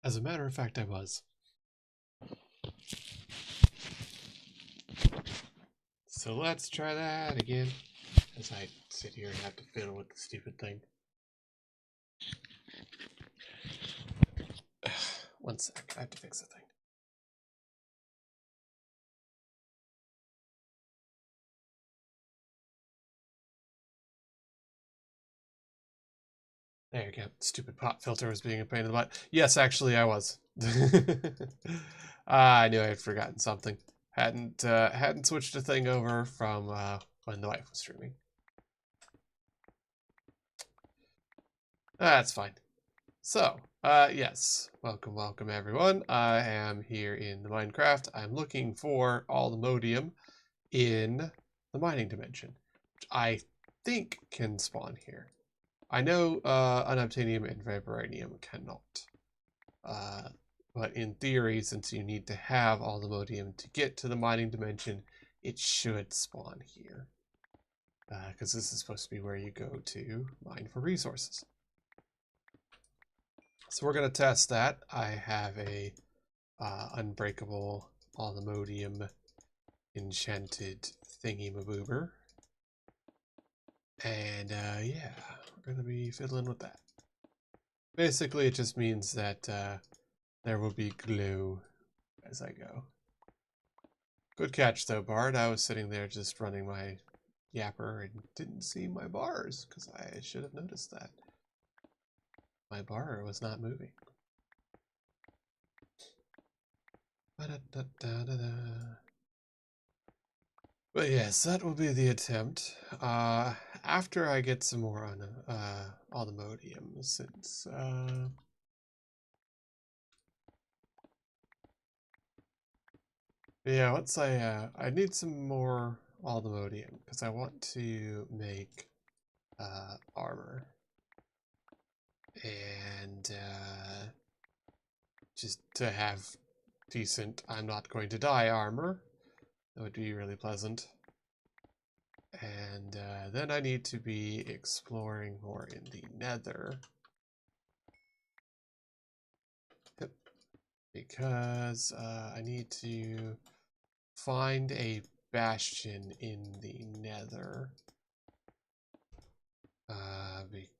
As a matter of fact, I was. So let's try that again. As I sit here and have to fiddle with the stupid thing. One sec, I have to fix the thing. There you go. Stupid pop filter was being a pain in the butt. Yes, actually, I was. I knew I had forgotten something. Hadn't switched the thing over from when the wife was streaming. That's fine. So, yes, welcome everyone. I am here in the Minecraft. I'm looking for all the modium in the mining dimension, which I think can spawn here. I know unobtainium and vibranium cannot. But in theory, since you need to have all the modium to get to the mining dimension, it should spawn here. Because this is supposed to be where you go to mine for resources. So we're going to test that. I have a unbreakable all the modium enchanted thingy-maboober. And yeah, we're going to be fiddling with that. Basically, it just means that there will be glue as I go. Good catch though, Bard. I was sitting there just running my yapper and didn't see my bars, because I should have noticed that. My bar was not moving. But yes, that will be the attempt. After I get some more on all the modium, since yeah, once I need some more all the modium because I want to make armor and just to have decent I'm not going to die armor. That would be really pleasant. And then I need to be exploring more in the nether. Yep. Because I need to find a bastion in the nether.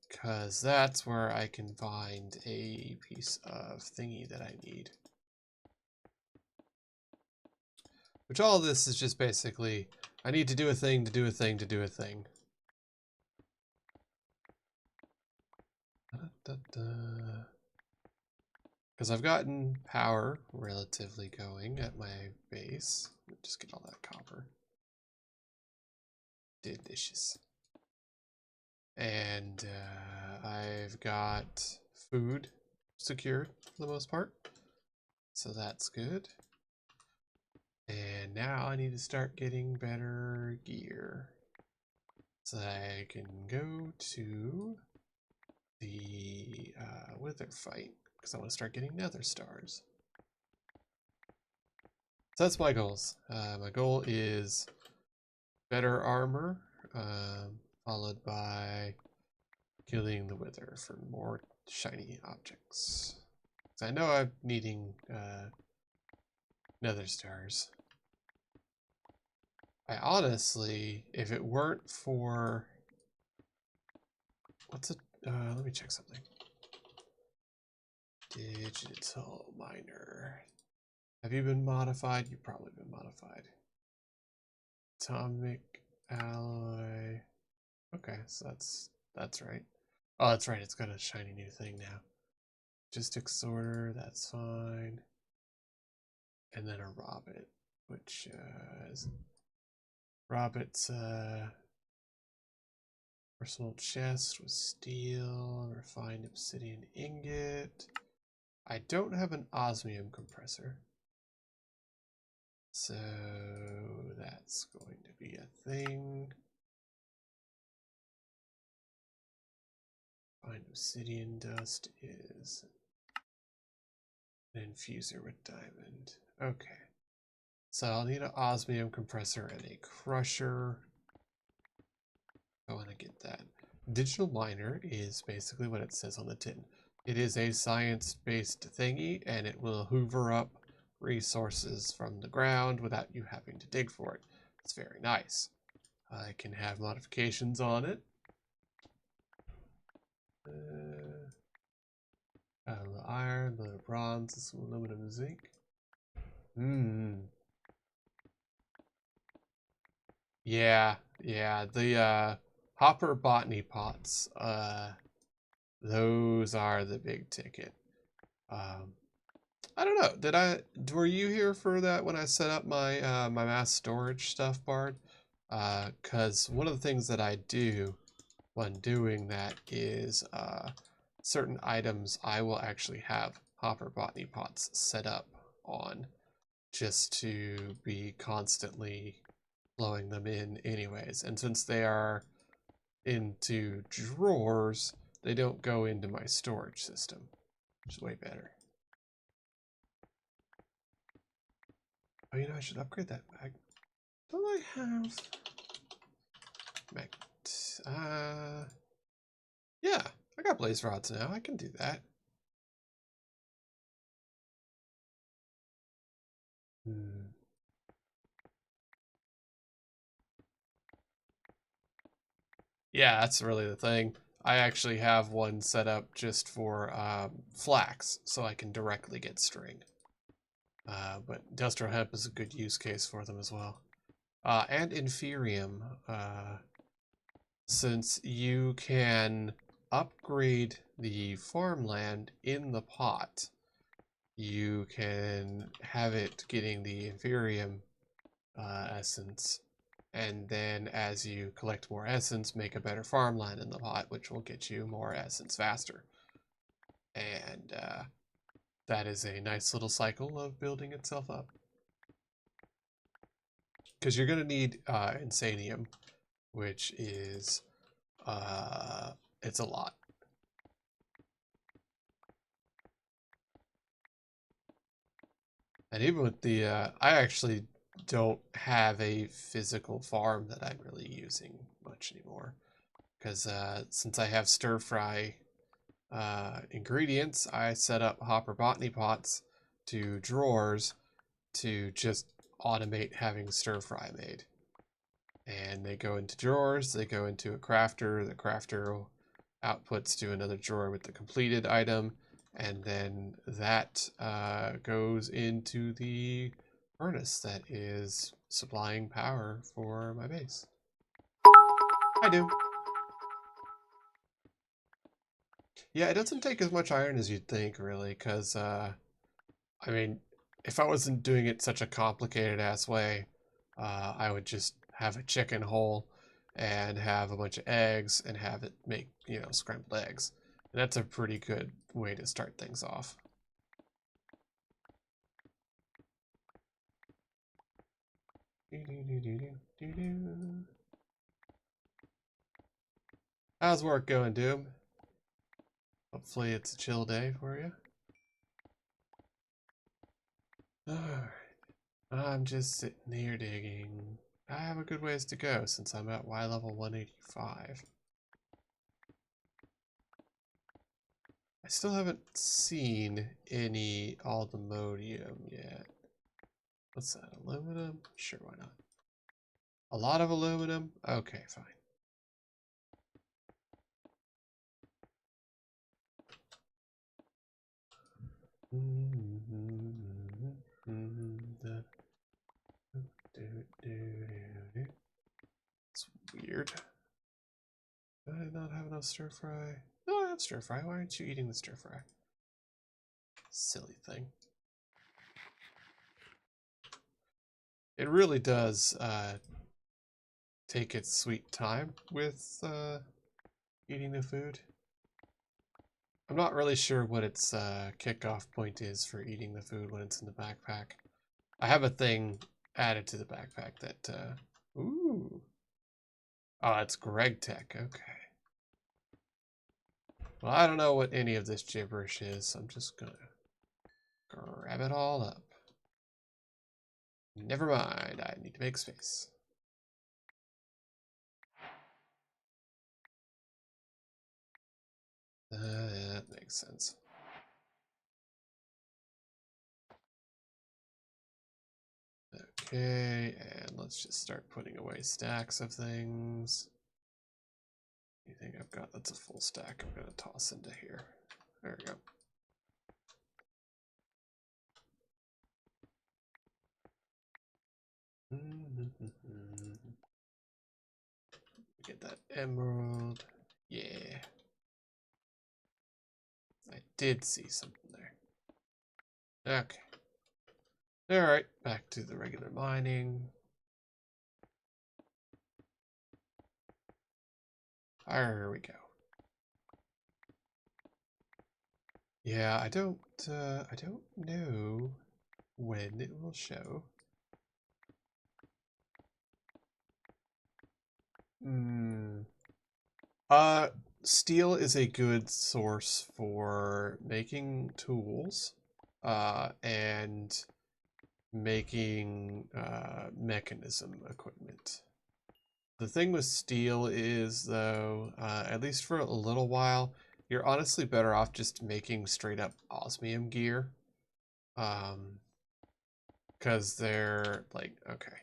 Because that's where I can find a piece of thingy that I need. Which all of this is just basically, I need to do a thing to do a thing to do a thing. Because I've gotten power relatively going at my base. Just get all that copper. Delicious. And I've got food secured for the most part. So that's good. And now I need to start getting better gear. So I can go to the wither fight. Because I want to start getting nether stars. So that's my goals. My goal is better armor, followed by killing the wither for more shiny objects. So I know I'm needing nether stars. I honestly, if it weren't for... What's it? Let me check something. Digital miner. Have you been modified? You've probably been modified. Atomic alloy. Okay, so that's right. Oh, that's right. It's got a shiny new thing now. Logistics sorter. That's fine. And then a Robbit, which is Robbit's personal chest with steel, refined obsidian ingot. I don't have an osmium compressor. So that's going to be a thing. Refined obsidian dust is an infuser with diamond. Okay. So I'll need an osmium compressor and a crusher. I want to get that. Digital miner is basically what it says on the tin. It is a science-based thingy, and it will hoover up resources from the ground without you having to dig for it. It's very nice. I can have modifications on it. A little iron, a little bronze, some aluminum and zinc. Yeah, the hopper botany pots, those are the big ticket. I don't know, were you here for that when I set up my my mass storage stuff, Bard? Because one of the things that I do when doing that is certain items I will actually have hopper botany pots set up on just to be constantly flowing them in anyways. And since they are into drawers, they don't go into my storage system, which is way better. Oh, you know, I should upgrade that mag. Don't I have mag? Yeah, I got blaze rods now. I can do that. Yeah, that's really the thing. I actually have one set up just for flax, so I can directly get string. But industrial hemp is a good use case for them as well. And inferium, since you can upgrade the farmland in the pot, you can have it getting the inferium essence, and then as you collect more essence, make a better farmland in the pot, which will get you more essence faster. And that is a nice little cycle of building itself up. Because you're going to need insanium, which is, it's a lot. And even with the, I actually don't have a physical farm that I'm really using much anymore. Because since I have stir fry ingredients, I set up hopper botany pots to drawers to just automate having stir fry made. And they go into drawers, they go into a crafter, the crafter outputs to another drawer with the completed item, and then that goes into the furnace that is supplying power for my base. I do. Yeah, it doesn't take as much iron as you'd think, really, because, I mean, if I wasn't doing it such a complicated ass way, I would just have a chicken hole and have a bunch of eggs and have it make, you know, scrambled eggs. And that's a pretty good way to start things off. How's work going, Doom? Hopefully it's a chill day for you. Alright. I'm just sitting here digging. I have a good ways to go since I'm at Y level 185. I still haven't seen any aldomodium yet. What's that, aluminum? Sure, why not? A lot of aluminum? Okay, fine. It's weird. Did I not have enough stir fry? No, I have stir fry. Why aren't you eating the stir fry? Silly thing. It really does take its sweet time with eating the food. I'm not really sure what its kickoff point is for eating the food when it's in the backpack. I have a thing added to the backpack that, ooh. Oh, it's Greg Tech, okay. Well, I don't know what any of this gibberish is, so I'm just gonna grab it all up. Never mind, I need to make space. That makes sense. Okay, and let's just start putting away stacks of things. Anything I've got that's a full stack, I'm going to toss into here. There we go. Get that emerald. Yeah. I did see something there. Okay. Alright, back to the regular mining. There we go. Yeah, I don't know when it will show. Steel is a good source for making tools, and making mechanism equipment. The thing with steel is, though, at least for a little while, you're honestly better off just making straight up osmium gear. Because they're like, okay,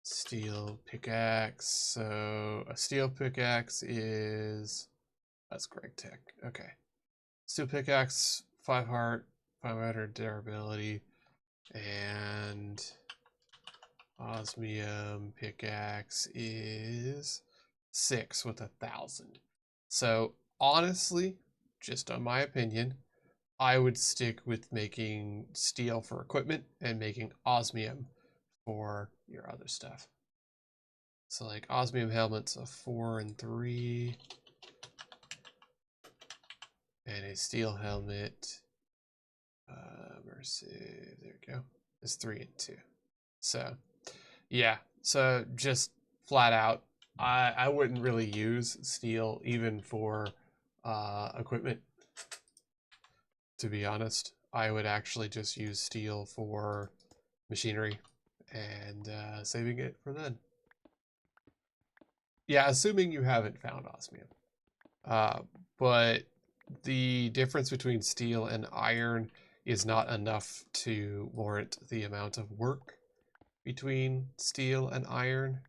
steel pickaxe. So a steel pickaxe is, that's Greg Tech. Okay. Steel pickaxe, 5 heart, 500 durability, and osmium pickaxe is 6 with 1,000. So honestly, just on my opinion, I would stick with making steel for equipment and making osmium for your other stuff. So like osmium helmets of 4 and 3, and a steel helmet, immersive, there we go, is 3 and 2. So yeah, so just flat out, I wouldn't really use steel even for equipment, to be honest. I would actually just use steel for machinery and saving it for then. Yeah, assuming you haven't found osmium. But the difference between steel and iron is not enough to warrant the amount of work between steel and iron.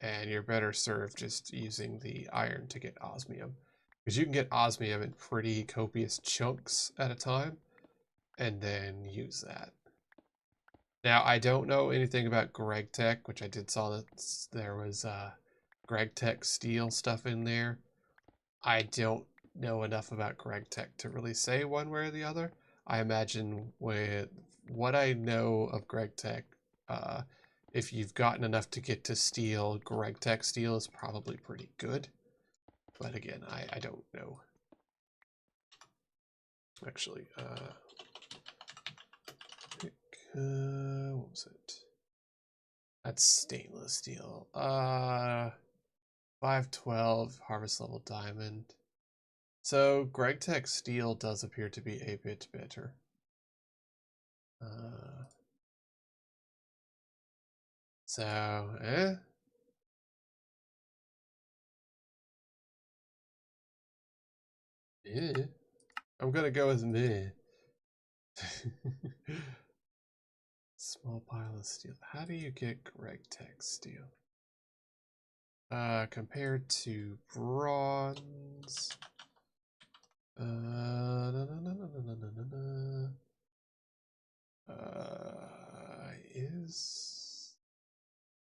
And you're better served just using the iron to get osmium. Because you can get osmium in pretty copious chunks at a time, and then use that. Now, I don't know anything about Greg Tech, which I did saw that there was Greg Tech steel stuff in there. I don't know enough about Greg Tech to really say one way or the other. I imagine with what I know of Greg Tech, if you've gotten enough to get to steel, Greg Tech steel is probably pretty good. But again, I don't know. Actually, what was it? That's stainless steel. 512 harvest level diamond. So Greg Tech steel does appear to be a bit better. So, yeah. I'm gonna go with meh. Small pile of steel. How do you get Greg Tech steel? Compared to bronze.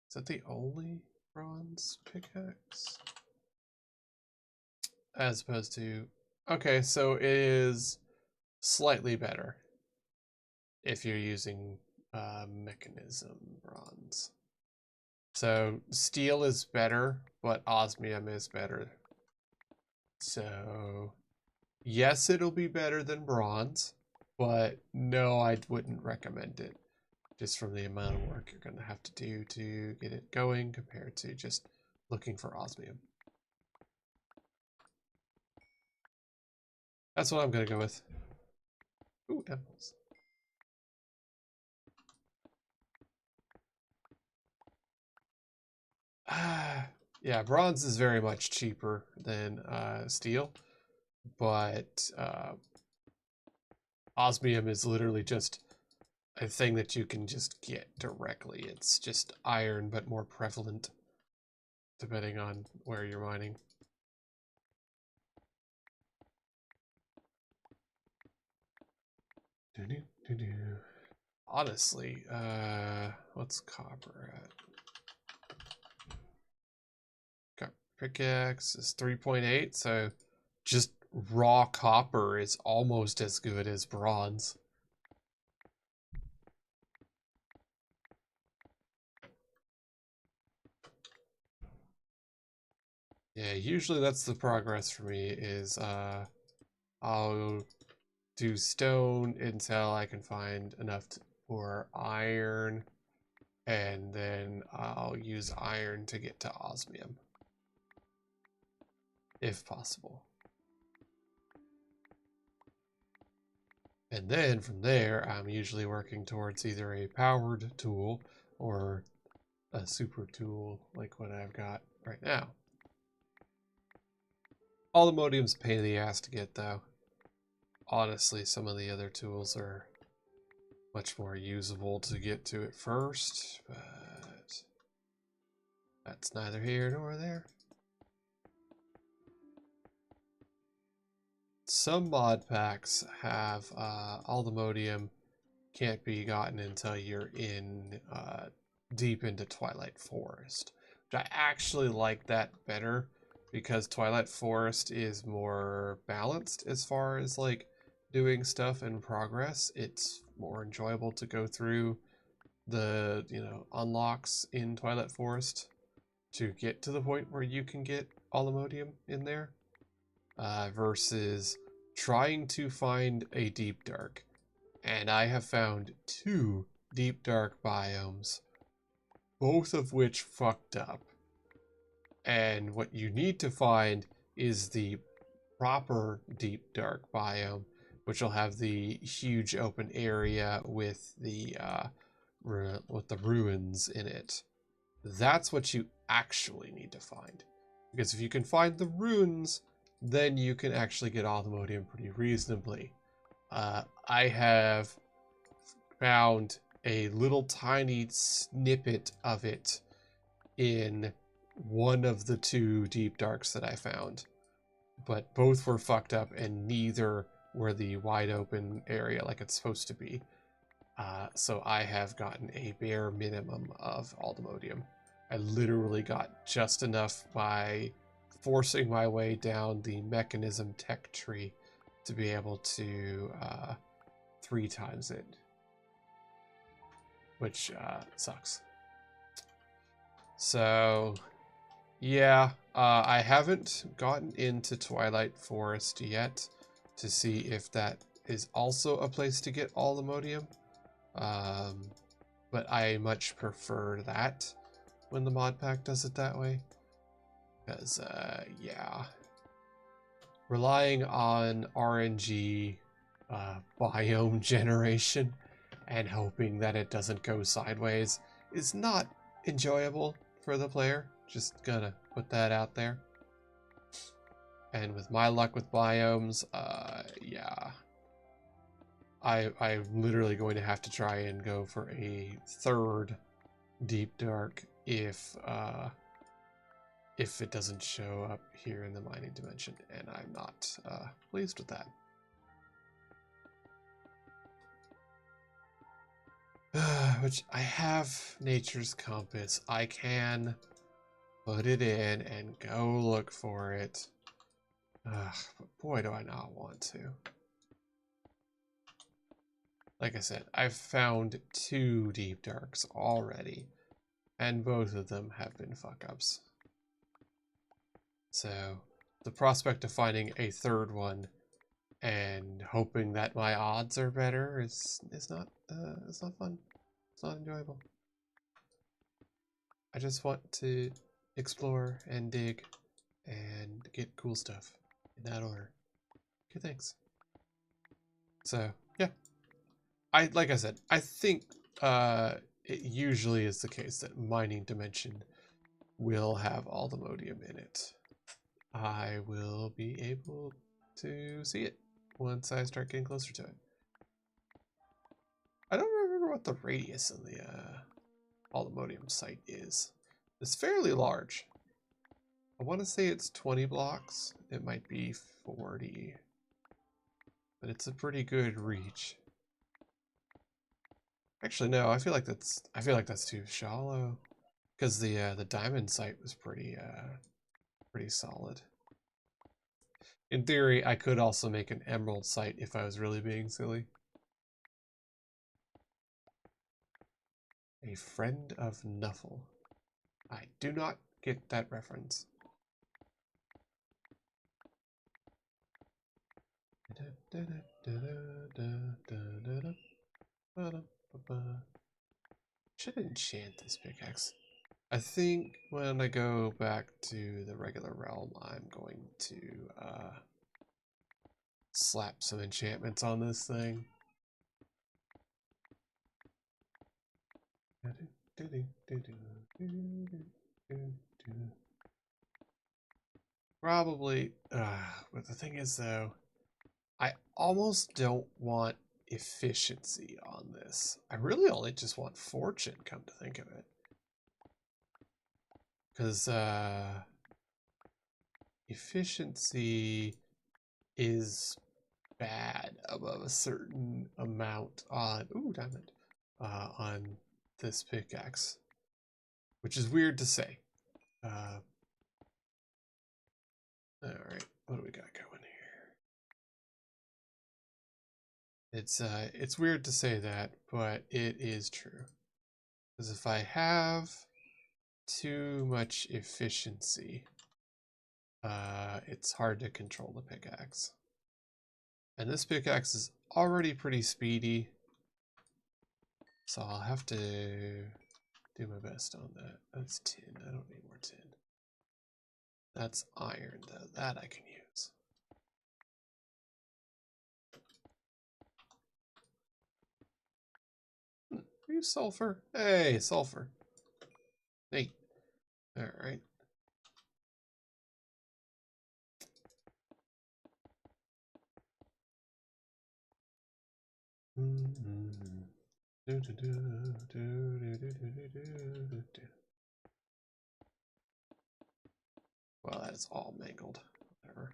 Is that the only bronze pickaxe? As opposed to, okay, so it is slightly better if you're using mechanism bronze. So steel is better, but osmium is better. So yes, it'll be better than bronze, but no, I wouldn't recommend it. Just from the amount of work you're going to have to do to get it going compared to just looking for osmium. That's what I'm going to go with. Ooh, emeralds. Yeah, bronze is very much cheaper than steel, but osmium is literally just a thing that you can just get directly. It's just iron, but more prevalent, depending on where you're mining. Honestly, what's copper at? Copper pickaxe is 3.8, so just raw copper is almost as good as bronze. Yeah, usually that's the progress for me is I'll do stone until I can find enough for iron, and then I'll use iron to get to osmium, if possible. And then from there, I'm usually working towards either a powered tool or a super tool like what I've got right now. Aluminium's a pain in the ass to get, though. Honestly, some of the other tools are much more usable to get to it first, but that's neither here nor there. Some mod packs have aluminium can't be gotten until you're in deep into Twilight Forest, which I actually like that better because Twilight Forest is more balanced as far as like doing stuff in progress. It's more enjoyable to go through the unlocks in Twilight Forest to get to the point where you can get aluminium in there versus trying to find a deep dark. And I have found 2 deep dark biomes, both of which fucked up. And what you need to find is the proper deep dark biome, which will have the huge open area with the ruins in it. That's what you actually need to find. Because if you can find the ruins, then you can actually get aluminium pretty reasonably. I have found a little tiny snippet of it in one of the 2 deep darks that I found, but both were fucked up and neither were the wide open area like it's supposed to be. So I have gotten a bare minimum of aluminium. I literally got just enough by forcing my way down the mechanism tech tree to be able to 3 times it, which sucks. So yeah, I haven't gotten into Twilight Forest yet to see if that is also a place to get aluminium. But I much prefer that when the mod pack does it that way. Because, yeah. Relying on RNG biome generation and hoping that it doesn't go sideways is not enjoyable for the player. Just gonna put that out there. And with my luck with biomes, yeah. I'm literally going to have to try and go for a 3rd deep dark if it doesn't show up here in the mining dimension, and I'm not pleased with that. Which I have Nature's Compass. I can put it in and go look for it. But boy, do I not want to. Like I said, I've found 2 deep darks already, and both of them have been fuck-ups. So the prospect of finding a 3rd one and hoping that my odds are better is not fun. It's not enjoyable. I just want to explore and dig and get cool stuff in that order. Okay, thanks. So yeah, like I said, I think it usually is the case that mining dimension will have all the modium in it. I will be able to see it once I start getting closer to it. I don't remember what the radius of the Altimodium site is. It's fairly large. I want to say it's 20 blocks. It might be 40. But it's a pretty good reach. Actually, no, I feel like that's too shallow. Because the diamond site was pretty solid. In theory, I could also make an emerald site if I was really being silly. A friend of Nuffle. I do not get that reference. Should enchant this pickaxe. I think when I go back to the regular realm, I'm going to slap some enchantments on this thing. Probably, but the thing is though, I almost don't want efficiency on this. I really only just want fortune, come to think of it. Because efficiency is bad above a certain amount on, ooh, diamond, on this pickaxe. Which is weird to say. Alright, what do we got going here? It's weird to say that, but it is true. Because if I have too much efficiency, it's hard to control the pickaxe. And this pickaxe is already pretty speedy, so I'll have to do my best on that. That's tin. I don't need more tin. That's iron, though. That I can use. Use sulfur. Hey, sulfur. Hey. Alright. Well, that is all mangled. Whatever.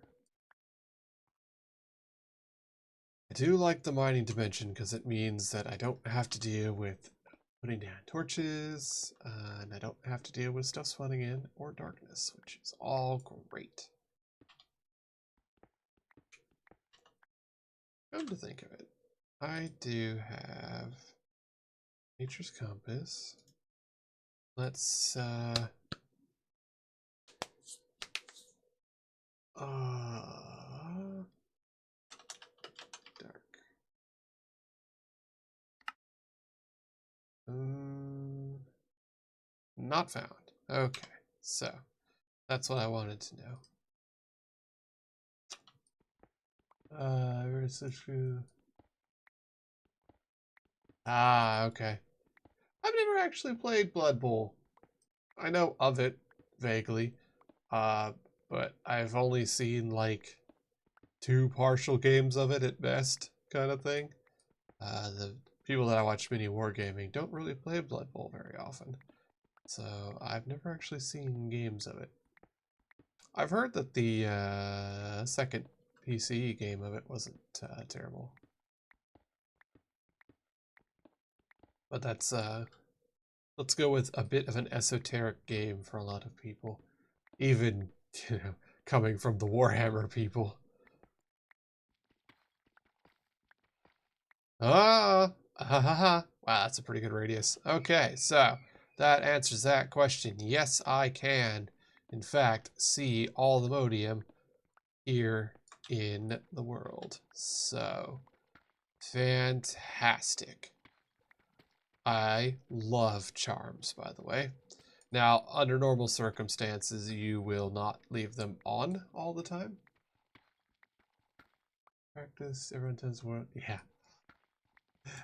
I do like the mining dimension because it means that I don't have to deal with putting down torches, and I don't have to deal with stuff spawning in or darkness, which is all great. Come to think of it, I do have Nature's Compass. Let's dark. Not found. Okay, so that's what I wanted to know. Where's the true? Ah, okay. I've never actually played Blood Bowl. I know of it vaguely, but I've only seen like 2 partial games of it at best, kind of thing. The people that I watch mini wargaming don't really play Blood Bowl very often, so I've never actually seen games of it. I've heard that the second PC game of it wasn't terrible, but that's let's go with a bit of an esoteric game for a lot of people, even coming from the Warhammer people. Wow, that's a pretty good radius. Okay, so that answers that question. Yes, I can, in fact, see all the modium here in the world. So, fantastic. I love charms, by the way. Now, under normal circumstances, you will not leave them on all the time. Practice, everyone tends to want, yeah.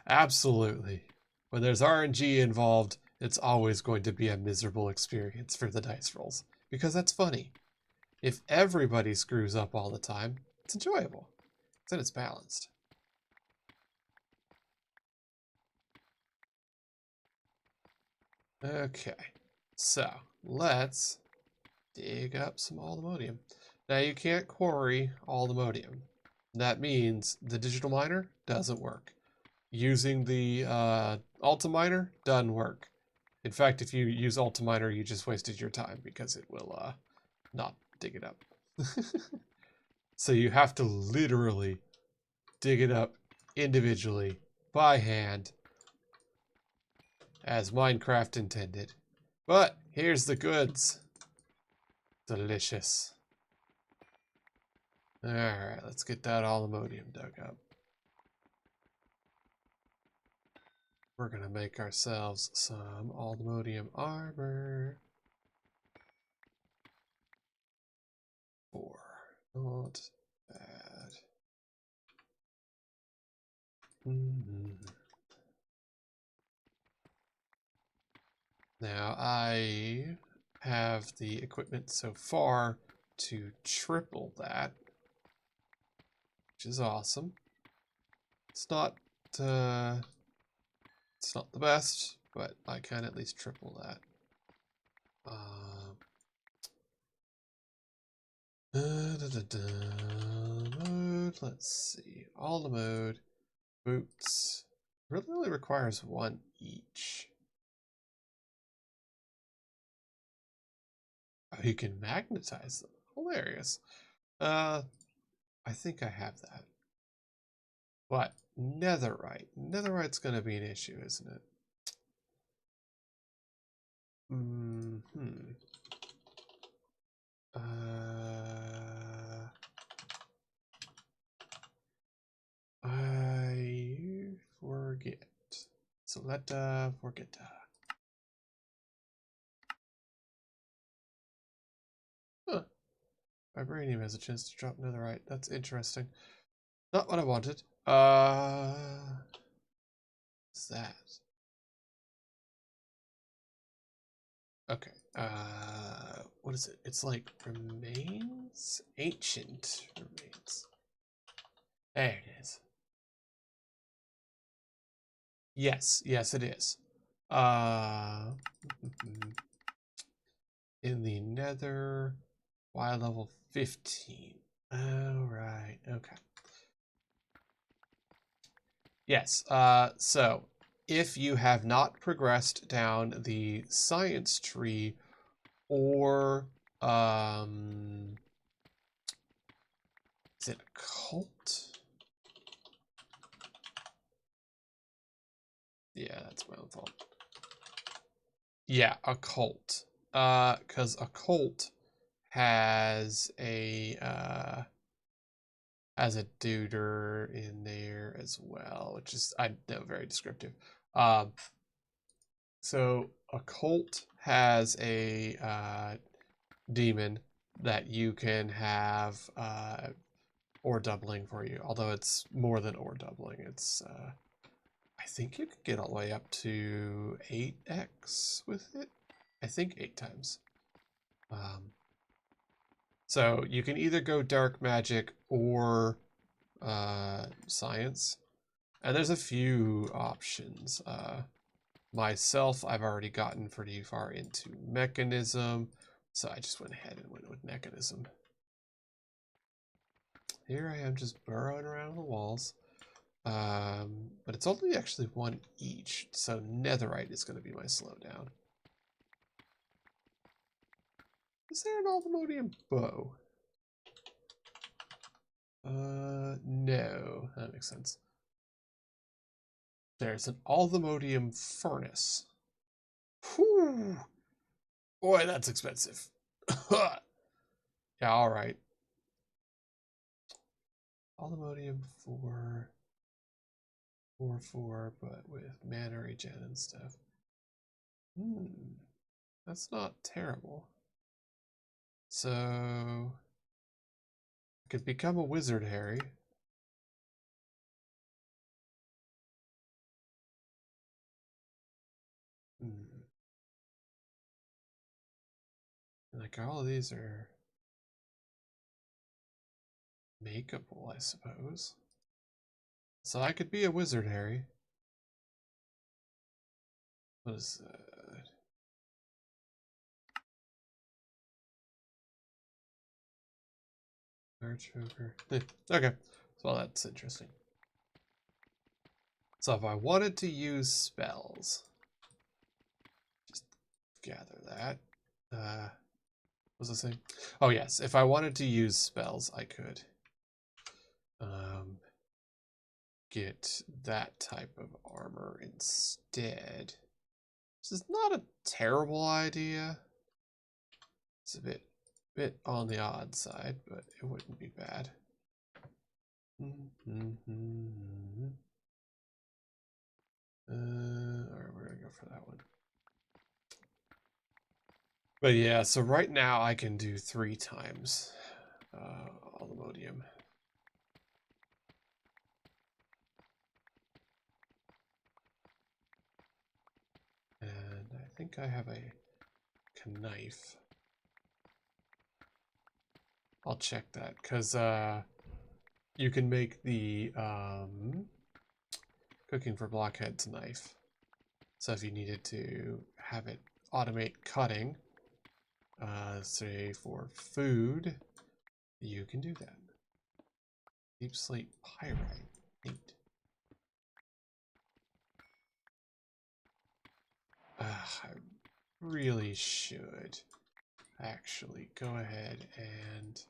Absolutely. When there's RNG involved, it's always going to be a miserable experience for the dice rolls. Because that's funny. If everybody screws up all the time, it's enjoyable. Then it's balanced. Okay. So, let's dig up some aluminium. Now, you can't quarry aluminium. That means the digital miner doesn't work. Using the Alta miner doesn't work. In fact, if you use Alta miner, you just wasted your time because it will not dig it up. So you have to literally dig it up individually by hand as Minecraft intended. But here's the goods. Delicious. Alright, let's get that aluminium dug up. We're gonna make ourselves some aluminium armor. 4. Not bad. Now I have the equipment so far to triple that, which is awesome. It's not uh, it's not the best, but I can at least triple that. Mode, let's see. All the mode. Boots. Really only requires 1 each. Oh, you can magnetize them. Hilarious. I think I have that. What? Netherite. Netherite's gonna be an issue, isn't it? Uh, I forget. So let forget. Huh. Vibranium has a chance to drop netherite. That's interesting. Not what I wanted. What's that? Okay. What is it? It's like remains? Ancient remains. There it is. Yes, yes, it is. In the nether, Y level 15. Oh, right. Okay. Yes. So if you have not progressed down the science tree or is it a cult? Yeah, that's my own fault. Yeah, a cult. Because a cult has a duder in there as well, which is I know very descriptive. So a cult has a demon that you can have ore doubling for you. Although it's more than ore doubling. It's I think you could get all the way up to 8x with it. I think 8 times. So you can either go dark magic or science. And there's a few options. Myself, I've already gotten pretty far into mechanism, so I just went ahead and went with mechanism. Here I am just burrowing around the walls. But it's only actually 1 each, so netherite is going to be my slowdown. Is there an aluminium bow? No, that makes sense. There's an aluminium furnace. Whew. Boy, that's expensive. Yeah, alright. Aluminium 4, but with mana regen and stuff. That's not terrible. So, I could become a wizard, Harry. Like, all of these are makeable, I suppose. So I could be a wizard, Harry. What is that? Archoker. Okay, so that's interesting. So if I wanted to use spells, just gather that. What was I saying? Oh yes, if I wanted to use spells, I could get that type of armor instead. This is not a terrible idea. It's a bit on the odd side, but it wouldn't be bad. Alright, we're gonna go for that one. But yeah, so right now I can do 3 times Allomodium. And I think I have a knife. I'll check that, because you can make the cooking for blockheads knife. So if you needed to have it automate cutting, say for food, you can do that. Deep slate pyrite. Neat. I really should actually go ahead and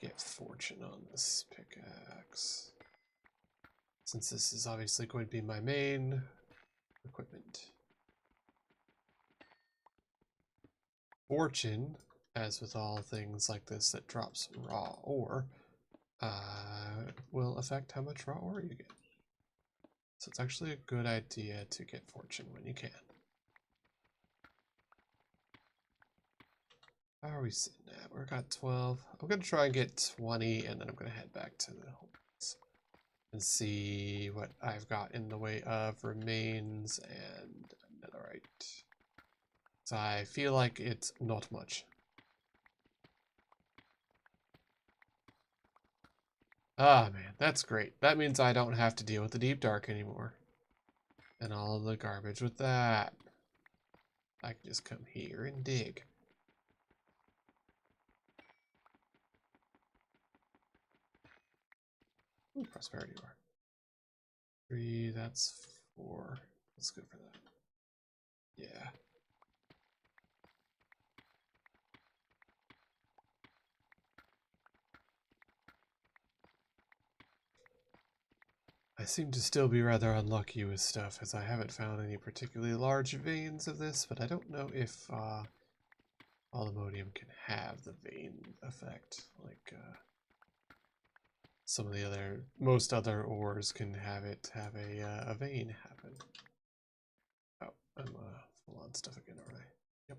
get fortune on this pickaxe, since this is obviously going to be my main equipment. Fortune, as with all things like this that drops raw ore, will affect how much raw ore you get. So it's actually a good idea to get fortune when you can. How are we sitting at? We're got 12. I'm going to try and get 20, and then I'm going to head back to the homes and see what I've got in the way of remains and netherite. So I feel like it's not much. Ah, man, that's great. That means I don't have to deal with the deep dark anymore. And all of the garbage with that. I can just come here and dig. Ooh, prosperity ore. 3, that's 4. Let's go for that. Yeah. I seem to still be rather unlucky with stuff, as I haven't found any particularly large veins of this, but I don't know if Allomodium can have the vein effect, like some of the other, most other ores can have it have a vein happen. Oh, I'm full on stuff again, aren't I? Yep.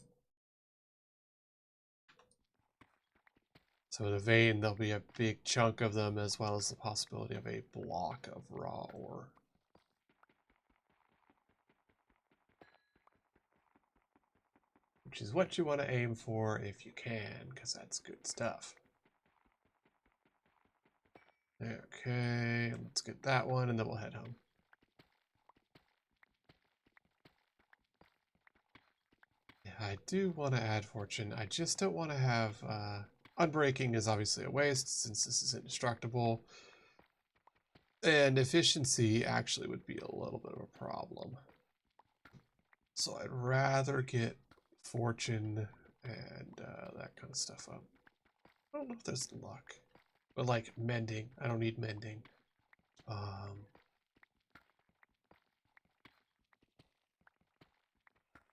So the vein, there'll be a big chunk of them, as well as the possibility of a block of raw ore. Which is what you want to aim for if you can, because that's good stuff. Okay, let's get that one, and then we'll head home. Yeah, I do want to add fortune. I just don't want to have... unbreaking is obviously a waste, since this is indestructible. And efficiency actually would be a little bit of a problem. So I'd rather get fortune and that kind of stuff up. I don't know if there's luck. But like mending. I don't need mending.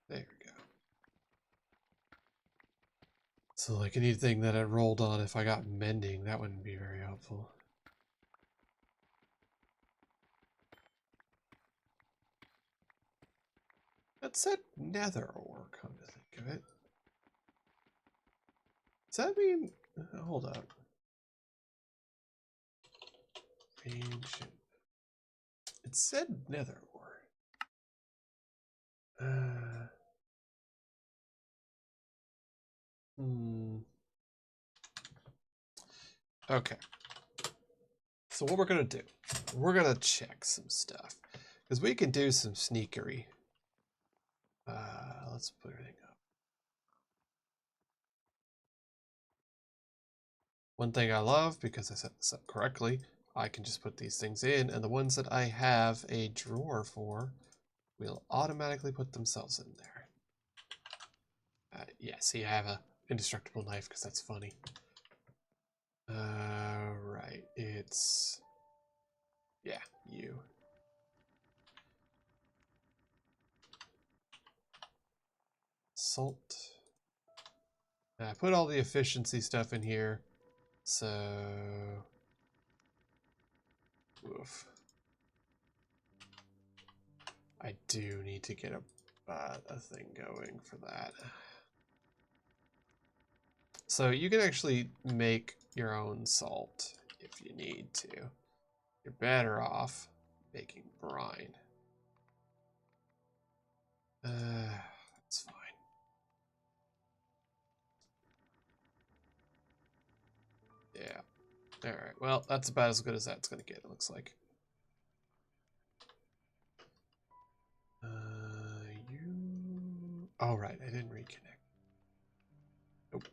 There we go. So like anything that I rolled on, if I got mending, that wouldn't be very helpful. That said nether ore, come to think of it. Does that mean... hold up. Ancient. It said nether ore. Okay. So what we're going to do, we're going to check some stuff. Because we can do some sneakery. Let's put everything up. One thing I love, because I set this up correctly, I can just put these things in, and the ones that I have a drawer for will automatically put themselves in there. Yeah, see, I have a indestructible knife because that's funny. Right, it's... yeah, you. Salt. And I put all the efficiency stuff in here, so... oof. I do need to get a thing going for that. So you can actually make your own salt if you need to. You're better off making brine. That's fine. Yeah. Alright, well, that's about as good as that's going to get, it looks like. You... oh, right, I didn't reconnect. Nope.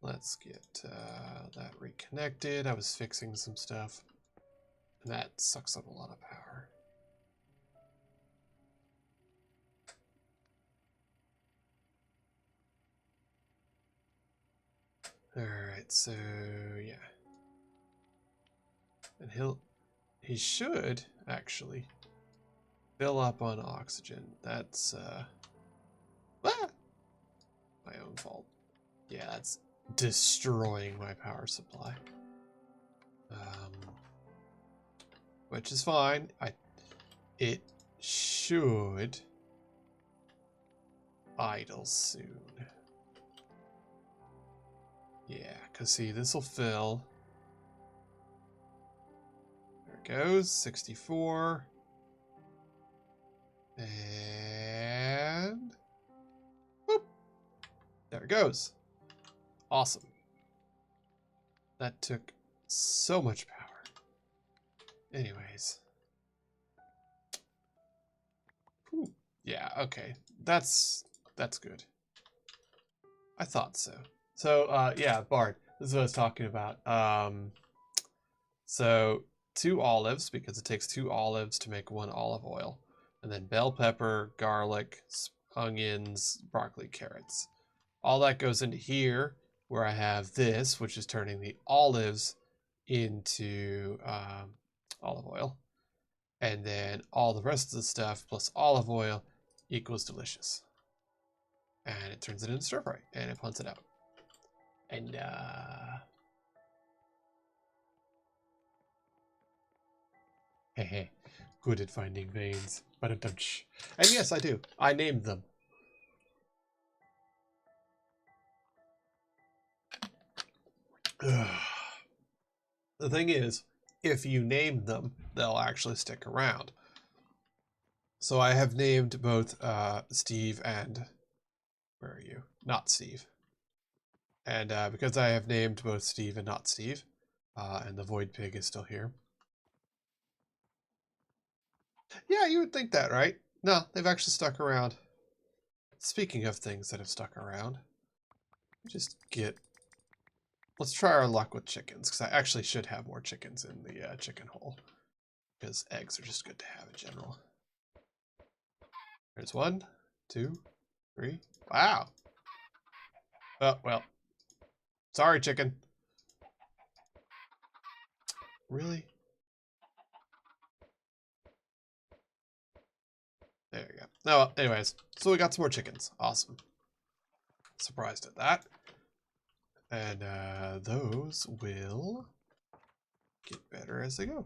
Let's get that reconnected. I was fixing some stuff. And that sucks up a lot of power. Alright, so yeah. And he should actually fill up on oxygen. That's my own fault. Yeah, that's destroying my power supply. Which is fine. It should idle soon. Yeah, because see, this will fill. There it goes, 64. And whoop, there it goes. Awesome. That took so much power. Anyways. Whew. Yeah, okay. That's good. I thought so. So, yeah, Bard. This is what I was talking about. So 2 olives, because it takes 2 olives to make 1 olive oil. And then bell pepper, garlic, onions, broccoli, carrots. All that goes into here, where I have this, which is turning the olives into olive oil. And then all the rest of the stuff plus olive oil equals delicious. And it turns it into stir fry, and it punts it out. And hehe, good at finding veins. And yes, I do. I named them. The thing is, if you name them, they'll actually stick around. So I have named both Steve and... where are you? Not Steve. And because I have named both Steve and not Steve, and the Void Pig is still here. Yeah, you would think that, right? No, they've actually stuck around. Speaking of things that have stuck around, just get... let's try our luck with chickens, because I actually should have more chickens in the chicken hole. Because eggs are just good to have in general. There's 1, 2, 3. Wow. Oh, well. Sorry, chicken. Really? There you go. Oh, well, anyways. So we got some more chickens. Awesome. Surprised at that. And those will get better as they go.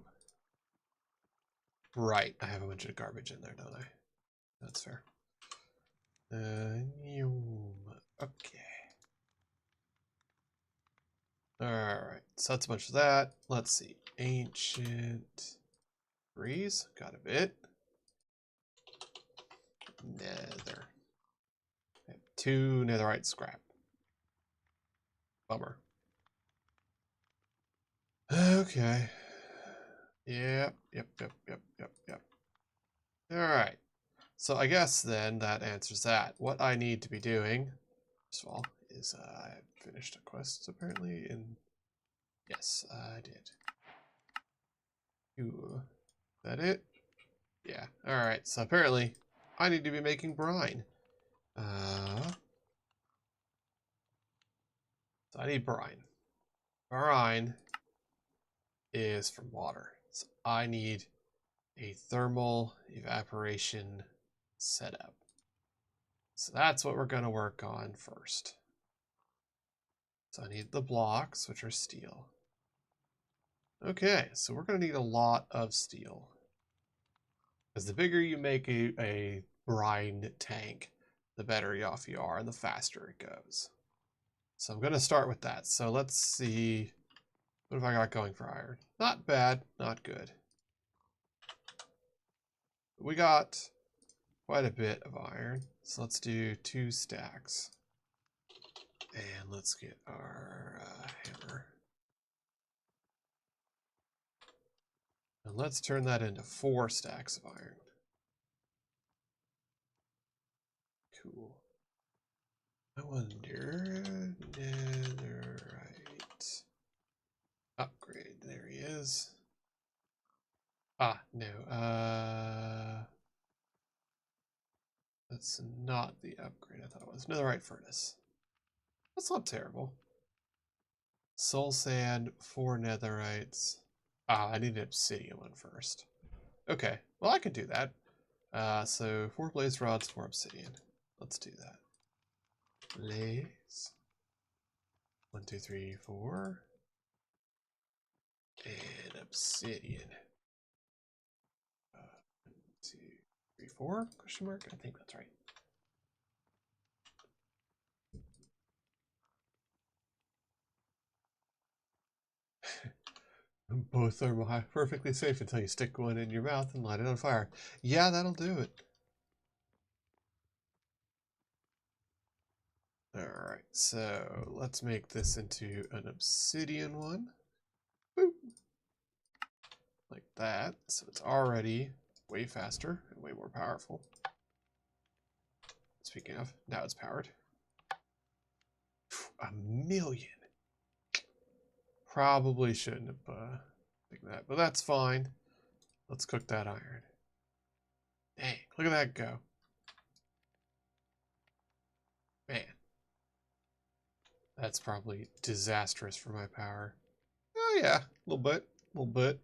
Right. I have a bunch of garbage in there, don't I? That's fair. Okay. Alright. So that's a bunch of that. Let's see. Ancient breeze. Got a bit. nether. 2 netherite scrap. Bummer. Okay. Yep. Alright. So I guess then that answers that. What I need to be doing, first of all, is I finished a quest apparently in... Yes, I did. Ooh. Is that it? Yeah. Alright, so apparently I need to be making brine. So I need brine. Brine is from water. So I need a thermal evaporation setup. So that's what we're going to work on first. So I need the blocks, which are steel. Okay, so we're going to need a lot of steel. Because the bigger you make a brine tank, the better off you are and the faster it goes. So I'm going to start with that. So let's see. What have I got going for iron? Not bad, not good. We got quite a bit of iron. So let's do 2 stacks. And let's get our hammer. And let's turn that into 4 stacks of iron. Cool. I wonder... netherite. Upgrade. There he is. Ah, no. That's not the upgrade I thought it was. Netherite furnace. That's not terrible. Soul sand, 4 netherites. Ah, I need an obsidian one first. Okay, well I could do that. So 4 blaze rods, 4 obsidian. Let's do that. Blaze. 1, 2, 3, 4. And obsidian. 1, 2, 3, 4? Question mark? I think that's right. Both are perfectly safe until you stick one in your mouth and light it on fire. Yeah, that'll do it. Alright, so let's make this into an obsidian one. Boop. Like that. So it's already way faster and way more powerful. Speaking of, now it's powered. 1,000,000. Probably shouldn't have taken that, but that's fine. Let's cook that iron. Dang, look at that go. Man. That's probably disastrous for my power. Oh yeah, a little bit, a little bit.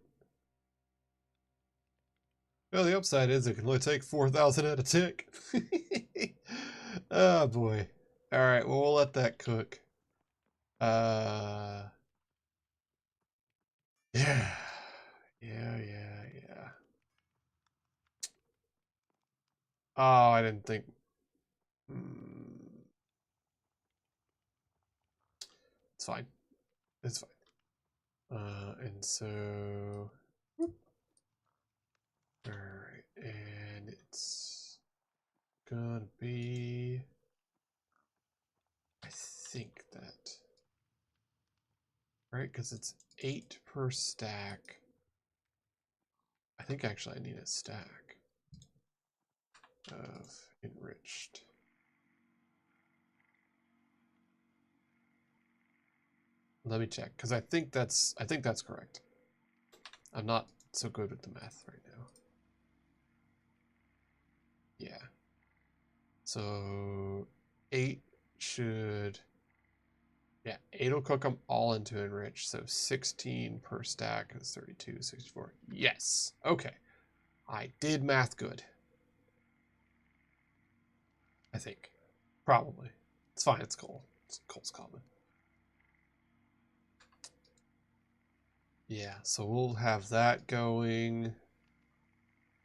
Well, the upside is it can only take 4,000 at a tick. Oh boy. All right, well we'll let that cook. Yeah, yeah. Oh, I didn't think. It's fine. It's fine. And so. Whoop. All right, and it's gonna be. I think that. Right, because it's 8 per stack. I think actually I need a stack of enriched. Let me check, because I think that's correct. I'm not so good with the math right now. Yeah. So 8 should, yeah, 8 will cook them all into enrich. So 16 per stack is 32, 64. Yes. Okay. I did math good. I think. Probably. It's fine. It's cool. Coal's common. Yeah, so we'll have that going.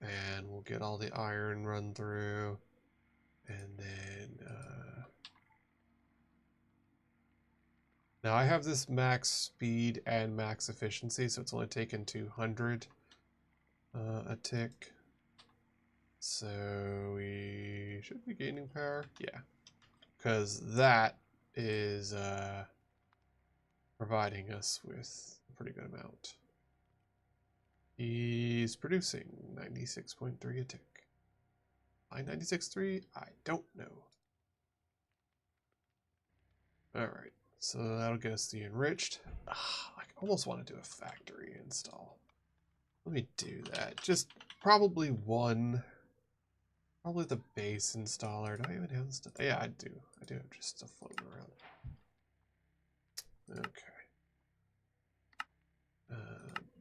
And we'll get all the iron run through. And then... now I have this max speed and max efficiency, so it's only taken 200 a tick. So we should be gaining power. Yeah. Because that is providing us with a pretty good amount. He's producing 96.3 a tick. Why 96.3? I don't know. Alright, so that'll get us the enriched. I almost want to do a factory install. Let me do that. Just probably one. Probably the base installer. Do I even have this? Yeah, I do. I do have just stuff floating around. Okay.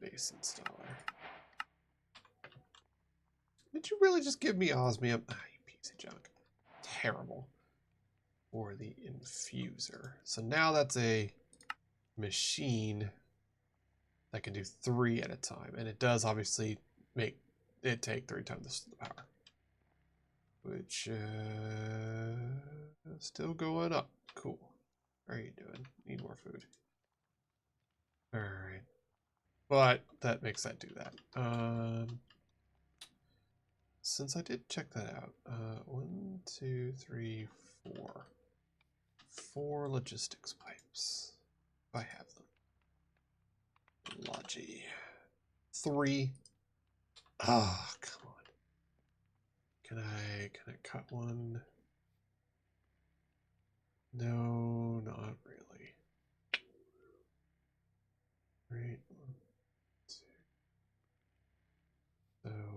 Base installer. Did you really just give me osmium? Ah, you piece of junk. Terrible. For the infuser. So now that's a machine that can do 3 at a time. And it does obviously make it take 3 times the power. Which, still going up. Cool. How are you doing? Need more food. Alright. But that makes that do that. Since I did check that out, 1, 2, 3, 4. 4 logistics pipes. If I have them. Logi. 3. Ah, come on. Can I cut one? No, not really. Right.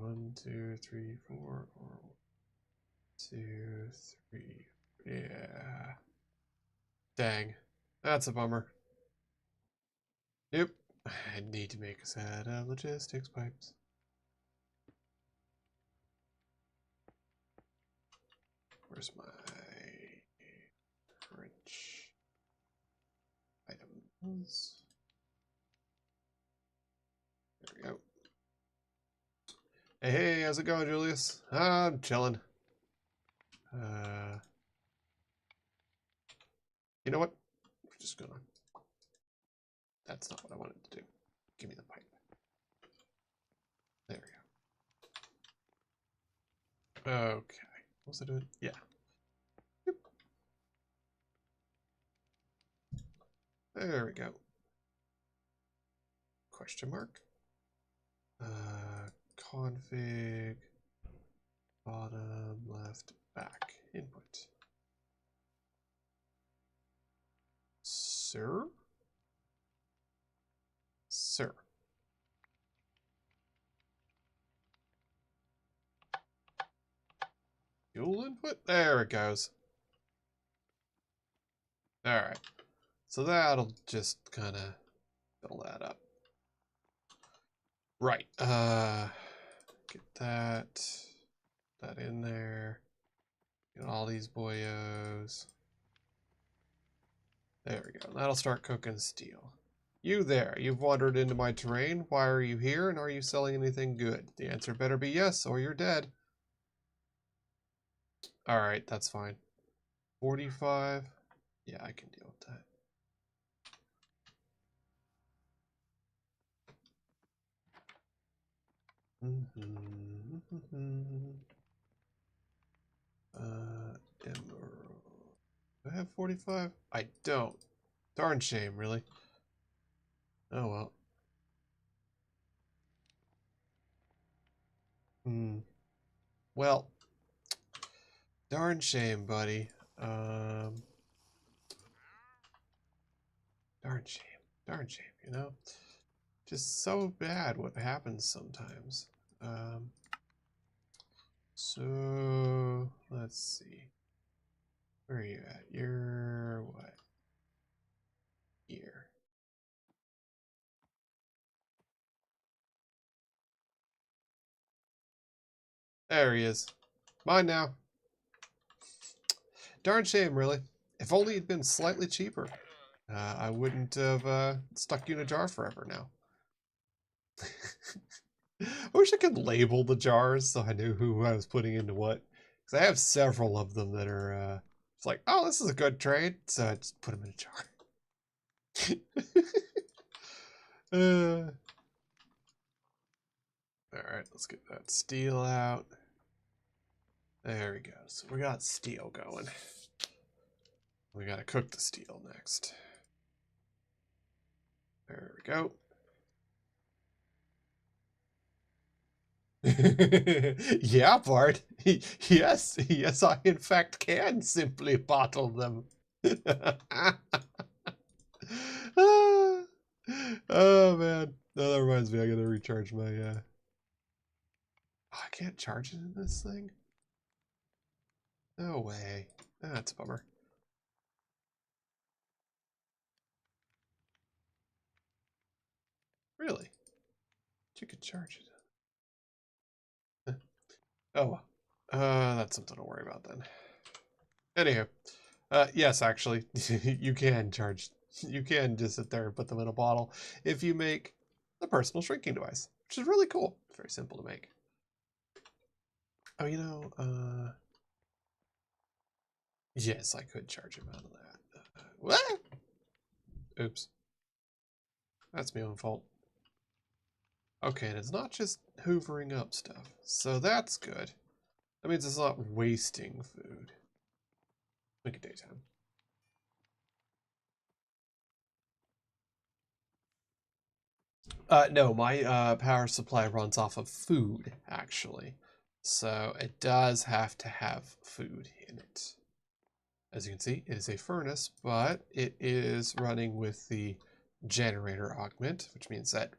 1, 2, 3, 4, or 1, 2, 3. Yeah. Dang. That's a bummer. Yep. I need to make a set of logistics pipes. Where's my French items? There we go. Hey, how's it going, Julius? I'm chilling. You know what? We're just gonna... That's not what I wanted to do. Give me the pipe. There we go. Okay. What was I doing? Yeah. Yep. There we go. Question mark. Config. Bottom left back. Input. Sir? Sir. Fuel input? There it goes. Alright. So that'll just kind of fill that up. Right. Get that in there. Get all these boyos. There we go. That'll start cooking steel. You there, you've wandered into my terrain. Why are you here, and are you selling anything good? The answer better be yes, or you're dead. Alright, that's fine. 45. Yeah, I can deal with that. Emerald. Do I have 45? I don't. Darn shame, really. Oh well. Well, darn shame, buddy. Darn shame. Darn shame, you know? Just so bad what happens sometimes. So, let's see. Where are you at? You're what? Here. There he is. Mine now. Darn shame, really. If only it'd been slightly cheaper. I wouldn't have stuck you in a jar forever now. I wish I could label the jars so I knew who I was putting into what. Because I have several of them that are, it's like, oh, this is a good trade. So I just put them in a jar. Alright, let's get that steel out. There we go. So we got steel going. We gotta cook the steel next. There we go. Yeah, Bart. Yes, yes, I in fact can simply bottle them. Oh man. No, that reminds me, I gotta recharge my oh, I can't charge it in this thing? No way. That's a bummer. Really? You could charge it. Oh well. That's something to worry about then. Anywho. Yes, actually, you can charge. You can just sit there and put them in a bottle if you make a personal shrinking device, which is really cool. It's very simple to make. Oh, you know, yes, I could charge him out of that. What? Oops. That's my own fault. Okay, and it's not just hoovering up stuff, so that's good. That means it's not wasting food. Make it daytime. No, my power supply runs off of food, actually. So it does have to have food in it. As you can see, it is a furnace, but it is running with the generator augment, which means that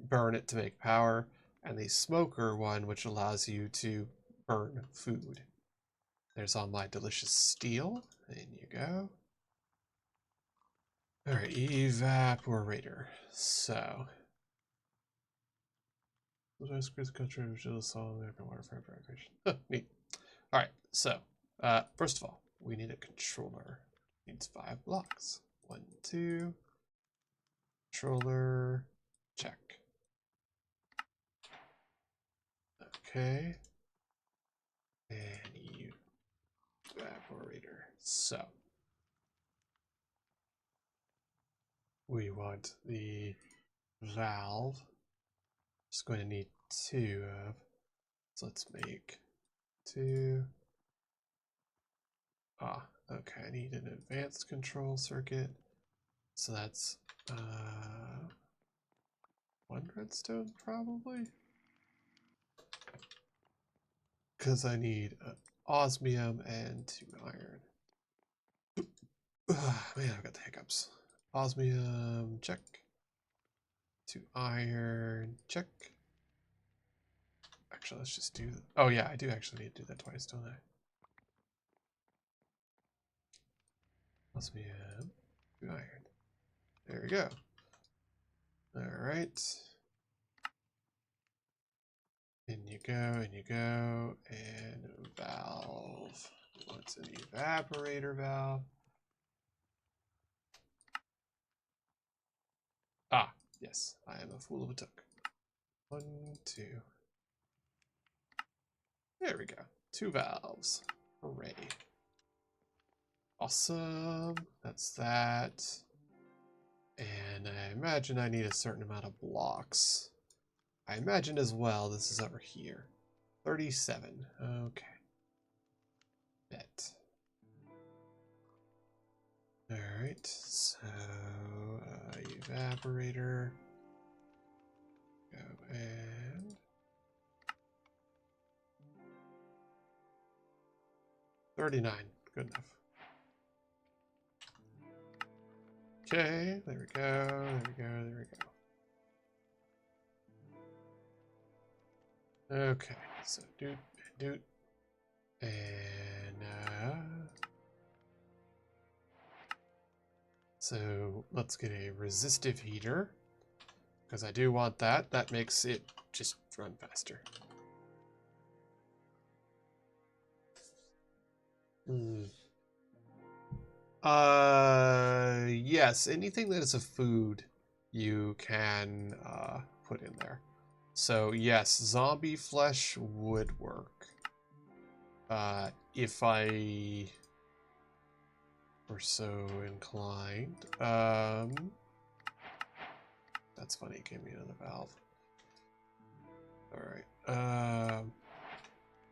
burn it to make power, and the smoker one, which allows you to burn food. There's all my delicious steel. In you go. All right, evaporator. So, neat. All right, so first of all, we need a controller. Needs 5 blocks. 1, 2. Controller. Check. Okay. And evaporator. So we want the valve. Just going to need 2 of. So let's make 2. Ah, okay. I need an advanced control circuit. So that's 1 redstone probably. Because I need osmium and 2 iron. Man, I've got the hiccups. Osmium, check. 2 iron, check. Actually, let's just do that. Oh yeah, I do actually need to do that twice, don't I? Osmium, 2 iron. There we go. Alright. In you go, in you go. And valve. What's an evaporator valve? Ah, yes, I am a fool of a took. 1, 2. There we go. 2 valves. Ready. Awesome. That's that. And I imagine I need a certain amount of blocks. I imagine as well this is over here. 37. Okay. Bet. Alright, so evaporator. Go and 39. Good enough. Okay, there we go, there we go, there we go. Okay, so doot. And so let's get a resistive heater. Because I do want that. That makes it just run faster. Yes, anything that is a food you can put in there. So yes, zombie flesh would work. If I were so inclined. That's funny, it gave me another valve. Alright.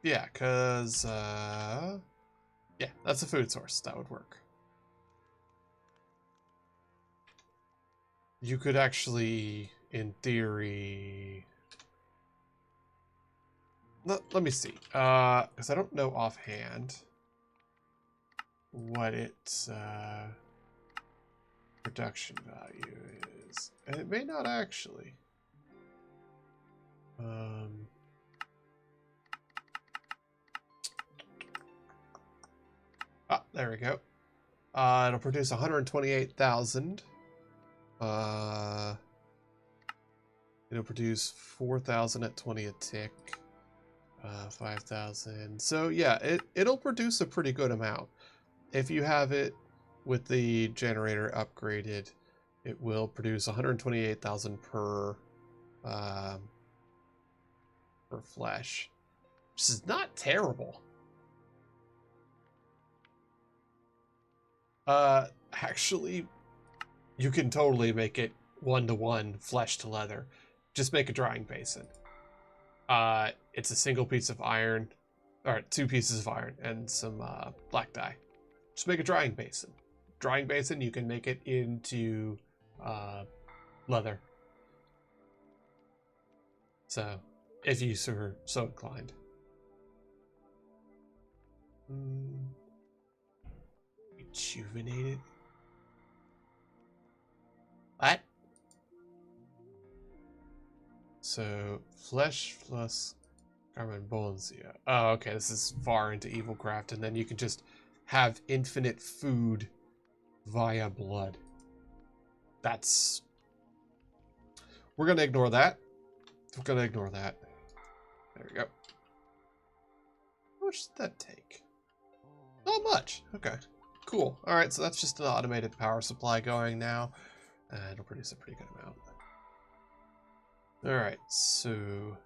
Yeah, because, yeah, that's a food source. That would work. You could actually, in theory... Let me see. Because I don't know offhand what its production value is. And it may not actually. There we go. It'll produce 128,000. It'll produce 4,000 at 20 a tick. 5,000. So yeah, it'll produce a pretty good amount. If you have it with the generator upgraded, it will produce 128,000 per flesh, which is not terrible. Actually, you can totally make it 1-to-1 flesh to leather. Just make a drying basin. It's a single piece of iron, or 2 pieces of iron and some black dye. Just make a drying basin. Drying basin, you can make it into leather. So, if you were so inclined. Rejuvenated? What? So, flesh plus carbon bones. Yeah. Oh, okay. This is far into Evilcraft, and then you can just have infinite food via blood. That's... We're gonna ignore that. We're gonna ignore that. There we go. How much did that take? Not much. Okay. Cool. Alright, so that's just an automated power supply going now. It'll produce a pretty good amount. Alright, so...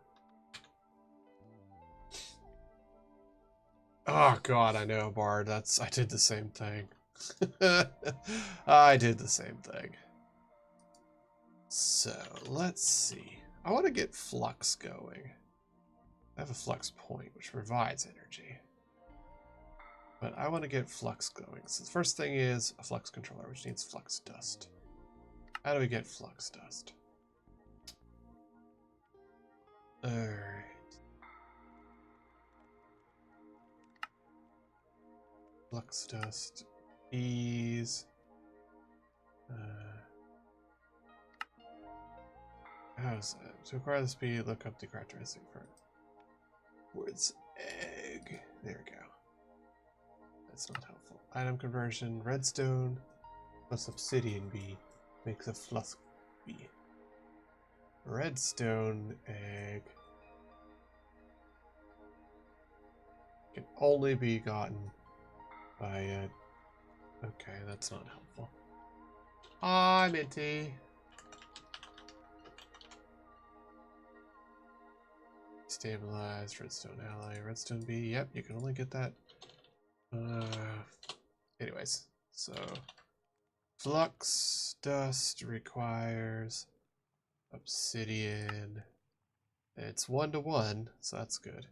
Oh god, I know, Bard. I did the same thing. I did the same thing. So, let's see. I want to get flux going. I have a flux point, which provides energy. But I want to get flux going. So the first thing is a flux controller, which needs flux dust. How do we get flux dust? Alright. Flux dust. Bees. How's that? To acquire the speed, look up the characteristic for Wood's egg. There we go. That's not helpful. Item conversion, redstone plus obsidian bee makes a flux bee. Redstone egg can only be gotten by a... Okay, that's not helpful. Hi, Minty. Stabilized, redstone ally, redstone bee. Yep, you can only get that. Anyways, so flux dust requires obsidian. It's 1-to-1, so that's good.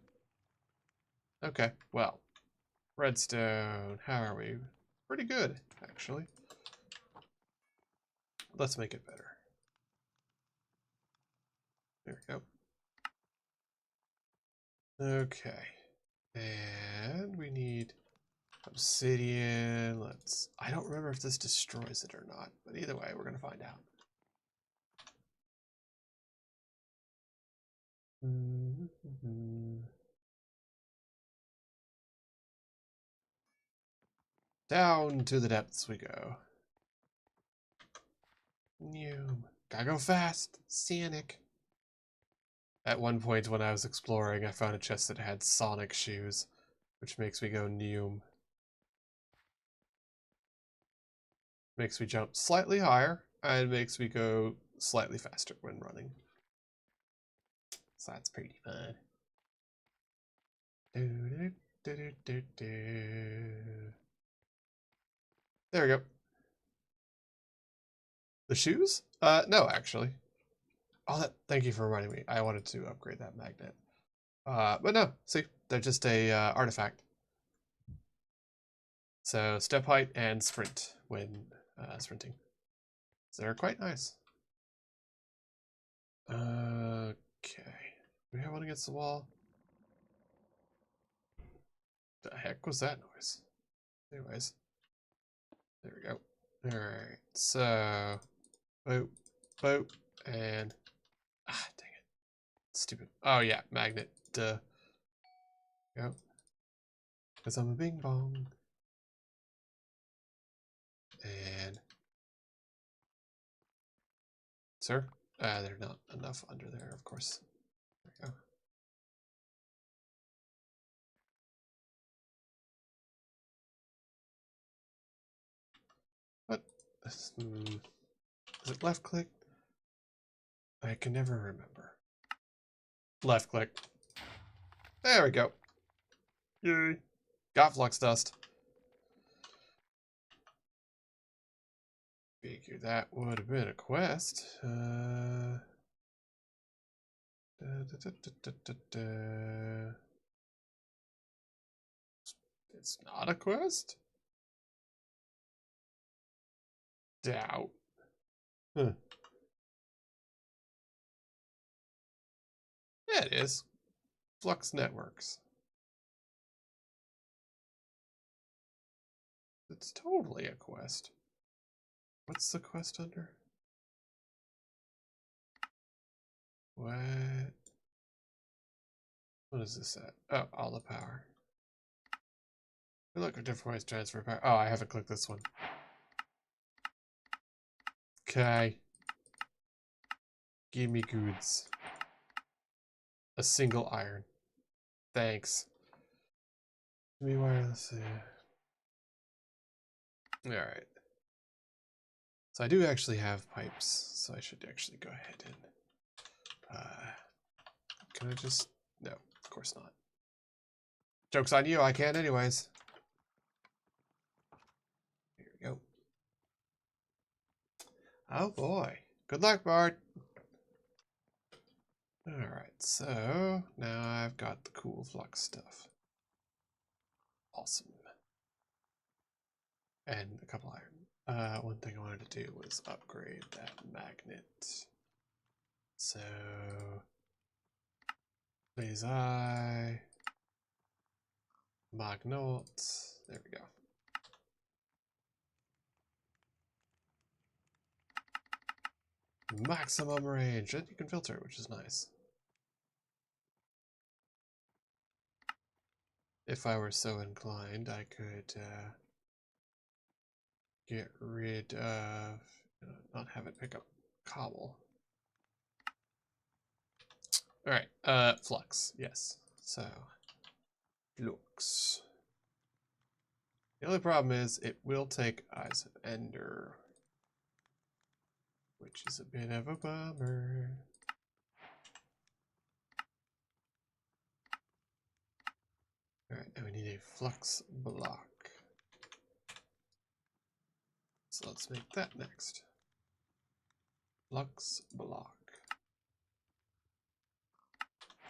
Okay, well, redstone. How are we? Pretty good, actually. Let's make it better. There we go. Okay, and we need obsidian. I don't remember if this destroys it or not, but either way, we're gonna find out. Down to the depths we go. Gotta go fast. Sonic. At one point when I was exploring, I found a chest that had Sonic shoes, which makes me go Neum. Makes me jump slightly higher, and makes me go slightly faster when running. So that's pretty fun. There we go. The shoes? No, actually. Oh, thank you for reminding me. I wanted to upgrade that magnet. But no, see, they're just a artifact. So step height and sprint when sprinting. So they're quite nice. Okay. Do we have one against the wall? The heck was that noise? Anyways. There we go. Alright, so boop, boop, and dang it. Stupid. Oh yeah, magnet. Duh. Go. Because I'm a bing bong. And sir? There's not enough under there, of course. There we go. What? Is it left click? I can never remember. Left click. There we go. Yay. Got flux dust. Figure that would have been a quest. It's not a quest? Doubt. Huh. Yeah, it is. Flux Networks. It's totally a quest. What's the quest under? What? What is this at? Oh, all the power. Look at different ways to transfer power. Oh, I haven't clicked this one. Okay. Give me goods. A single iron. Thanks. Give me wireless. Alright. So I do actually have pipes, so I should actually go ahead and can I just no, of course not. Joke's on you, I can anyways. Here we go. Oh boy. Good luck, Bart. Alright, so now I've got the cool flux stuff. Awesome. And a couple iron. One thing I wanted to do was upgrade that magnet. So please magnet. There we go. Maximum range, and you can filter it, which is nice. If I were so inclined, I could get rid of, not have it pick up cobble. All right, flux, yes. So, flux. The only problem is it will take Eyes of Ender, which is a bit of a bummer. All right, and we need a flux block. So let's make that next. Flux block.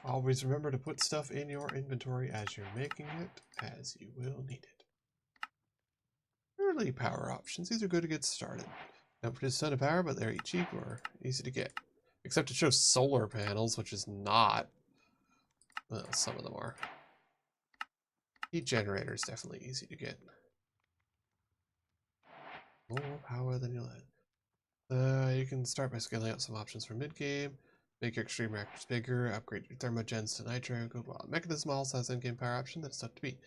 Always remember to put stuff in your inventory as you're making it, as you will need it. Early power options. These are good to get started. Don't produce a ton of power, but they're cheap or easy to get. Except it shows solar panels, which is not. Well, some of them are. Heat generator is definitely easy to get. More power than you'll add. You can start by scaling out some options for mid-game. Make your extreme reactors bigger, upgrade your thermogens to nitro, go wild. Mechanism also has endgame power option that's tough to beat.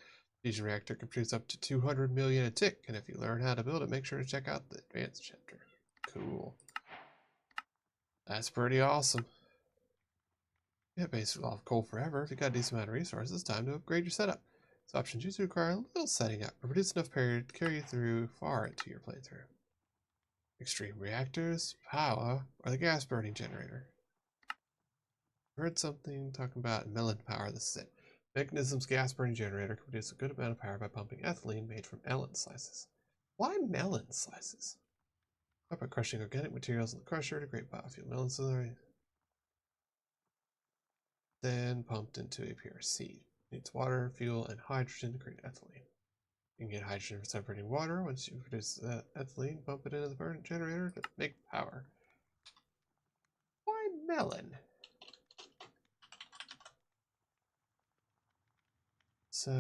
Fusion reactor can produce up to 200 million a tick, and if you learn how to build it, make sure to check out the advanced chapter. Cool. That's pretty awesome. Yeah, basically I'll have coal forever. If you got a decent amount of resources, it's time to upgrade your setup. These options usually require a little setting up, but produce enough power to carry you through far into your playthrough. Extreme reactors, power, or the gas burning generator. I heard something talking about melon power. This is it. Mechanism's gas burning generator can produce a good amount of power by pumping ethylene made from melon slices. Why melon slices? How about crushing organic materials in the crusher to create biofuel? Melon celery, then pumped into a pure seed. Needs water, fuel, and hydrogen to create ethylene. You can get hydrogen for separating water. Once you produce ethylene, pump it into the burn generator to make power. Why melon? So,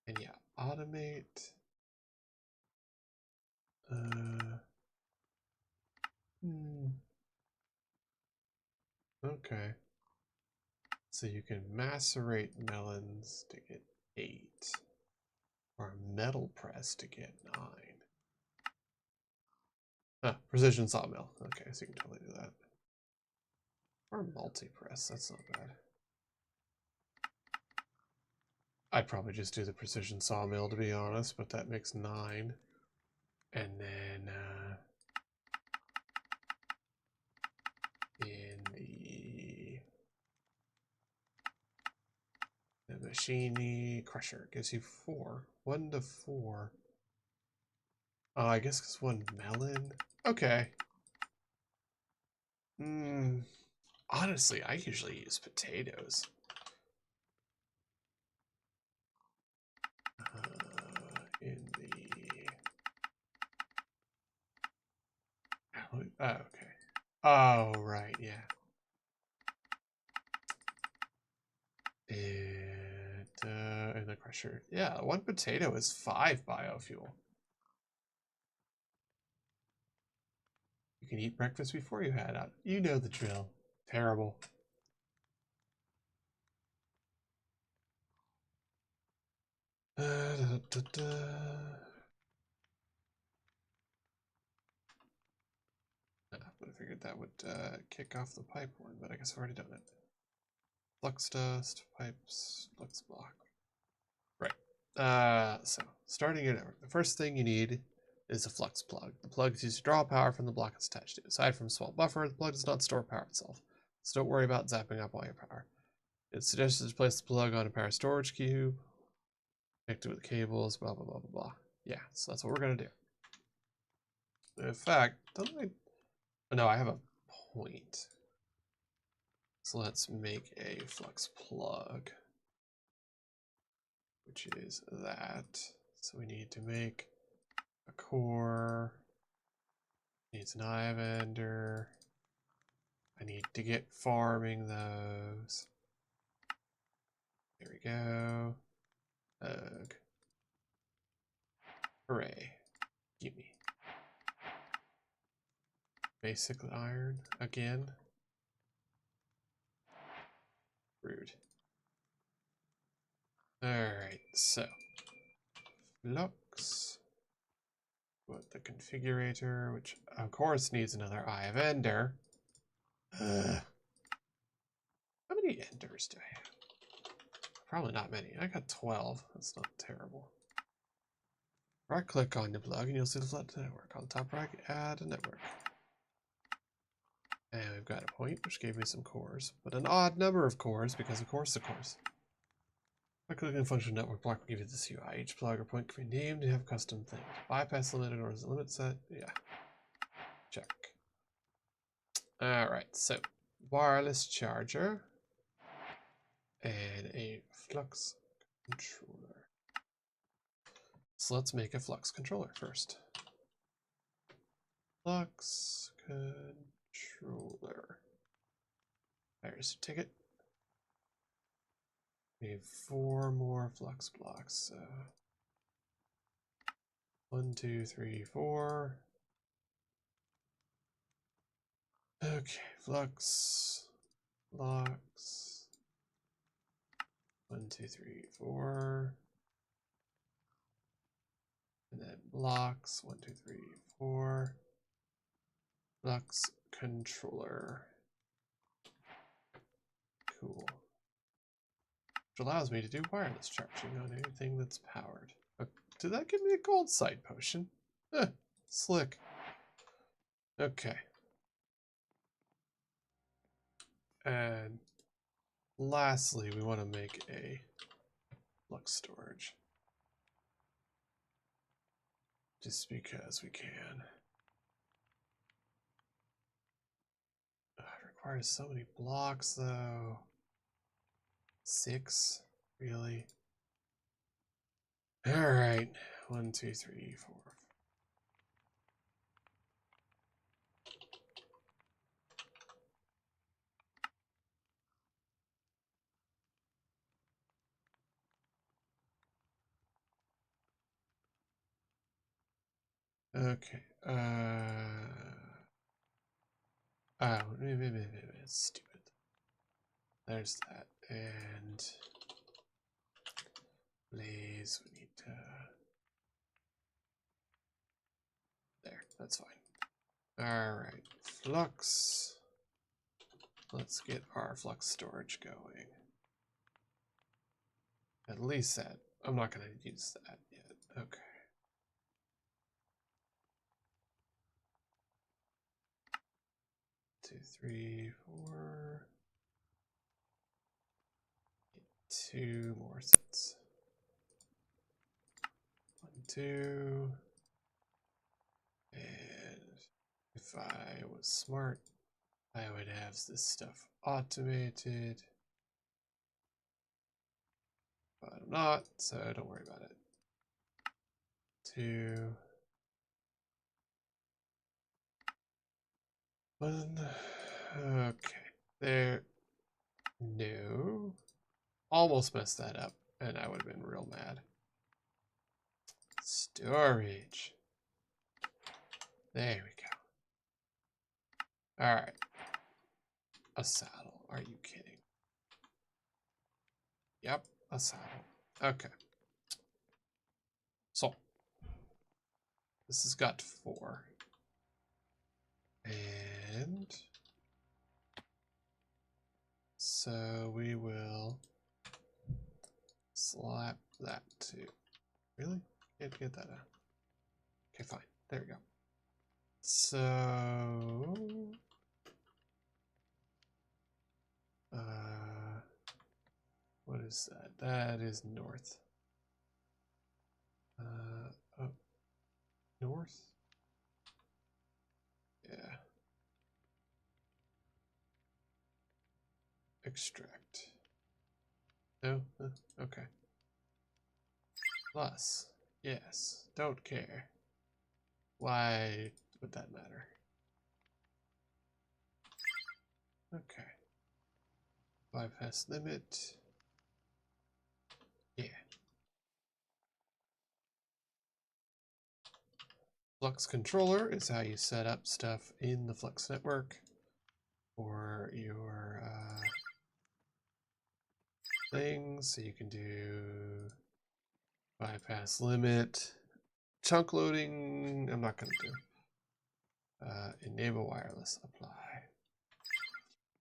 and yeah, automate. Okay. So you can macerate melons to get 8, or metal press to get 9. Ah, precision sawmill. Okay, so you can totally do that. Or multi-press, that's not bad. I'd probably just do the precision sawmill to be honest, but that makes 9. And then in the machine crusher gives you 4. 1 to 4. Oh, I guess it's 1 melon. Okay. Honestly, I usually use potatoes. In the... Oh, okay. Oh, right, yeah. And in the crusher. Yeah, 1 potato is 5 biofuel. You can eat breakfast before you head out. You know the drill. Terrible. I would have figured that would kick off the pipe one, but I guess I've already done it. Flux dust, pipes, flux block. Right. So, starting your network. The first thing you need is a flux plug. The plug is used to draw power from the block it's attached to. Aside from a small buffer, the plug does not store power itself. So don't worry about zapping up all your power. It's suggested to place the plug on a power storage cube, connect it with cables, blah, blah, blah, blah, blah. Yeah, so that's what we're going to do. In fact, don't I... Oh, no, I have a point. So let's make a flux plug, which is that. So we need to make a core, needs an eye vendor. I need to get farming those. There we go. Ugh. Hooray. Gimme. Basic iron again. Rude. Alright, so flux. With the configurator, which of course needs another eye vendor. How many enders do I have? Probably not many. I got 12. That's not terrible. Right click on the plug and you'll see the flood network. On the top right, add a network. And we've got a point, which gave me some cores, but an odd number of cores because of course the cores. By clicking the function network block will give you this UI. Each plug or point can be named and have custom things. Bypass limited or is it limit set? Yeah. Check. Alright, so wireless charger and a flux controller. So let's make a flux controller first. Flux controller. There's a ticket. We need 4 more flux blocks. So 1, 2, 3, 4. Okay, flux blocks. 1, 2, 3, 4. And then blocks. 1, 2, 3, 4. Flux controller. Cool. Which allows me to do wireless charging on anything that's powered. Did that give me a gold side potion? Slick. Okay. And lastly, we want to make a flux storage. Just because we can. requires so many blocks, though. 6? Really? Alright. 1, 2, 3, 4. Okay. Oh, stupid. There's that. And please, we need to. There, that's fine. Alright. Flux. Let's get our flux storage going. At least that. I'm not going to use that yet. Okay. Two, three, four. 2 more sets. 1, 2. And if I was smart, I would have this stuff automated. But I'm not, so don't worry about it. 2. 1. Okay. There. No. Almost messed that up, and I would have been real mad. Storage. There we go. Alright. A saddle. Are you kidding? Yep, a saddle. Okay. So. This has got 4. And so we will slap that too. Really? Can't get that out. Okay, fine. There we go. So, what is that? That is north. Up north? Yeah. Extract. No? Okay. Plus. Yes. Don't care. Why would that matter? Okay. Bypass limit. Yeah. Flux controller is how you set up stuff in the Flux network for your things. So you can do bypass limit, chunk loading. I'm not going to do. Enable wireless, apply.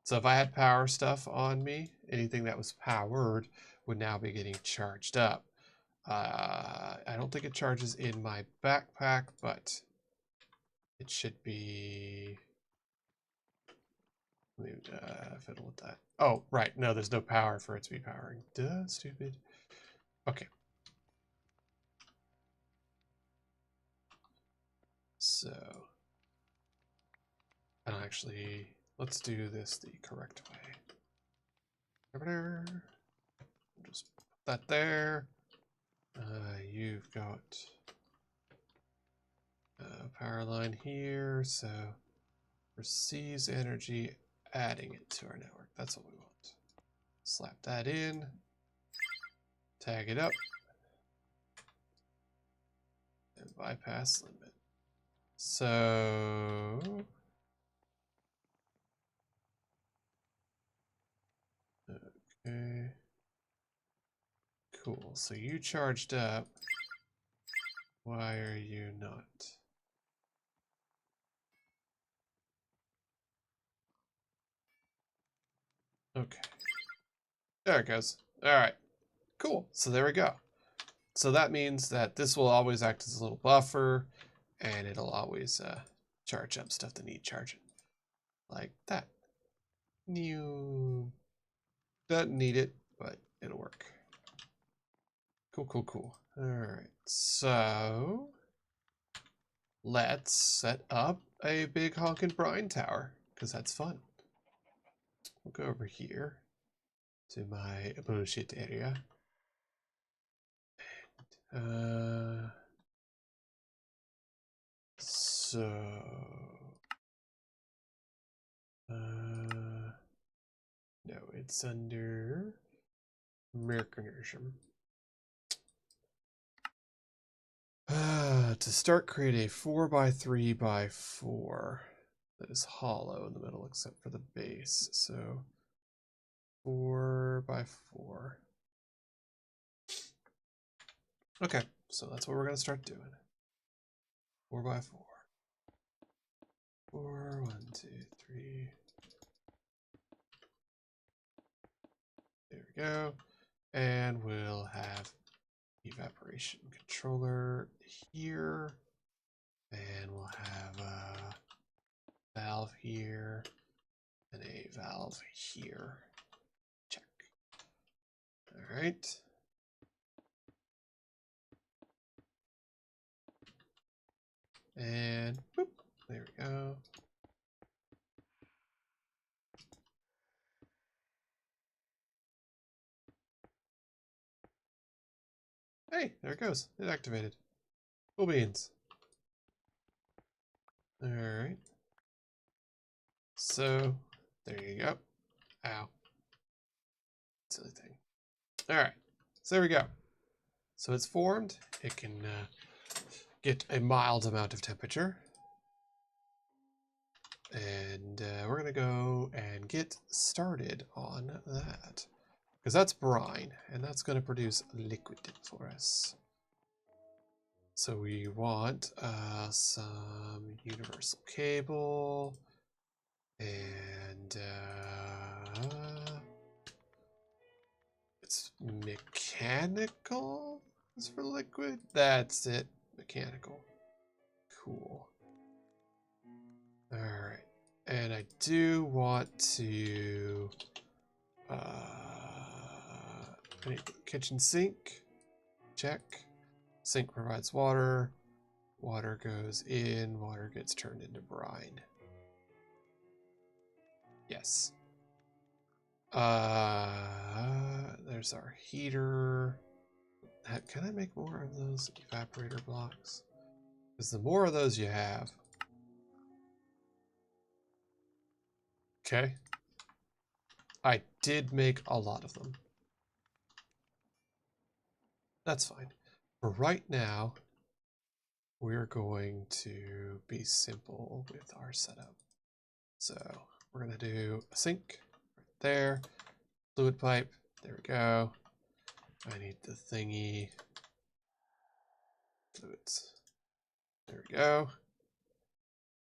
So if I had power stuff on me, anything that was powered would now be getting charged up. I don't think it charges in my backpack, but it should be. Let me fiddle with that. Oh, right. No, there's no power for it to be powering. Duh, stupid. Okay. So, and actually, let's do this the correct way. Just put that there. You've got a power line here, so receives energy, adding it to our network. That's what we want. Slap that in, tag it up, and bypass limit. So okay, cool. So you charged up. Why are you not? Okay. There it goes. All right. Cool. So there we go. So that means that this will always act as a little buffer, and it'll always charge up stuff that need charging. Like that. New. Doesn't need it, but it'll work. Cool, cool, cool. All right. So let's set up a big honkin' brine tower, because that's fun. we'll go over here to my bullshit area. So no, it's under mechanism. To start, create a 4x3x4 that is hollow in the middle except for the base. So 4x4. Okay, so that's what we're going to start doing. 4x4. 4, 1, 2, 3. There we go. And we'll have evaporation controller here. And we'll have a valve here and a valve here. Check. All right. And boop, there we go. Hey, there it goes. It activated. Cool beans. All right. So there you go. Ow. Silly thing. All right. So there we go. So it's formed. It can get a mild amount of temperature. And we're going to go and get started on that. Because that's brine, and that's going to produce liquid for us. So we want some universal cable, and it's mechanical is for liquid. That's it, mechanical. Cool. All right, and I do want to I need the kitchen sink. Check. Sink provides water. Water goes in. Water gets turned into brine. Yes. There's our heater. Can I make more of those evaporator blocks? Because the more of those you have. Okay. I did make a lot of them. That's fine. For right now, we're going to be simple with our setup. So we're going to do a sink right there. Fluid pipe. There we go. I need the thingy. Fluids. There we go.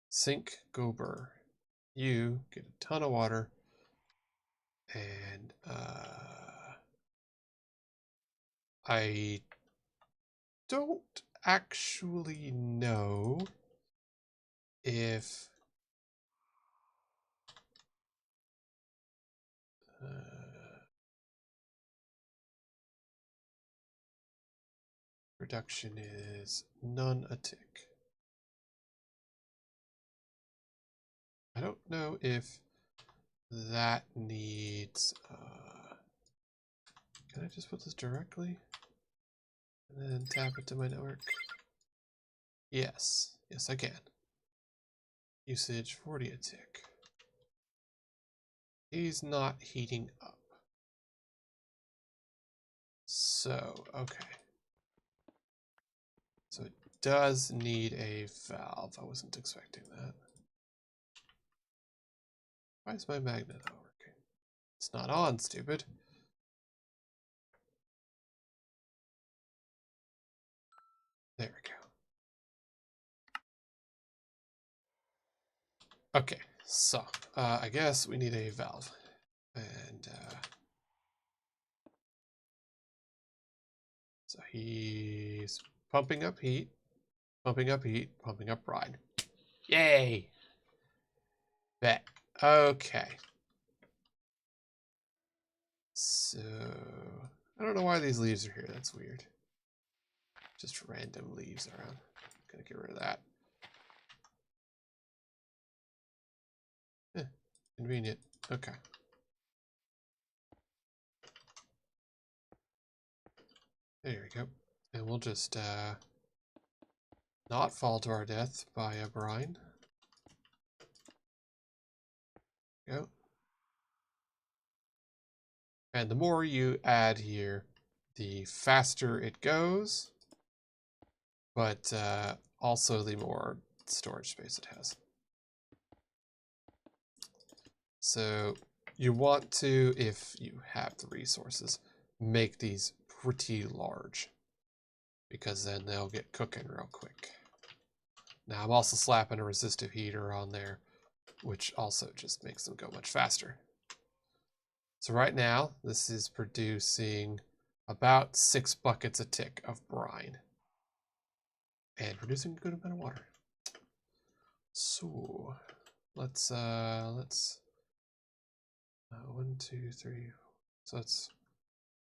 Sink, gober. You get a ton of water. And I don't actually know if reduction is none a tick. I don't know if that needs can I just put this directly and then tap it to my network? Yes, yes I can. Usage 40 a tick. He's not heating up. So, okay. So it does need a valve. I wasn't expecting that. Why is my magnet not working? It's not on, stupid. There we go. Okay, so I guess we need a valve. And so he's pumping up heat, pumping up heat, pumping up brine. Yay! Bet. Okay. So I don't know why these leaves are here. That's weird. Just random leaves around. Gonna get rid of that. Convenient. Okay. There we go. And we'll just not fall to our death by a brine. Go. And the more you add here, the faster it goes, but also the more storage space it has. So you want to, if you have the resources, make these pretty large, because then they'll get cooking real quick. Now I'm also slapping a resistive heater on there, which also just makes them go much faster. So right now, this is producing about 6 buckets a tick of brine. And producing a good amount of water. So let's 1, 2, 3. So it's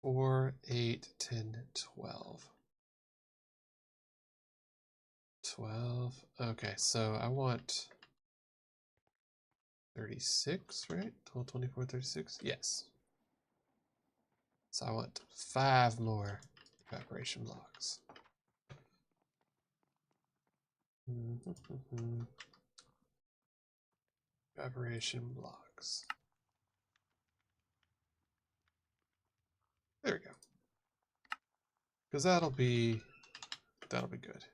4, 8, 10, 12. 12. Okay, so I want 36, right? 12, 24, 36. Yes. So I want 5 more evaporation blocks. Evaporation blocks. There we go. Because that'll be good.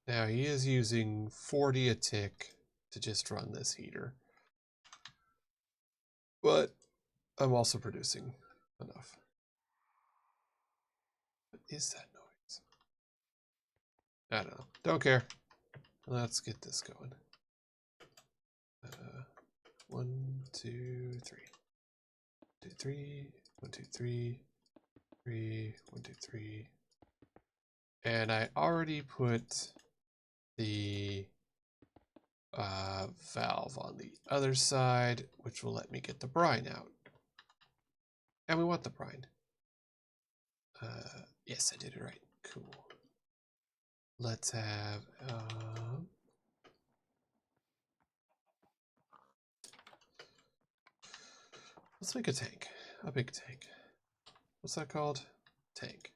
Now he is using 40 a tick to just run this heater. But I'm also producing enough. What is that noise? I don't know. Don't care. Let's get this going. 1, 2, 3. 2, 3. 1, 2, 3. 3. 1, 2, 3. And I already put the valve on the other side, which will let me get the brine out. And we want the brine. Yes, I did it right. Cool. Let's have let's make a tank. A big tank. What's that called? Tank.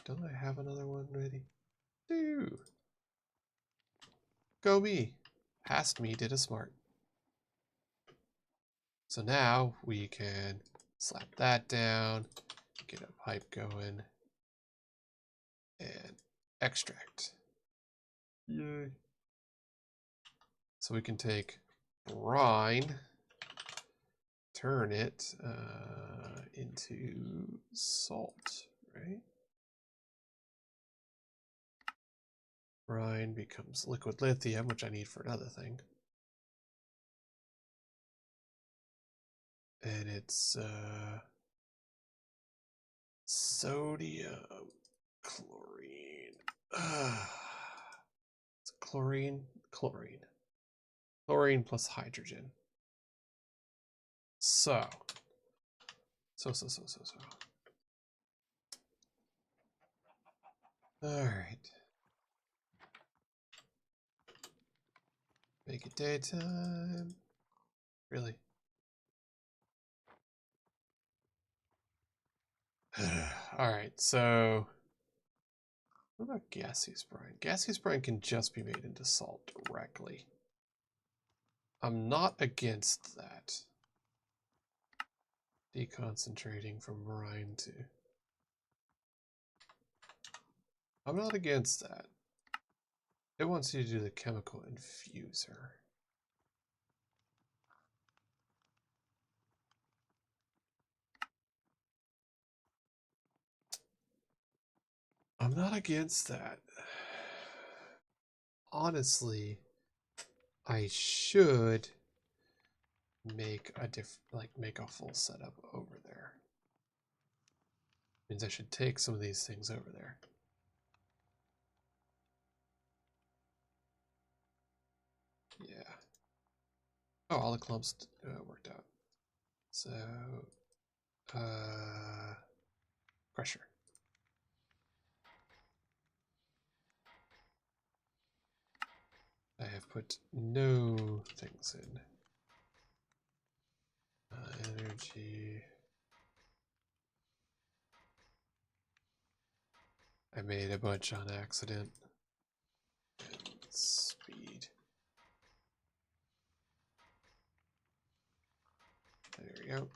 Don't I have another one ready? Dude. Go me. Past me did a smart. So now we can slap that down, get a pipe going, and extract. Yay. So we can take brine, turn it into salt, right? Brine becomes liquid lithium, which I need for another thing. And it's sodium chlorine. It's chlorine. Chlorine plus hydrogen. So. Alright. Make it daytime. Really? Alright, so what about gaseous brine? Gaseous brine can just be made into salt directly. I'm not against that. Deconcentrating from brine to... I'm not against that. It wants you to do the chemical infuser. I'm not against that. Honestly, I should make a full setup over there. Means I should take some of these things over there. Yeah. Oh, all the clumps worked out. So, pressure. I have put no things in. Energy. I made a bunch on accident. And speed. There we go.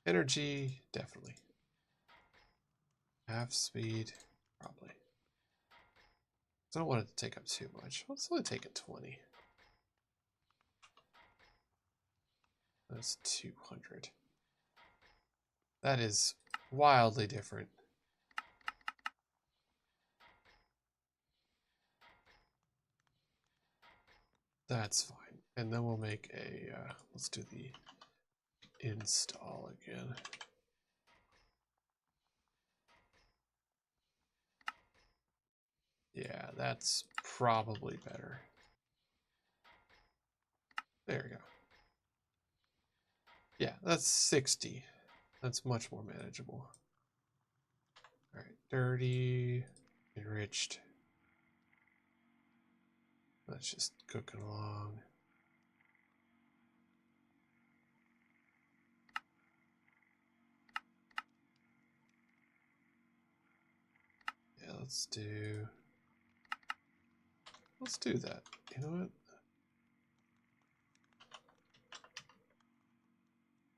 Energy, definitely. Half speed, probably. I don't want it to take up too much. Let's only take it 20. That's 200. That is wildly different. That's fine. And then we'll make a, let's do the install again. Yeah, that's probably better. There we go. Yeah, that's 60. That's much more manageable. All right, dirty, enriched. That's just cooking along. Yeah, let's do that. You know what?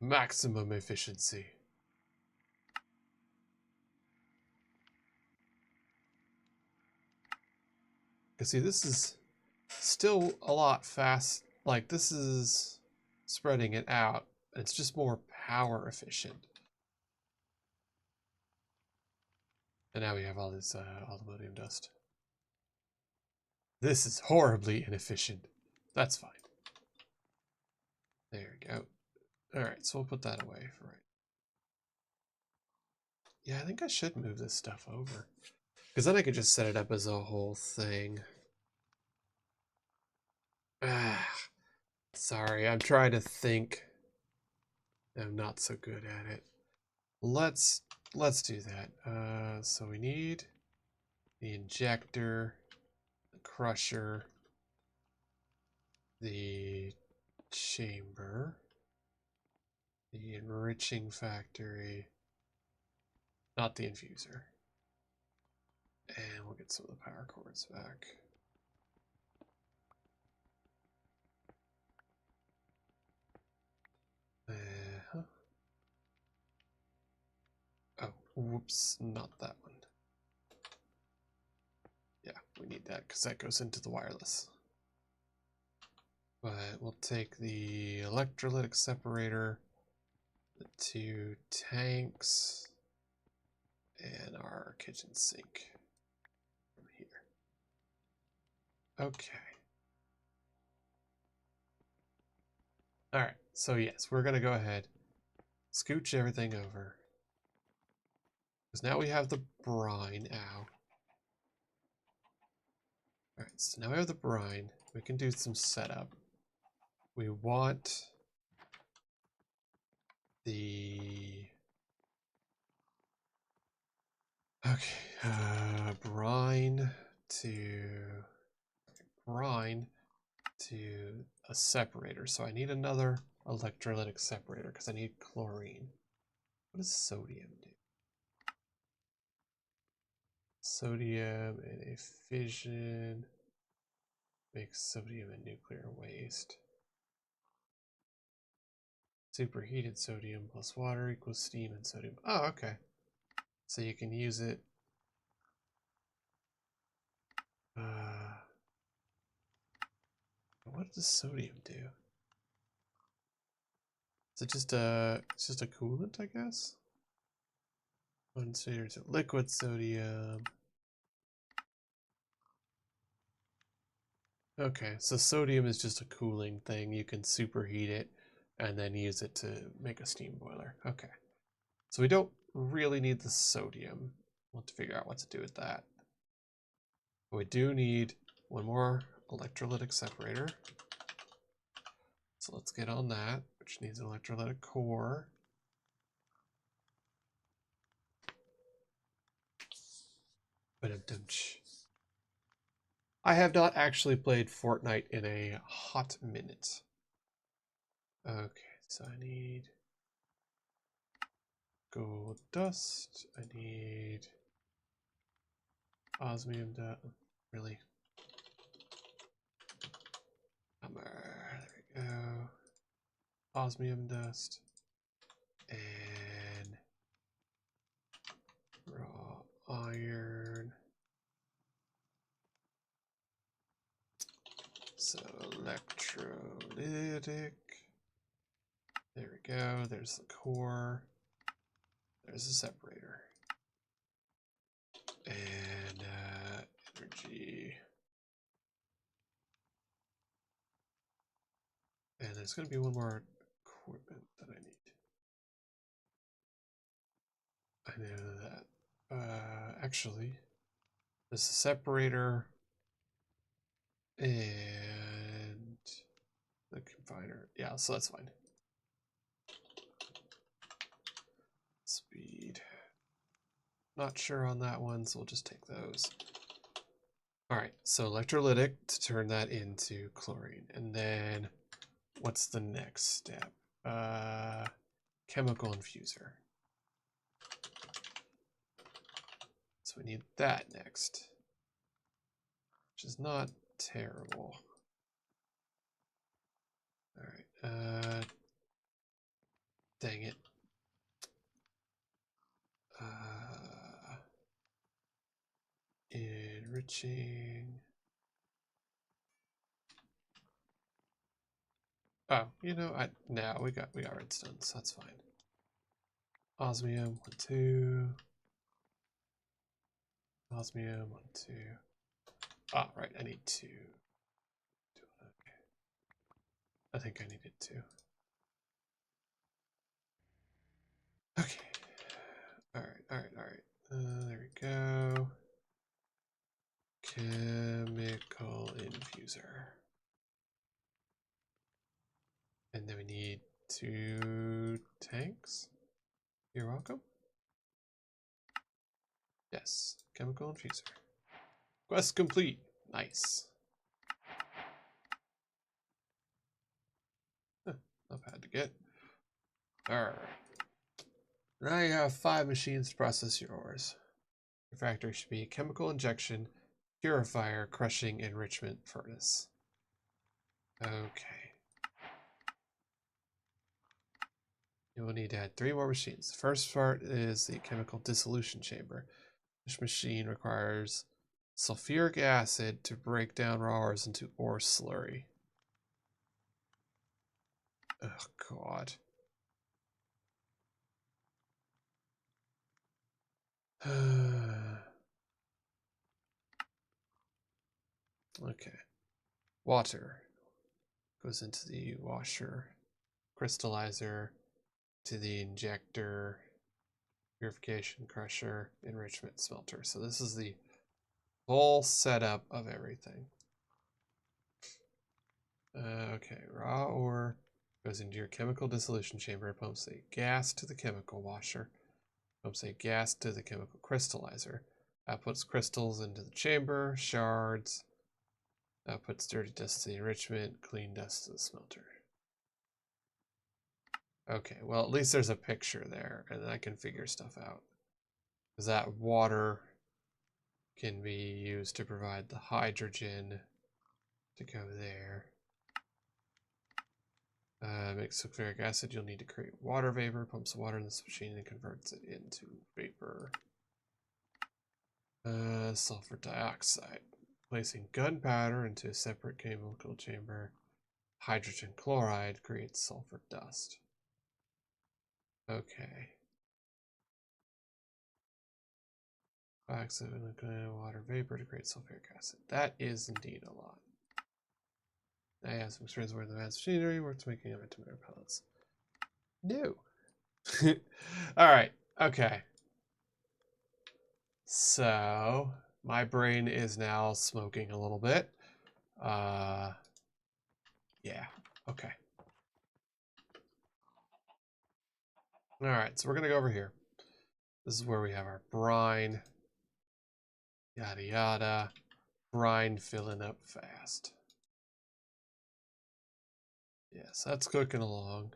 Maximum efficiency. Because see, this is still a lot fast. Like, this is spreading it out. It's just more power efficient. And now we have all this aluminum dust. This is horribly inefficient. That's fine. There we go. Alright, so we'll put that away for right. Yeah, I think I should move this stuff over. Because then I could just set it up as a whole thing. Sorry, I'm trying to think. I'm not so good at it. Let's do that. So we need the injector, the crusher, the chamber, the enriching factory, not the infuser. And we'll get some of the power cords back. Huh. Oh, whoops, not that one. Yeah, we need that because that goes into the wireless. But we'll take the electrolytic separator, the 2 tanks, and our kitchen sink from here. Okay. Alright, so yes, we're going to go ahead, scooch everything over. Because now we have the brine. Ow. Alright, so now we have the brine. We can do some setup. We want the... Okay, brine to a separator. So I need another electrolytic separator because I need chlorine. What does sodium do? Sodium in a fission makes sodium a nuclear waste. Superheated sodium plus water equals steam and sodium. Oh, okay. So you can use it. What does sodium do? Is it just it's just a coolant, I guess? Consider to liquid sodium. Okay, so sodium is just a cooling thing. You can superheat it and then use it to make a steam boiler. Okay. So we don't really need the sodium. We'll have to figure out what to do with that. But we do need one more electrolytic separator. So let's get on that, which needs an electrolytic core. I have not actually played Fortnite in a hot minute. Okay, So I need gold dust. I need osmium dust. Really? Hammer. There we go. Osmium dust. And raw iron. So electrolytic. There we go. There's the core. There's the separator. And energy. And there's going to be one more equipment that I need. I know that. Actually, there's a separator and the confiner. Yeah, so that's fine. Speed. Not sure on that one, so we'll just take those. All right, so electrolytic to turn that into chlorine. And then what's the next step? Chemical infuser. So we need that next, which is not terrible. All right, dang it. Enriching. Oh, you know, we got redstone, so that's fine. Osmium, 1, 2. Osmium, 1, 2. Ah, right, I need 2. Okay. I think I needed 2. Okay. Alright. There we go. Chemical infuser. And then we need 2 tanks. You're welcome. Yes, chemical infuser. Quest complete. Nice. Huh, not bad to get. Alright. Now you have 5 machines to process your ores. Your factory should be a chemical injection, purifier, crushing, enrichment furnace. Okay. You will need to add 3 more machines. The first part is the chemical dissolution chamber. This machine requires sulfuric acid to break down raw ores into ore slurry. Oh, God. Okay. Water goes into the washer, crystallizer, to the injector, purification, crusher, enrichment, smelter. So this is the whole setup of everything. Okay, raw ore goes into your chemical dissolution chamber, pumps a gas to the chemical washer, pumps a gas to the chemical crystallizer, puts crystals into the chamber, shards, puts dirty dust to the enrichment, clean dust to the smelter. Okay, well at least there's a picture there, and I can figure stuff out. Because that water can be used to provide the hydrogen to go there. Makes sulfuric acid, you'll need to create water vapor, pumps water in this machine and converts it into vapor. Sulfur dioxide. Placing gunpowder into a separate chemical chamber. Hydrogen chloride creates sulfur dust. Okay. Oxide and water vapor to create sulfuric acid. That is indeed a lot. I have some experience with advanced machinery, works making tomato pellets. No. Alright, okay. So, my brain is now smoking a little bit. Yeah, okay. Alright, so we're gonna go over here. This is where we have our brine. Yada yada. Brine filling up fast. Yes, that's cooking along.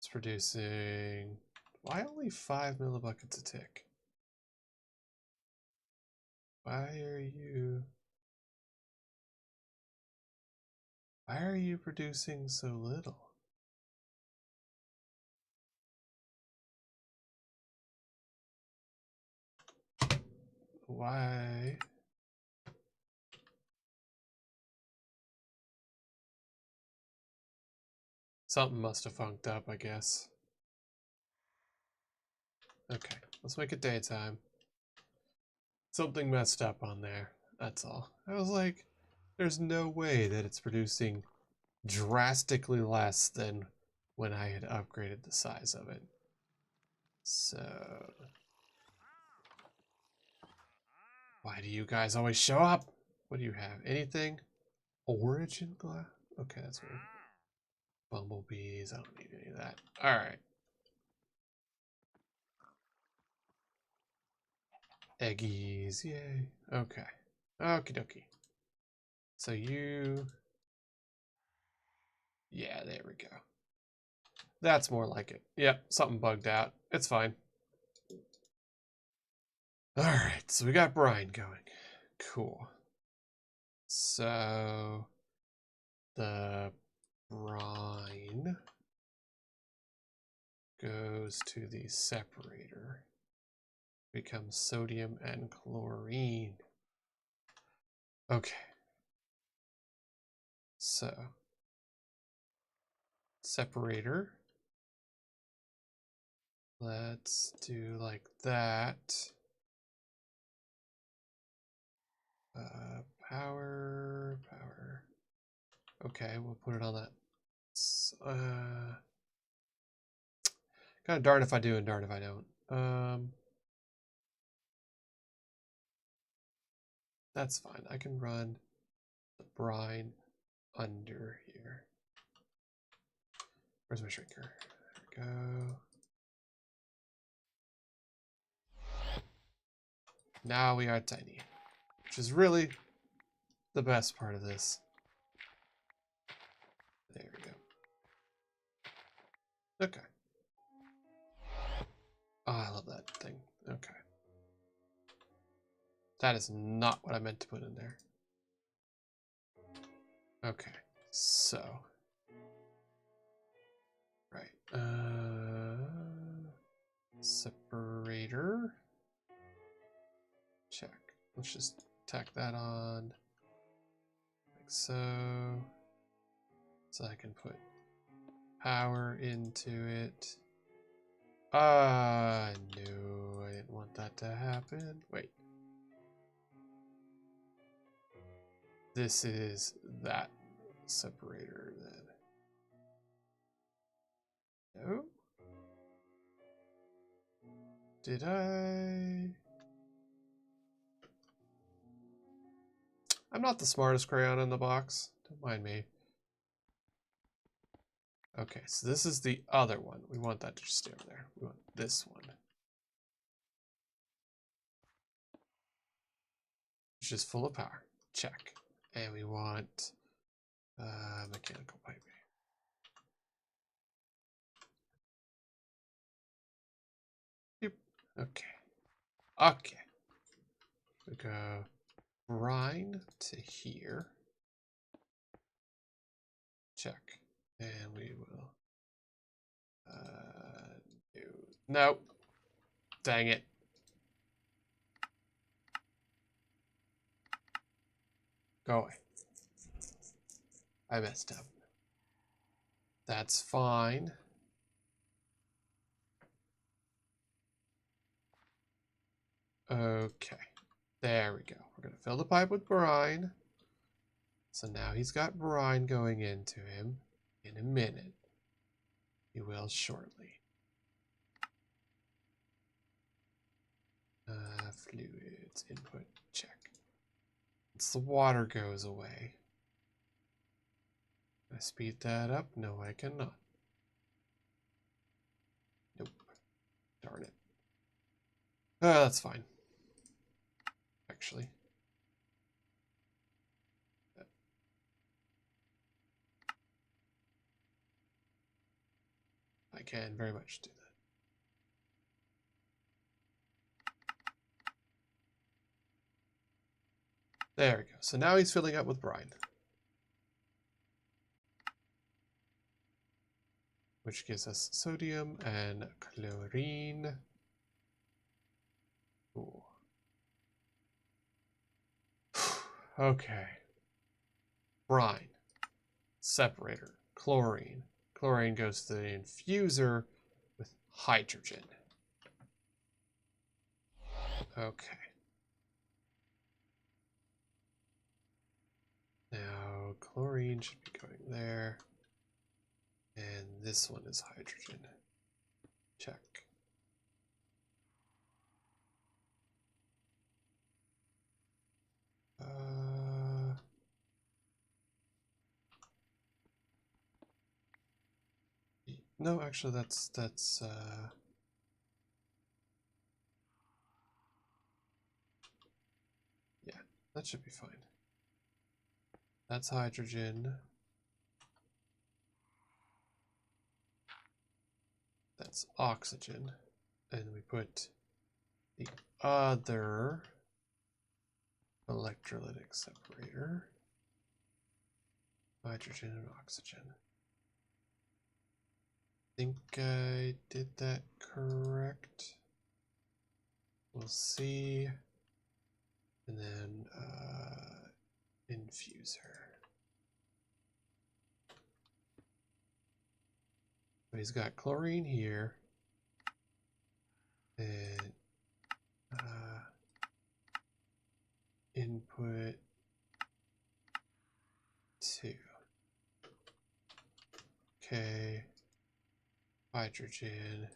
It's producing... Why only 5 millibuckets a tick? Why are you producing so little? Why? Something must have funked up, I guess. Okay, let's make it daytime. Something messed up on there, that's all. I was like, there's no way that it's producing drastically less than when I had upgraded the size of it. So... Why do you guys always show up? What do you have? Anything? Origin glass? Okay, that's weird. Bumblebees, I don't need any of that. Alright. Eggies, yay. Okay. Okie dokie. So you... Yeah, there we go. That's more like it. Yep, something bugged out. It's fine. Alright, so we got brine going. Cool. So... The brine goes to the separator. Becomes sodium and chlorine. Okay. So... Separator. Let's do like that. Power. Okay, we'll put it on that. Kind of darn if I do and darn if I don't. That's fine. I can run the brine under here. Where's my shrinker? There we go. Now we are tiny, which is really the best part of this. There we go. Okay. Oh, I love that thing. Okay. That is not what I meant to put in there. Okay. So. Right. Separator. Check. Let's just tack that on. Like so. So I can put power into it. No, I didn't want that to happen. Wait. This is that separator then. No? Did I? I'm not the smartest crayon in the box. Don't mind me. Okay, so this is the other one. We want that to just stay over there. We want this one. It's just full of power. Check. And we want mechanical piping. Yep. Okay. Okay. We go brine to here. Check. And we will do... No. Dang it. Go away. I messed up. That's fine. Okay. There we go. We're going to fill the pipe with brine. So now he's got brine going into him in a minute. He will shortly. Fluids input check. Once the water goes away. Can I speed that up? No, I cannot. Nope. Darn it. That's fine. Actually. I can very much do that. There we go. So now he's filling up with brine. Which gives us sodium and chlorine. Ooh. Okay. Brine. Separator. Chlorine. Chlorine goes to the infuser with hydrogen. Okay. Now, chlorine should be going there. And this one is hydrogen. Check. No, actually, that's yeah, that should be fine. That's hydrogen. That's oxygen. And we put the other electrolytic separator. Hydrogen and oxygen. I think I did that correct. We'll see. And then infuser. So he's got chlorine here. And input 2. Okay. Hydrogen.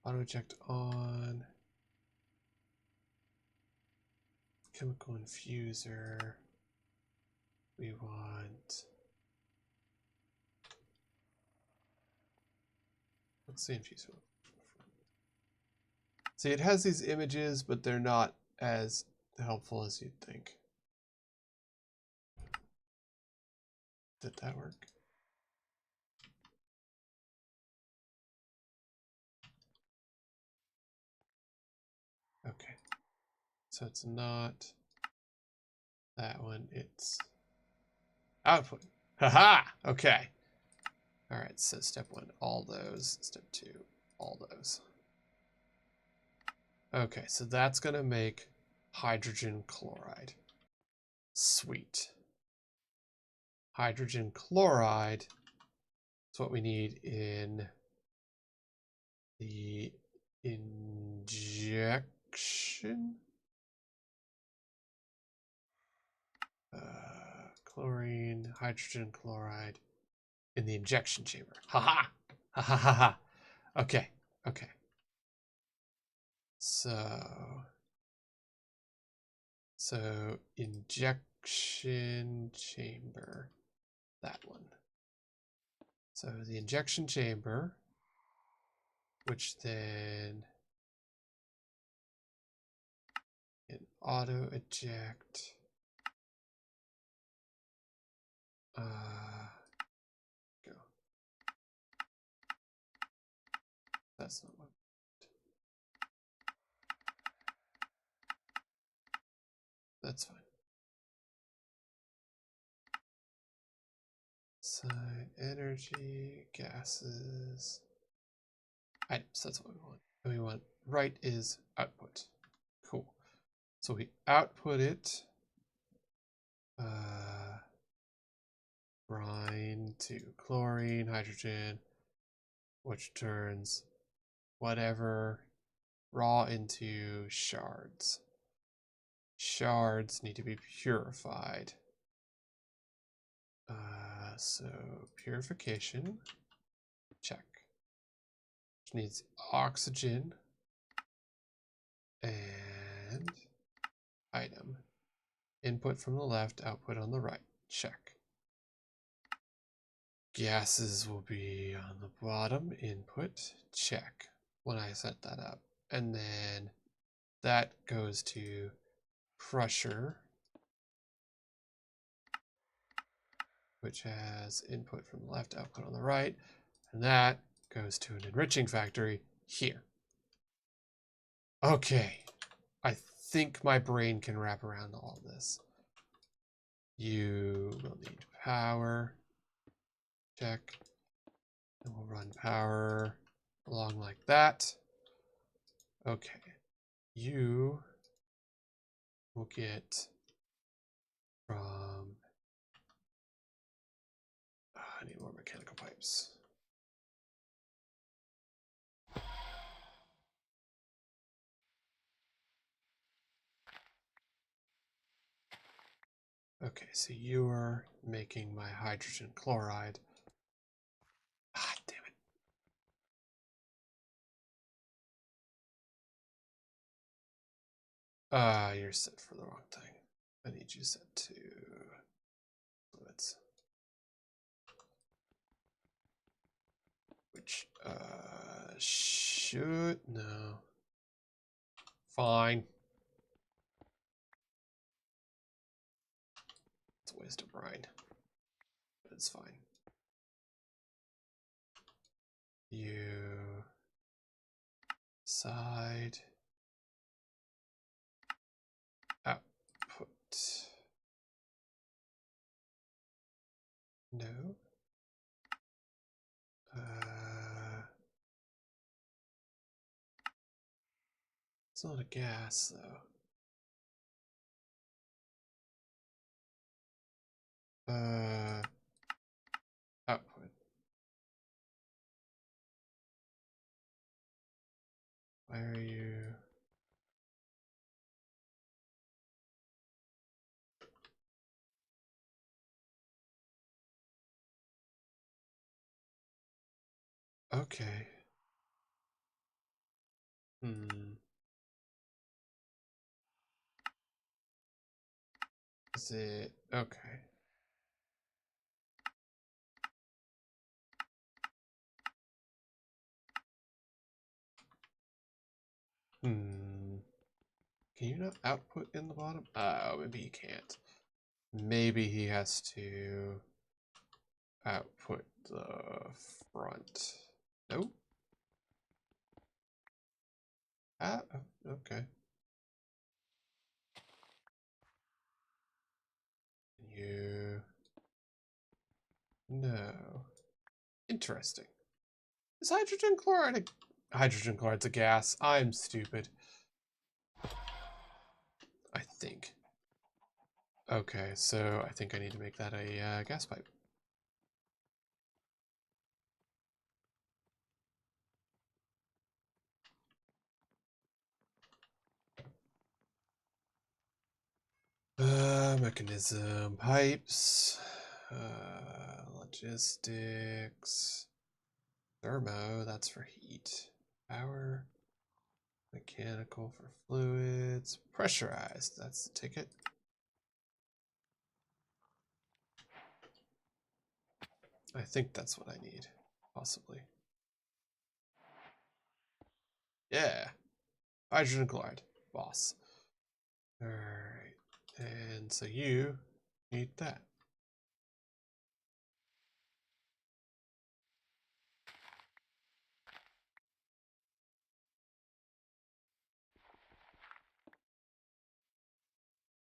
Auto eject on. Chemical infuser. We want. Let's see infuser. See, it has these images, but they're not as helpful as you'd think. Did that work? Okay. So it's not that one, it's output. Haha! Okay. Alright, so step 1, all those. Step 2, all those. Okay, so that's going to make hydrogen chloride. Sweet. Hydrogen chloride is what we need in the injection. Chlorine, hydrogen chloride in the injection chamber. Haha! Ha ha ha ha. Okay, okay. So injection chamber, that one. So the injection chamber, which then can auto eject. Go. That's not what. That's fine. Side energy, gases, items. That's what we want. And we want right is output. Cool. So we output it. Brine to chlorine, hydrogen, which turns whatever raw into shards. Shards need to be purified. So purification, check. Which needs oxygen and item. Input from the left, output on the right. Check. Gases will be on the bottom. Input, check. When I set that up. And then that goes to crusher. which has input from the left, output on the right, and that goes to an enriching factory here. Okay, I think my brain can wrap around all of this. You will need power, check, and we'll run power along like that. Okay, you will get from, I need more mechanical pipes. Okay, so you are making my hydrogen chloride. Ah, damn it. You're set for the wrong thing. I need you set to fluids. Which, should, no. Fine. It's a waste of brine. But it's fine. You side output. No. It's not a gas though. Output. Why are you? Okay. Is it okay? Can you not output in the bottom? Oh, maybe he can't. Maybe he has to output the front. Nope. Ah, okay. You. No. Interesting. Is hydrogen chloride a... Hydrogen chloride's a gas. I'm stupid. I think. Okay, so I think I need to make that a gas pipe. Mechanism, pipes, logistics, thermo, that's for heat, power, mechanical for fluids, pressurized, that's the ticket. I think that's what I need, possibly. Yeah, hydrogen chloride, boss. All right, and so you need that.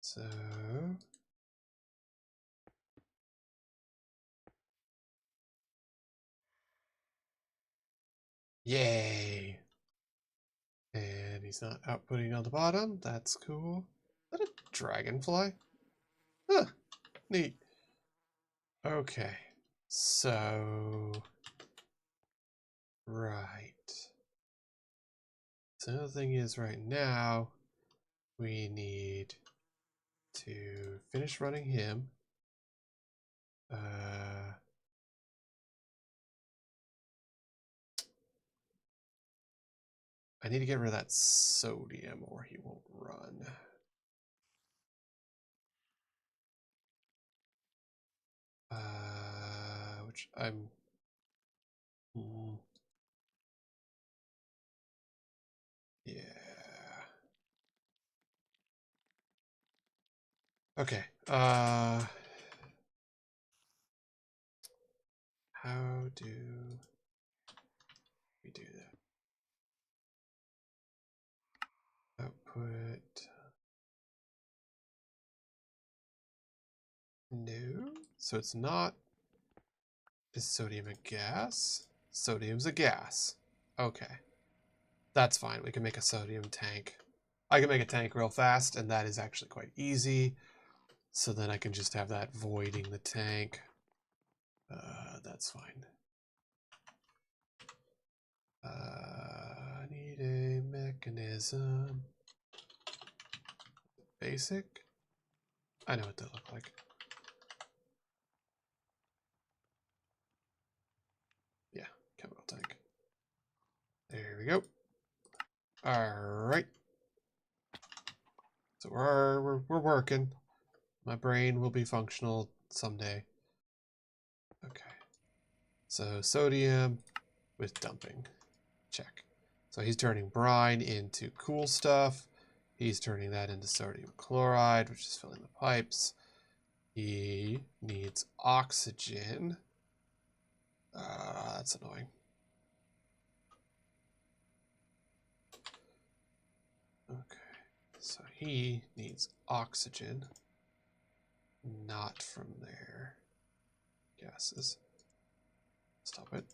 So yay! And he's not outputting on the bottom. That's cool. Is that a dragonfly? Huh, neat. Okay, so right. So the thing is, right now we need to finish running him. I need to get rid of that sodium or he won't run. Which I'm... yeah. Okay, How do we do that? Output. No. So it's not. Is sodium a gas? Sodium's a gas. Okay. That's fine. We can make a sodium tank. I can make a tank real fast, and that is actually quite easy. So then I can just have that voiding the tank. That's fine. I need a mechanism. Basic? I know what they look like. Yeah, chemical tank. There we go. Alright. So we're working. My brain will be functional someday. Okay. So sodium with dumping. Check. So he's turning brine into cool stuff. He's turning that into sodium chloride, which is filling the pipes. He needs oxygen. That's annoying. Okay. So he needs oxygen. Not from their gases. Stop it.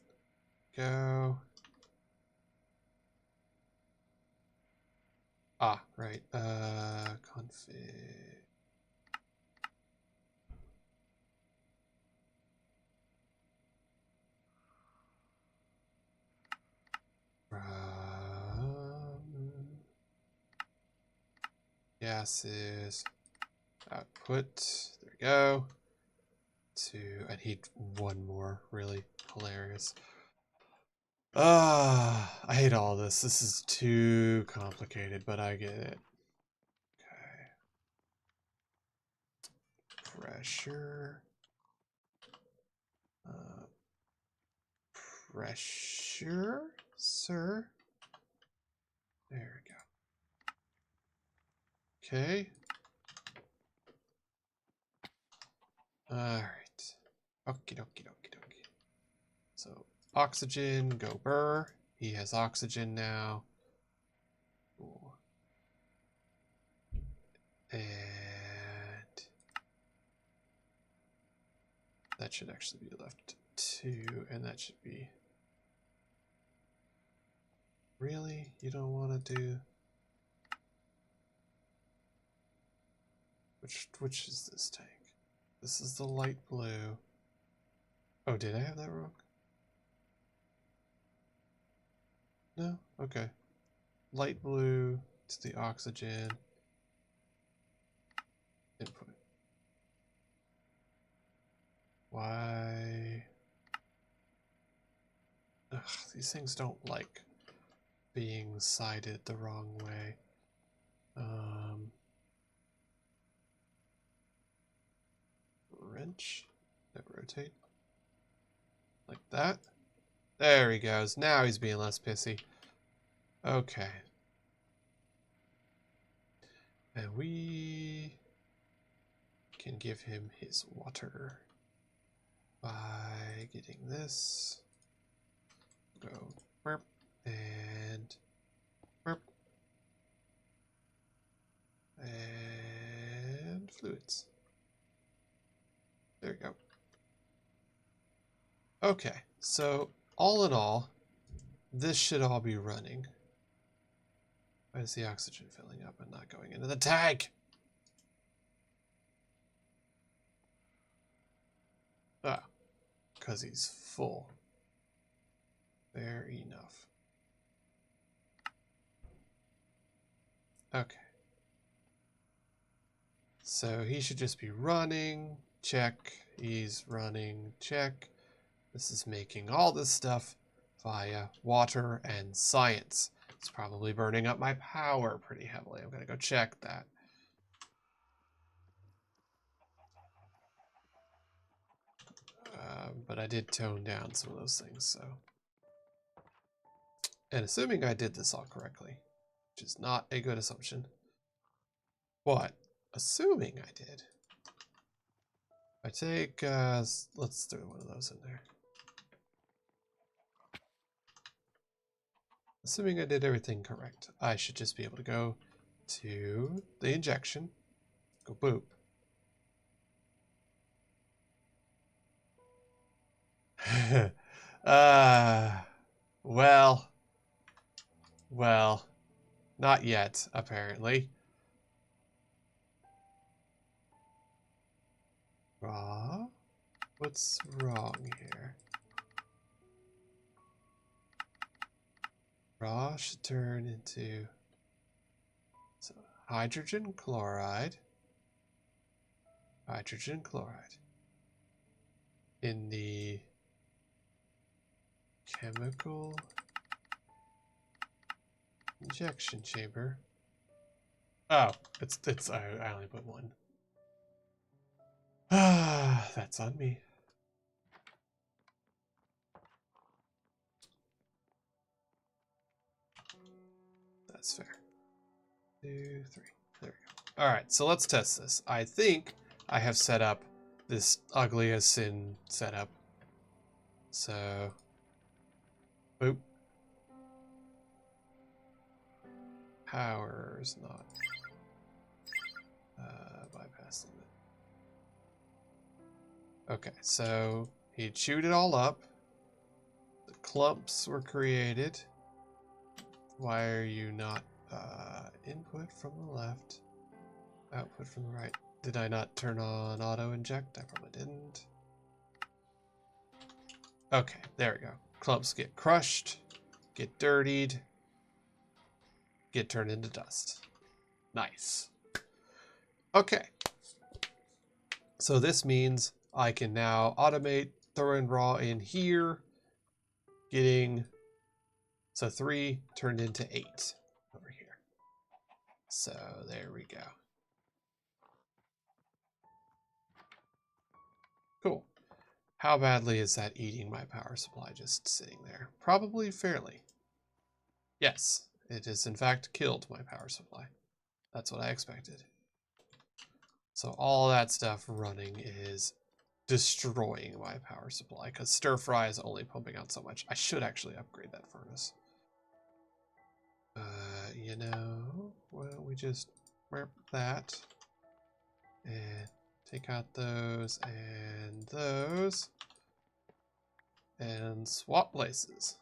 Go. Ah, right. Config. Gases. Output. There we go. I need one more. Really hilarious. I hate all this. This is too complicated, but I get it. Okay. Pressure. Pressure, sir. There we go. Okay. Alright. Okie dokie dokie dokie. So, oxygen, go burr. He has oxygen now. Ooh. And that should actually be left 2, and that should be... Really? You don't want to do... Which is this tank? This is the light blue. Oh, did I have that wrong? No? Okay. Light blue to the oxygen. Input. Why? Ugh, these things don't like being sided the wrong way. Wrench. That rotate. Like that. There he goes. Now he's being less pissy. Okay. And we can give him his water by getting this. Go burp and burp and fluids. There we go. Okay, so all in all, this should all be running. Why is the oxygen filling up and not going into the tank? Ah, because he's full. Fair enough. Okay. So he should just be running. Check. He's running. Check. This is making all this stuff via water and science. It's probably burning up my power pretty heavily. I'm going to go check that. But I did tone down some of those things, so. And assuming I did this all correctly, which is not a good assumption. But assuming I did. I take, let's throw one of those in there. Assuming I did everything correct, I should just be able to go to the injection, go boop. Well, not yet, apparently. Raw? What's wrong here? Raw should turn into hydrogen chloride. Hydrogen chloride. In the chemical injection chamber. Oh, it's I only put one. Ah, that's on me. That's fair. 2, 3. There we go. Alright, so let's test this. I think I have set up this ugly as sin setup. So, boop. Power's not bypass limit. Okay, so he chewed it all up. The clumps were created. Why are you not input from the left, output from the right? Did I not turn on auto inject? I probably didn't. Okay, there we go. Clumps get crushed, get dirtied, get turned into dust. Nice. Okay. So this means I can now automate throwing raw in here, getting, so 3 turned into 8 over here. So there we go. Cool. How badly is that eating my power supply just sitting there? Probably fairly. Yes, it has in fact killed my power supply. That's what I expected. So all that stuff running is destroying my power supply because stir fry is only pumping out so much. I should actually upgrade that furnace. You know, why don't we just mark that and take out those and swap places.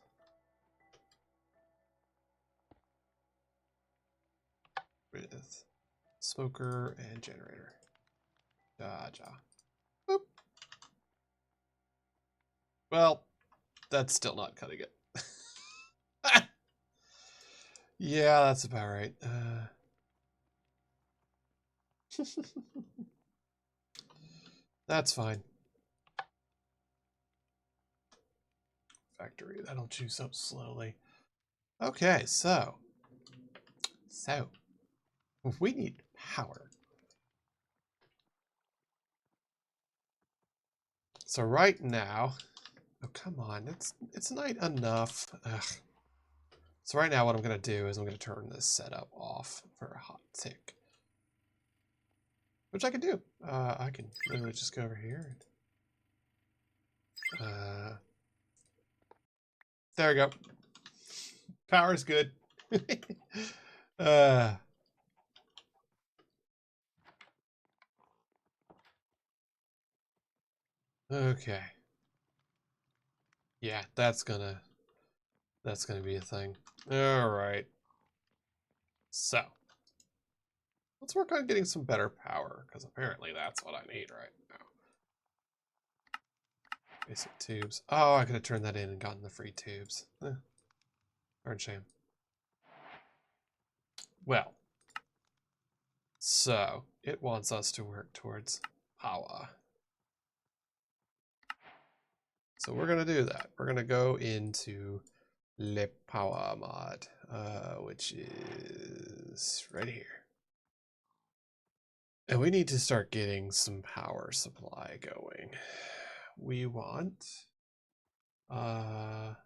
With smoker and generator. Gotcha. Boop. Well, that's still not cutting it. Yeah, that's about right. That's fine. Factory, that'll juice up slowly. Okay, so we need power. So right now, oh come on, it's not enough. Ugh. So right now what I'm gonna do is I'm gonna turn this setup off for a hot tick. Which I can do. I can literally just go over here. There we go. Power's good. Okay. Yeah, that's gonna be a thing. All right. So let's work on getting some better power, because apparently that's what I need right now. Basic tubes. Oh, I could have turned that in and gotten the free tubes. Darn shame. Well, so it wants us to work towards power. So we're gonna do that. We're gonna go into Le Power mod, which is right here. And we need to start getting some power supply going. We want, we have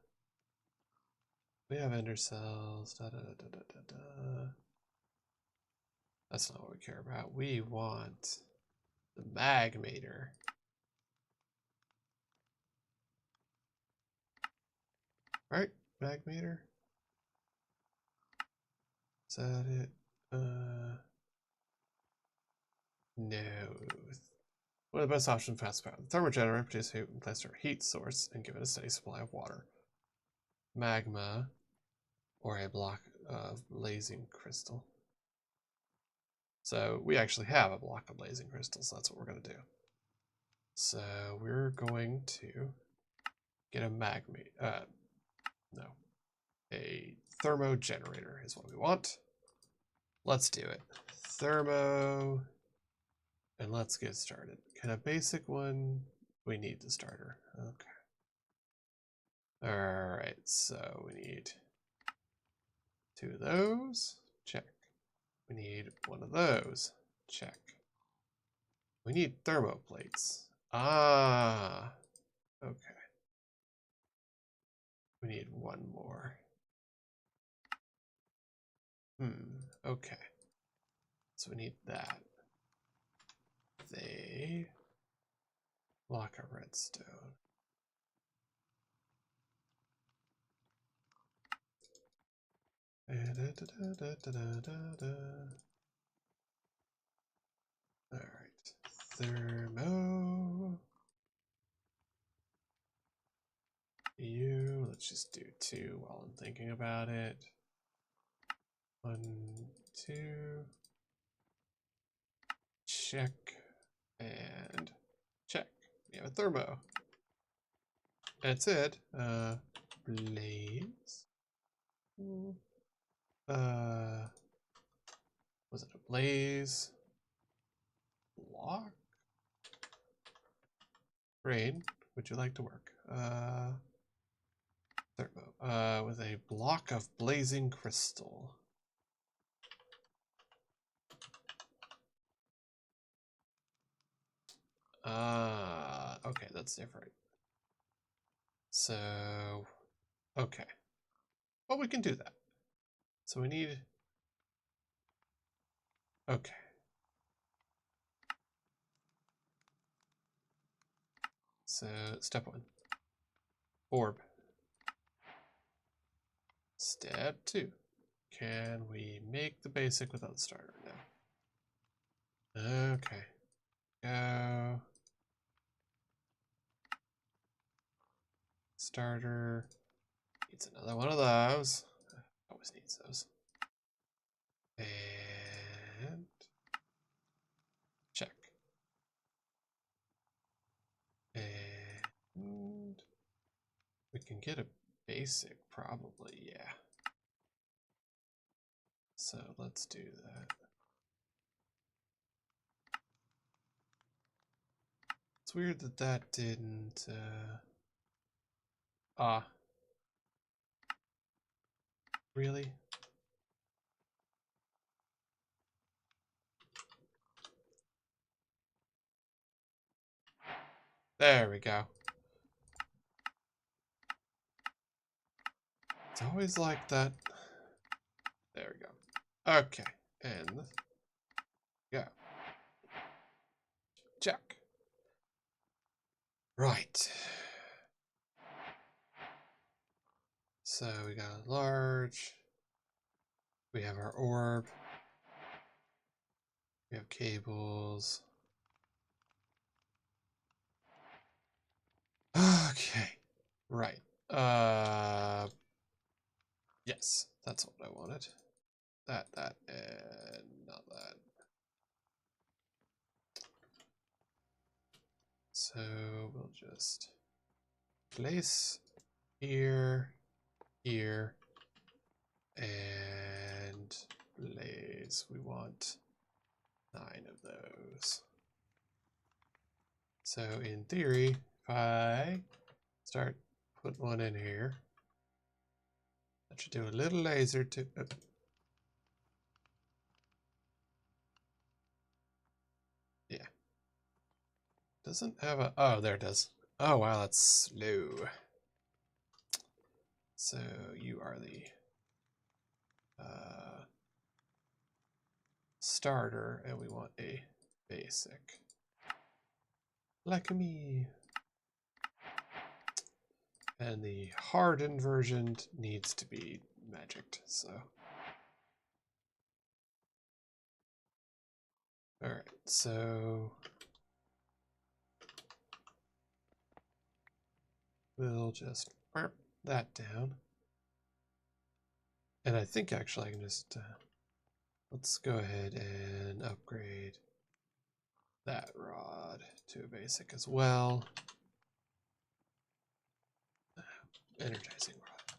ender cells, That's not what we care about. We want the magmator. Right, magmator? Is that it? No. One of the best options fast power. The thermogenerator produces a cluster heat source and give it a steady supply of water, magma, or a block of blazing crystal. So we actually have a block of blazing crystals. So that's what we're going to do. So we're going to get a a thermo generator is what we want. Let's do it. Thermo, and let's get started. Can a basic one? We need the starter. Okay. All right, so we need 2 of those. Check. We need 1 of those. Check. We need thermo plates. Ah, okay. We need 1 more. Okay. So we need that. They block a redstone. Alright. Thermo. Let's just do 2 while I'm thinking about it. 1, 2. Check. And check. We have a thermo. That's it. Blaze. Was it a blaze? Block? Rain, would you like to work? Thermo. With a block of blazing crystal. Okay, that's different. So, okay. Well, we can do that. So we need... Okay. So, step 1. Orb. Step 2. Can we make the basic without the starter? No. Okay. Go. Starter. Needs another one of those. Always needs those. And check. And we can get a basic, probably, yeah. So let's do that. It's weird that that didn't, really? There we go. It's always like that. There we go. Okay, and go. Check. Right. So we got a large. We have our orb. We have cables. Okay. Right. Yes, that's what I wanted. That, and not that. So we'll just place here, here, and blaze. We want 9 of those. So in theory, if I start put one in here, that should do a little laser to. Yeah. Doesn't have a. Oh, there it does. Oh, wow, that's slow. So you are the starter, and we want a basic. Like me. And the hardened version needs to be magicked, so All right, so we'll just mark that down. And I think actually I can just, let's go ahead and upgrade that rod to a basic as well. Energizing rod.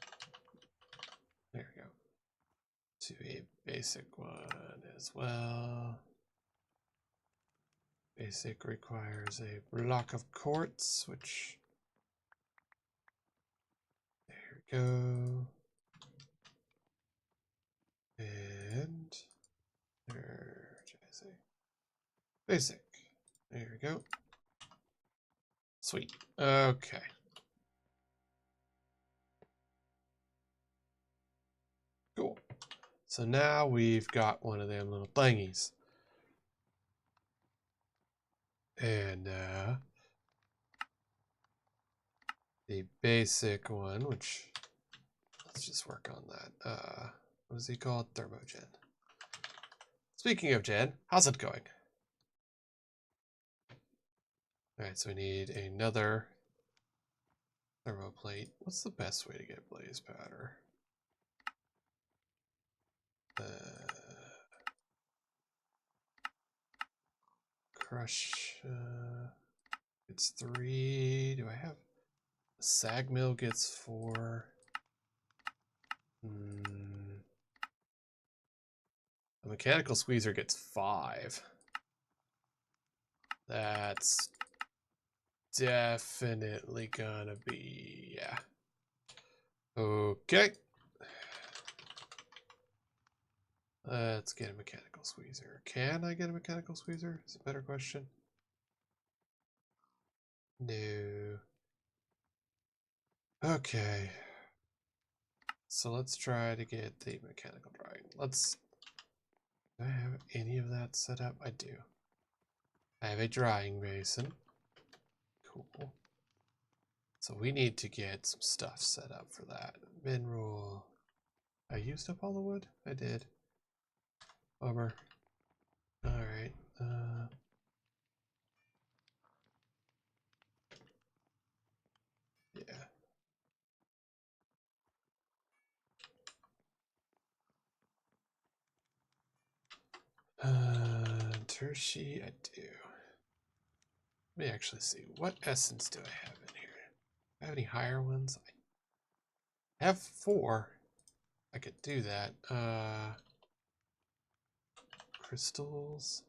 There we go. To a basic one as well. Basic requires a block of quartz, which, there we go. And energizing. Basic. There we go. Sweet. Okay. Cool. So now we've got one of them little thingies. And the basic one, which let's just work on that. What is he called? Thermogen. Speaking of Gen, how's it going? Alright, so we need another thermoplate. What's the best way to get blaze powder? Crush. It's 3. Do I have? Sag mill gets 4. The mechanical squeezer gets 5. That's definitely gonna be, yeah. Okay. Let's get a mechanical squeezer. Can I get a mechanical squeezer? Is a better question. No. Okay. So let's try to get the mechanical drying. Do I have any of that set up? I do. I have a drying basin. Cool. So we need to get some stuff set up for that. Mineral. I used up all the wood? I did. Bummer. Alright. Yeah. Tertiary, I do. Let me actually see. What essence do I have in here? Do I have any higher ones? I have 4. I could do that. Crystals.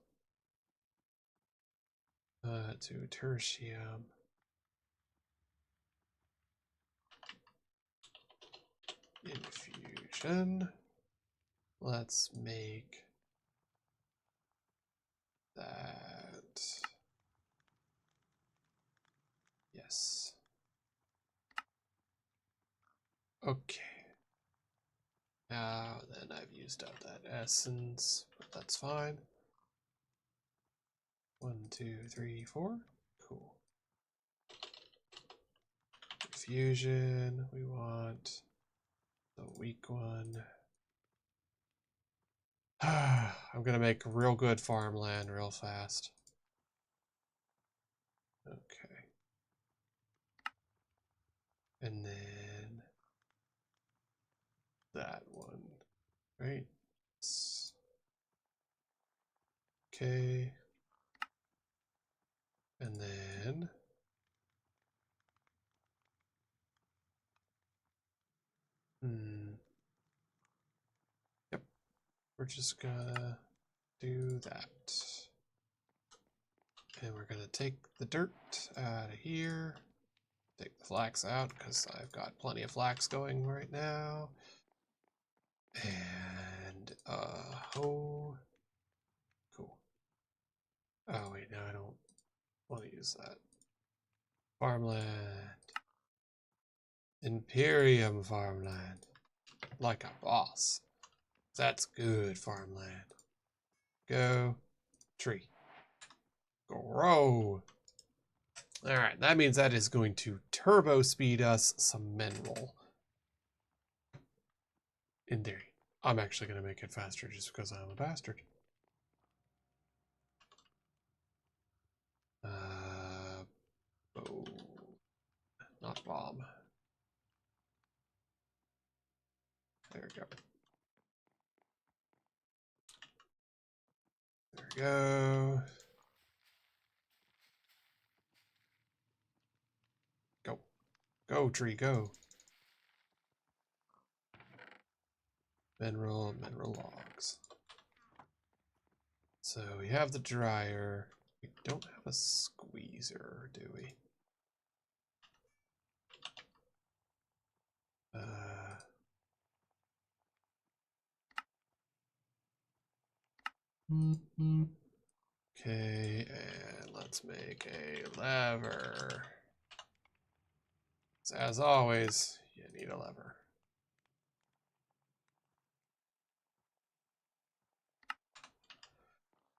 To tertium. Infusion. Let's make that. Yes. Okay. Now then I've used up that essence, but that's fine. 1, 2, 3, 4. Cool. Fusion. We want the weak one. I'm gonna make real good farmland real fast. Okay. And then that one, right? Okay. And then yep. We're just gonna do that. And we're gonna take the dirt out of here. Take the flax out because I've got plenty of flax going right now. And oh, cool. Oh wait, no, I don't want to use that. Farmland. Imperium farmland. Like a boss. That's good farmland. Go. Tree. Grow. Alright, that means that is going to turbo speed us some mineral. In theory. I'm actually going to make it faster just because I'm a bastard. Oh, not bomb. There we go. There we go. Go. Go, tree, go. Mineral logs. So we have the dryer. We don't have a squeezer, do we? Okay, and let's make a lever. So as always, you need a lever.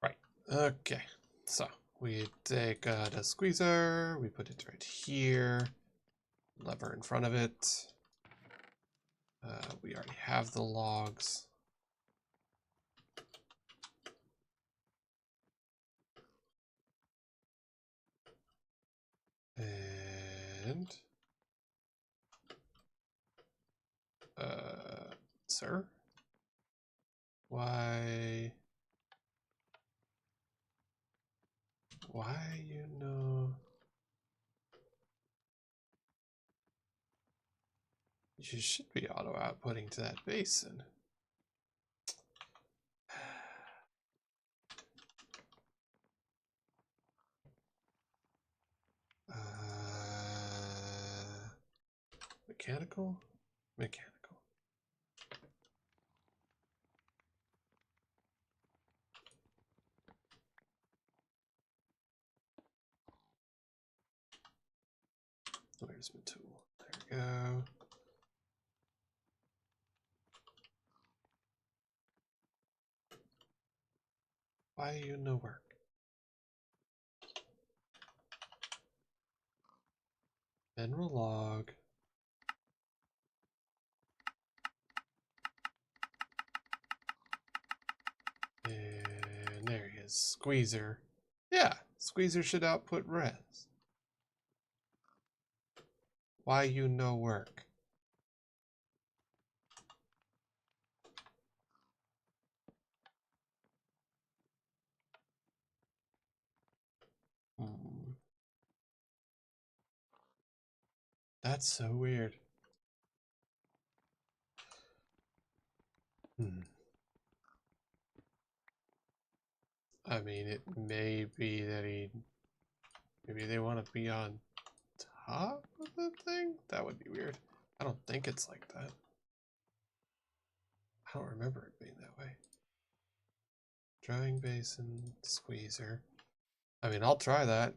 Right, okay. So we take the squeezer, we put it right here, lever in front of it. We already have the logs. And sir, why you know you should be auto outputting to that basin. Mechanical? Mechanical. Where's my tool? There we go. Why you no work? Mineral log. And there he is. Squeezer. Yeah, squeezer should output res. Why you no work? Hmm. That's so weird. I mean, it may be that maybe they want to be on top of the thing? That would be weird. I don't think it's like that. I don't remember it being that way. Drying basin, squeezer. I mean, I'll try that.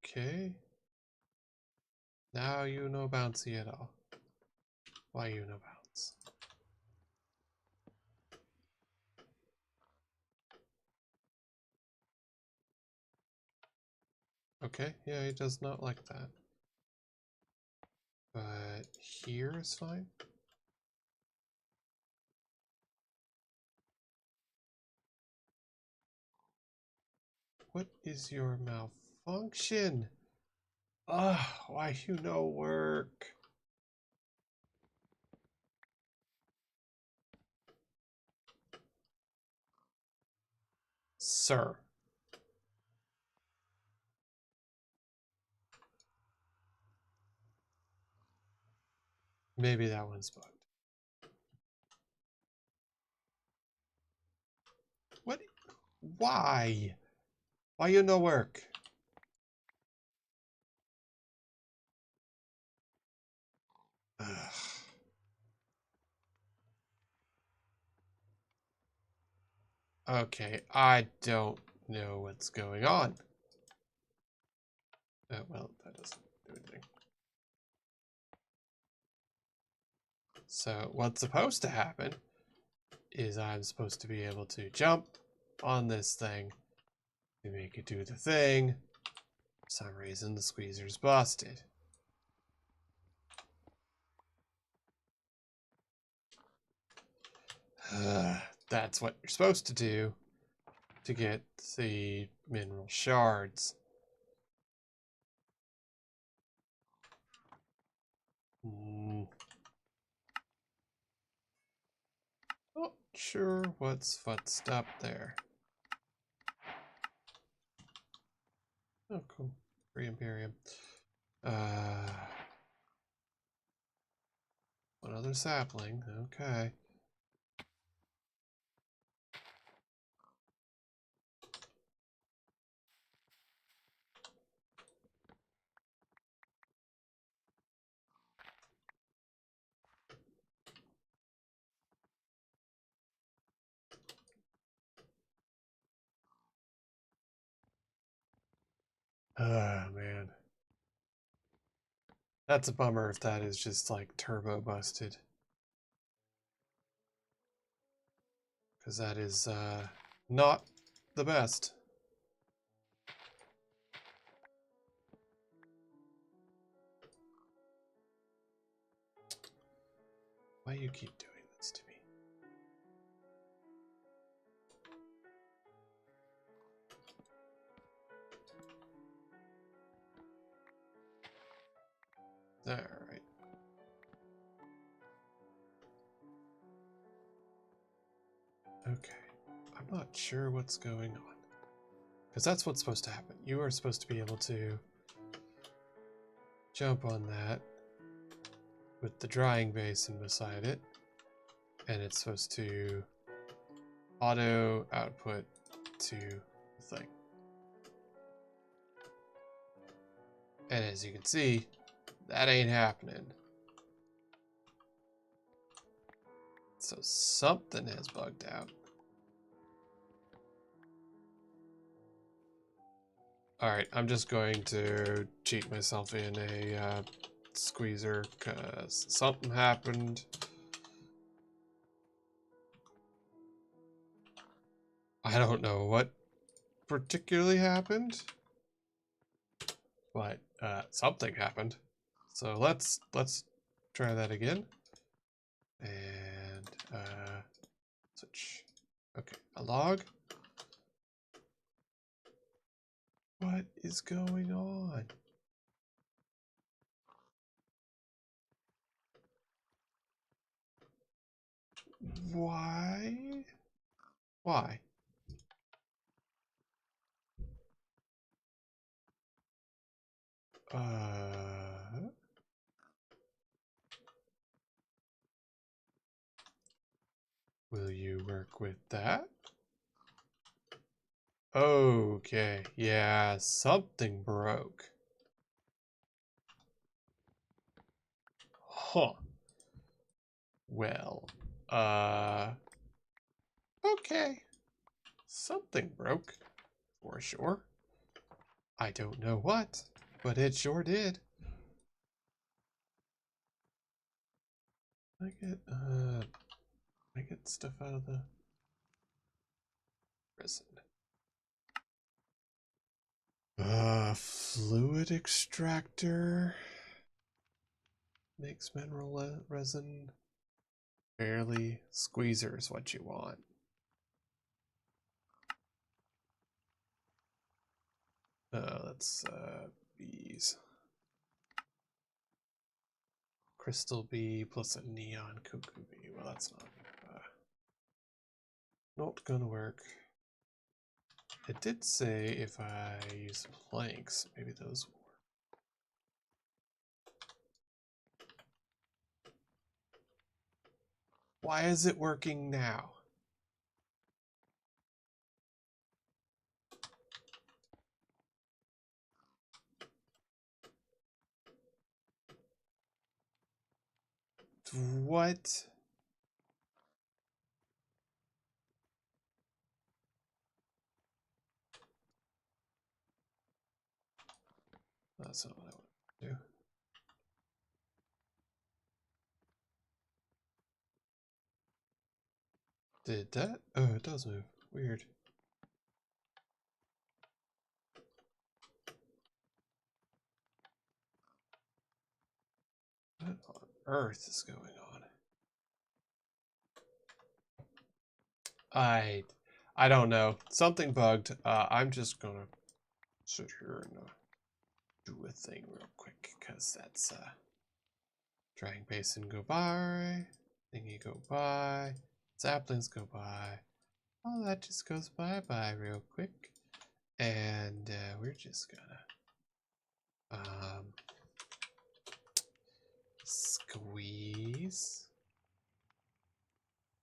Okay. Now you no bouncy at all. Why you no bounce? Okay, yeah, he does not like that. But here is fine. What is your malfunction? Ah, why you no work? Sir. Maybe that one's bugged. What? Why? Why you no work? Ugh. Okay, I don't know what's going on. Well, that doesn't do anything. So what's supposed to happen is I'm supposed to be able to jump on this thing to make it do the thing. For some reason, the squeezer's busted. That's what you're supposed to do to get the mineral shards. Not sure what's up there. Oh, cool. Free Imperium. One other sapling. Okay. Ah, man. That's a bummer if that is just like turbo busted. Because that is not the best. Why you keep doing this to me? Alright. Okay. I'm not sure what's going on. Because that's what's supposed to happen. You are supposed to be able to jump on that with the drying basin beside it. And it's supposed to auto output to the thing. And as you can see, that ain't happening. So something has bugged out. Alright, I'm just going to cheat myself in a squeezer because something happened. I don't know what particularly happened, but something happened. So let's try that again. And switch. Okay, a log. What is going on? Why? Why? Will you work with that? Okay, yeah, something broke. Huh. Well, okay. Something broke, for sure. I don't know what, but it sure did. I get stuff out of the prison. Fluid extractor. Makes mineral resin. Barely squeezer is what you want. That's bees. Crystal bee plus a neon cuckoo bee. Well, that's not gonna work. It did say if I use planks, maybe those will work. Why is it working now? What? That's not what I want to do. Did that? Oh, it does move. Weird. What on earth is going on? I don't know. Something bugged. I'm just gonna sit here and do a thing real quick, because that's drying basin go by, thingy go by, saplings go by. All that just goes by real quick. And we're just gonna squeeze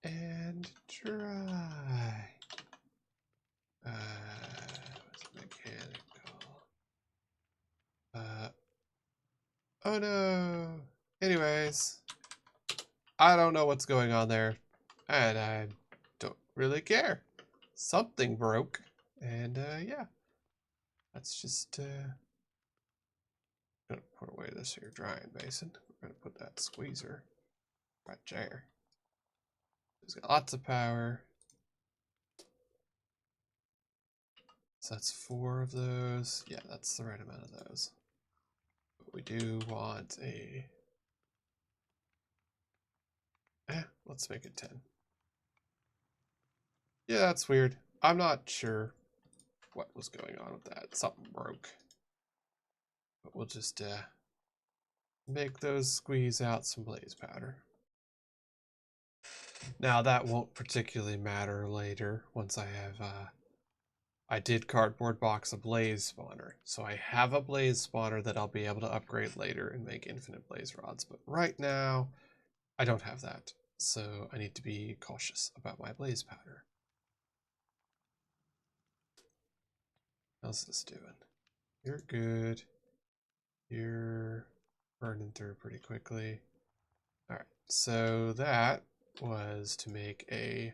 and dry. What's mechanical? Oh no. Anyways, I don't know what's going on there, and I don't really care. Something broke, and yeah, let's just gonna put away this here drying basin. We're gonna put that squeezer right there. It's got lots of power. So that's 4 of those. Yeah, that's the right amount of those. But we do want a... let's make it 10. Yeah, that's weird. I'm not sure what was going on with that. Something broke. But we'll just make those squeeze out some blaze powder. Now that won't particularly matter later once I have... I did cardboard box a blaze spawner, so I have a blaze spawner that I'll be able to upgrade later and make infinite blaze rods. But right now, I don't have that, so I need to be cautious about my blaze powder. How's this doing? You're good. You're burning through pretty quickly. Alright, so that was to make a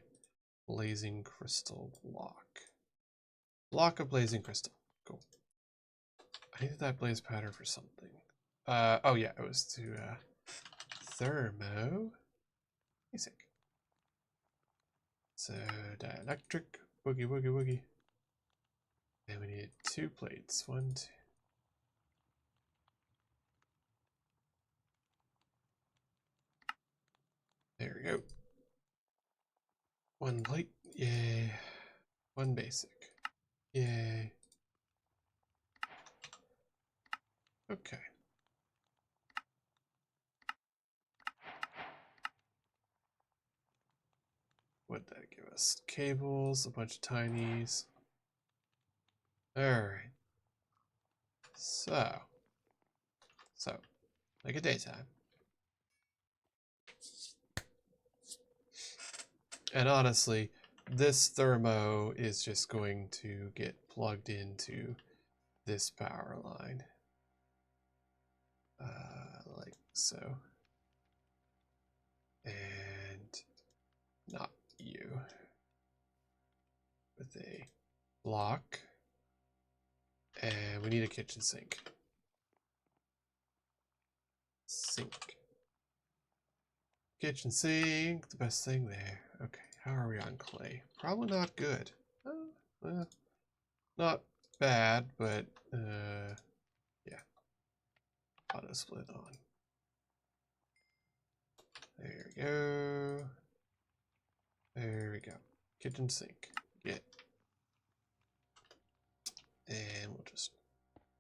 blazing crystal block. Block of blazing crystal. Cool. I needed that blaze powder for something. Oh yeah, it was to thermo. Basic. So dielectric, boogie woogie woogie. And we need 2 plates. 1, 2. There we go. 1 plate. Yay. 1 basic. Yay. Okay. What'd that give us? Cables, a bunch of tinies. Alright. So, like a daytime. And honestly, this thermo is just going to get plugged into this power line. Like so. And not you. With a block. And we need a kitchen sink. Sink. Kitchen sink, the best thing there. Okay, how are we on clay? Probably not good. Not bad, but yeah. Auto split on. There we go. There we go. Kitchen sink. Get. And we'll just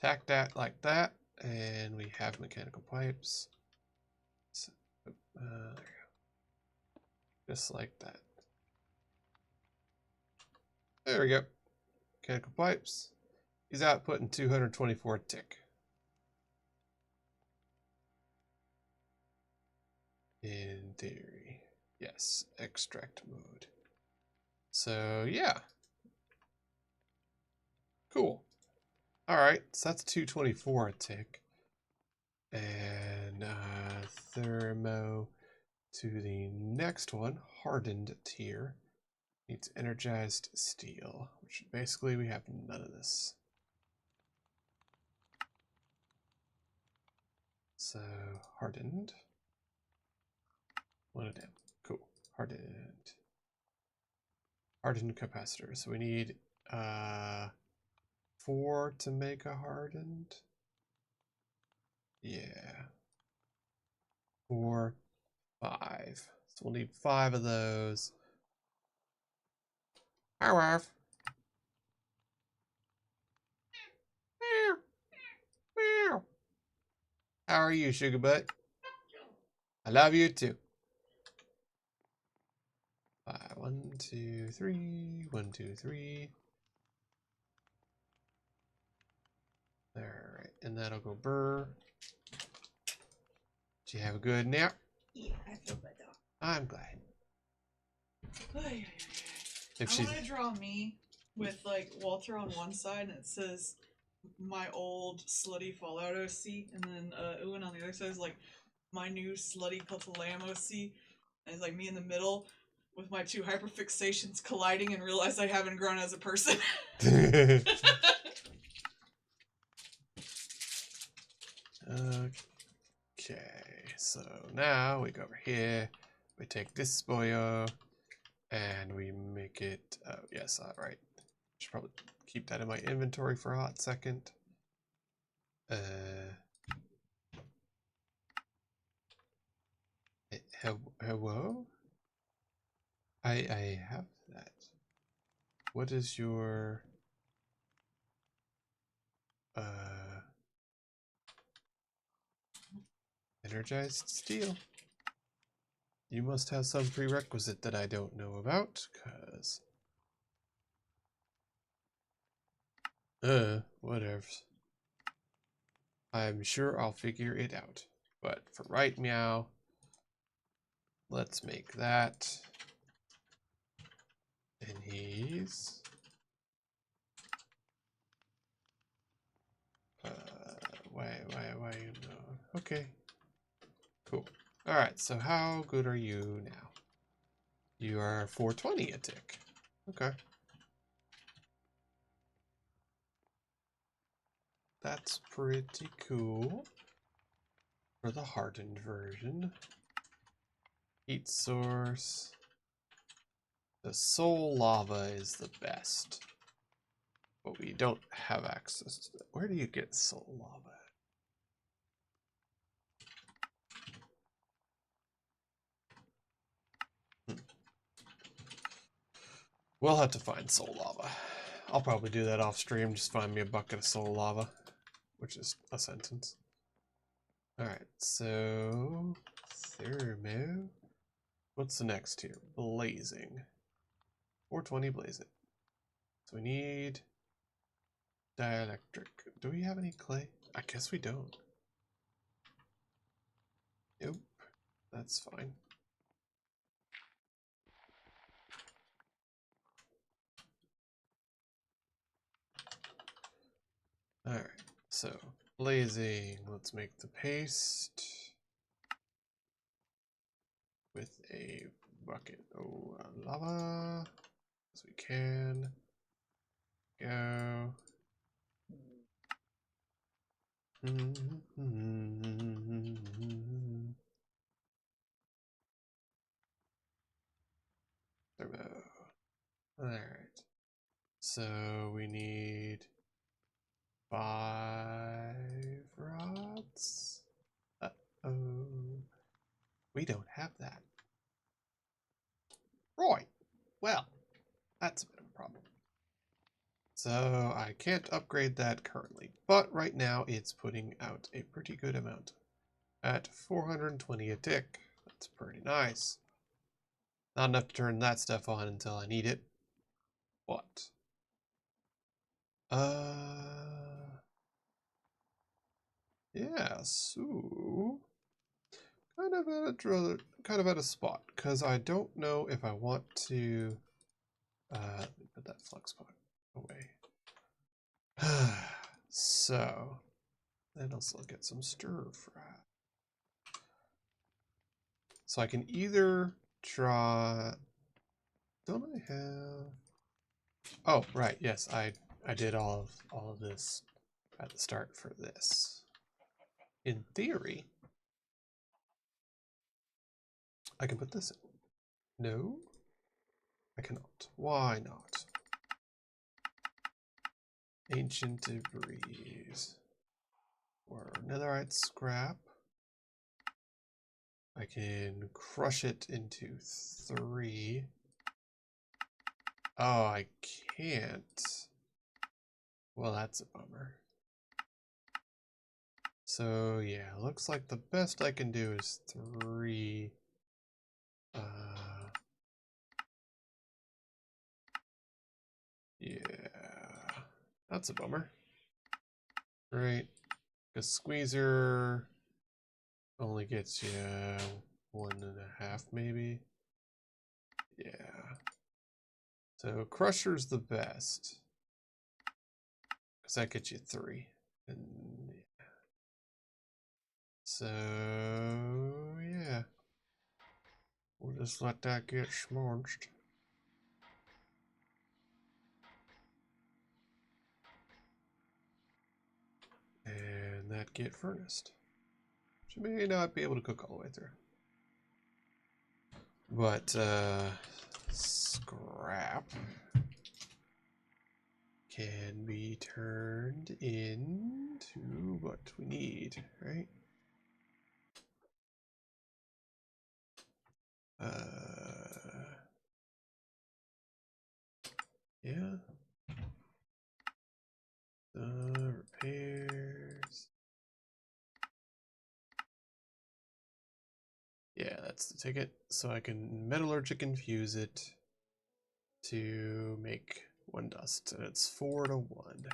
tack that like that. And we have mechanical pipes. So, there we go. Just like that. There we go. Mechanical pipes. He's outputting 224 tick. In theory. Yes, extract mode. So, yeah. Cool. Alright, so that's 224 a tick. And thermo to the next one, hardened tier. Needs energized steel, which basically we have none of this. So, hardened. One of them. Cool. Hardened. Hardened capacitor. So we need 4 to make a hardened. Yeah. 4, 5. So we'll need 5 of those. Arf. Meow. Meow. How are you, sugar butt? I love you too. 1, 2, 3. 1, 2, 3. Alright, and that'll go burr. Did you have a good nap? Yeah, I feel better. I'm glad. I want to draw me with like Walter on one side, and it says my old slutty Fallout OC, and then Owen on the other side is like my new slutty Cult of Lamb OC, and it's like me in the middle with my two hyperfixations colliding and realize I haven't grown as a person. Okay, so now we go over here, we take this boyo, and we make it, oh yes, alright. Should probably keep that in my inventory for a hot second. Hello? I have that. What is your, energized steel? You must have some prerequisite that I don't know about, cause... whatever. I'm sure I'll figure it out. But for right meow, let's make that. And he's... why you know? Okay. Cool. Alright, so how good are you now? You are 420 a tick. Okay. That's pretty cool. For the hardened version. Heat source. The soul lava is the best. But we don't have access to that. Where do you get soul lava? We'll have to find soul lava. I'll probably do that off stream. Just find me a bucket of soul lava, which is a sentence. Alright, so thermo. What's the next here? Blazing. 420 blaze it. So we need dielectric. Do we have any clay? I guess we don't. Nope. That's fine. Alright, so blazing. Let's make the paste with a bucket of lava as we can. Go. Thermo. Alright. So we need 5 rods. Uh-oh. We don't have that. Right. Well, that's a bit of a problem. So I can't upgrade that currently, but right now it's putting out a pretty good amount at 420 a tick. That's pretty nice. Not enough to turn that stuff on until I need it. But yeah, so kind of at a spot because I don't know if I want to put that flux pot away. So then also get some stir fry. So I can either draw. Don't I have? Oh right, yes, I did all of this at the start for this. In theory, I can put this in. No, I cannot. Why not? Ancient debris or netherite scrap. I can crush it into 3. Oh, I can't. Well, that's a bummer. So, yeah, looks like the best I can do is 3. Yeah, that's a bummer. Right, because squeezer only gets you 1.5 maybe. Yeah. So crusher's the best. Because that gets you 3. And yeah. So yeah. We'll just let that get smudged. And that get furnaced. Which may not be able to cook all the way through. But scrap can be turned into what we need, right? Yeah. Repairs. Yeah, that's the ticket. So I can metallurgic infuse it to make 1 dust, and it's 4 to 1.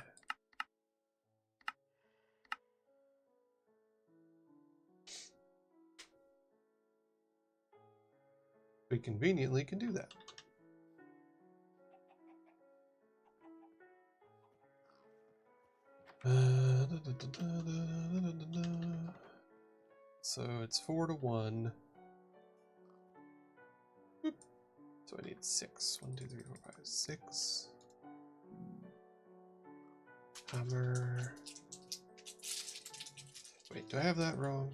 We conveniently can do that. So it's 4 to 1. Boop. So I need 6. 1, 2, 3, 4, 5, 6. Hammer. Wait, do I have that wrong?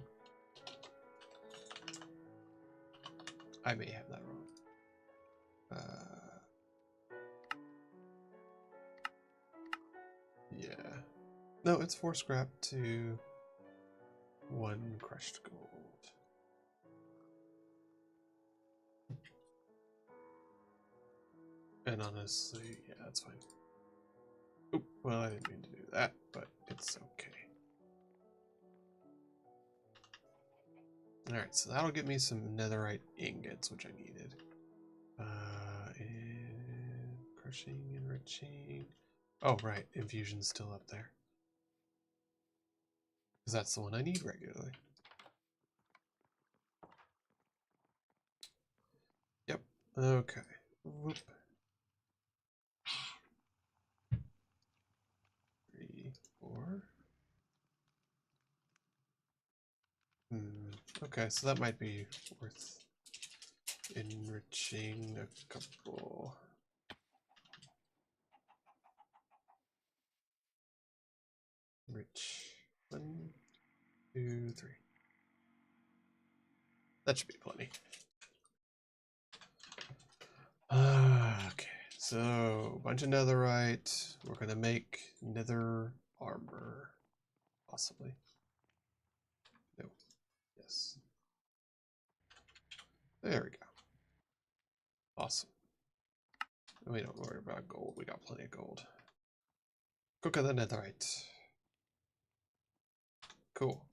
I may have that wrong. Yeah. No, it's 4 scrap to 1 crushed gold. And honestly, yeah, that's fine. Oop, well, I didn't mean to do that, but it's okay. Alright, so that'll get me some netherite ingots, which I needed. And crushing, enriching. Oh, right, infusion's still up there. Because that's the one I need regularly. Yep, okay. Whoop. 3, 4. Okay, so that might be worth enriching a couple. Enrich 1, 2, 3. That should be plenty. Okay, so a bunch of netherite. We're gonna make nether armor, possibly. No. Yes. There we go. Awesome. We don't worry about gold. We got plenty of gold. Cook of the netherite. Cool.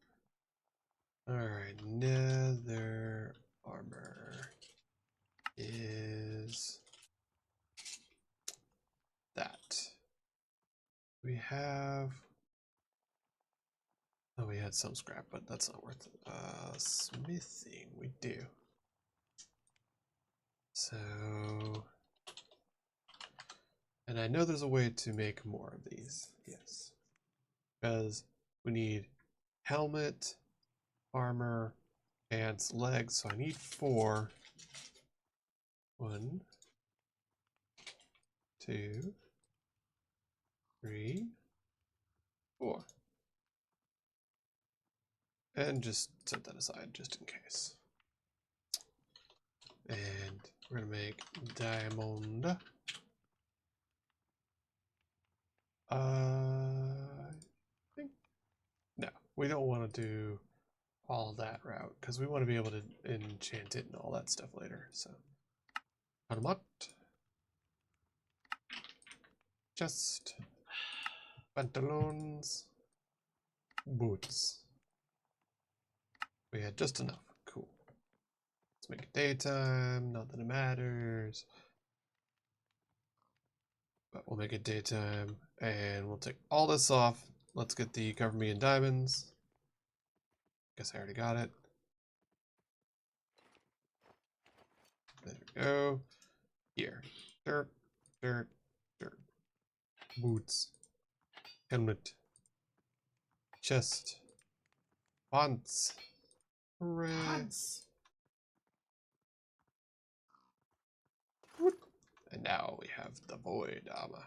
Alright, nether armor is that. We have... Oh, we had some scrap, but that's not worth it. Smithing, we do. So... And I know there's a way to make more of these, yes. Because we need helmet, armor, and legs, so I need 4. 1, 2, 3, 4. And just set that aside just in case. And we're gonna make diamond. I think no, we don't want to do all that route because we want to be able to enchant it and all that stuff later. So, automat. chest, pantaloons, boots. We had just enough. Cool. Let's make it daytime. Not that it matters. But we'll make it daytime. And we'll take all this off. Let's get the cover me in diamonds. Guess I already got it. There we go. Here. Dirt, dirt, dirt. Boots. Helmet. Chest. Pants. Hooray. Pants. And now we have the void armor.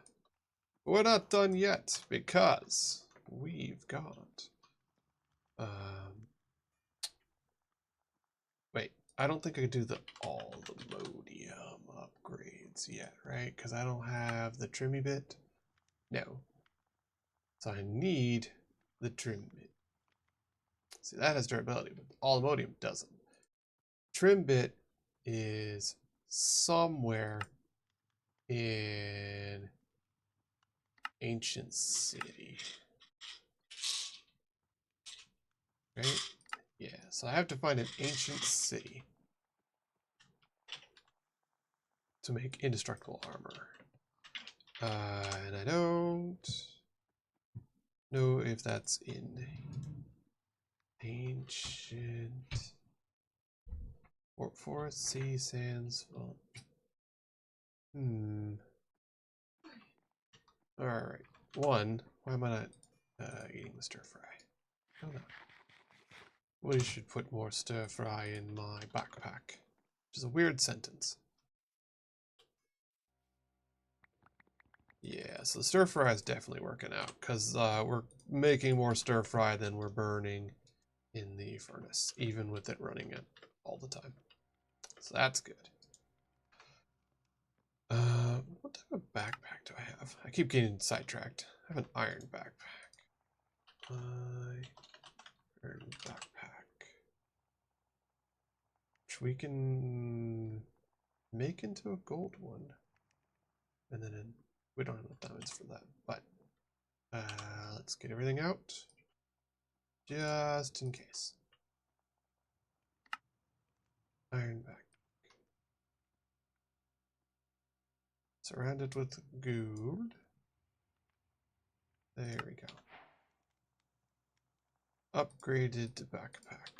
But we're not done yet because we've got wait, I don't think I could do all the modium upgrades yet, right? Because I don't have the trimmy bit. No. So I need the trim bit. See, that has durability, but all the modium doesn't. Trim bit is somewhere in Ancient City. Right? Yeah, so I have to find an ancient city to make indestructible armor. And I don't know if that's in ancient forest, sea, sands. Well, Alright. One, why am I not eating the stir fry? I don't know. We should put more stir fry in my backpack. Which is a weird sentence. Yeah, so the stir fry is definitely working out because we're making more stir fry than we're burning in the furnace, even with it running it all the time. So that's good. What type of backpack do I have? I keep getting sidetracked. I have an iron backpack. Iron backpack. Which we can make into a gold one. And then we don't have enough diamonds for that, but let's get everything out just in case. Iron back. Surrounded with gold. There we go. Upgraded backpack.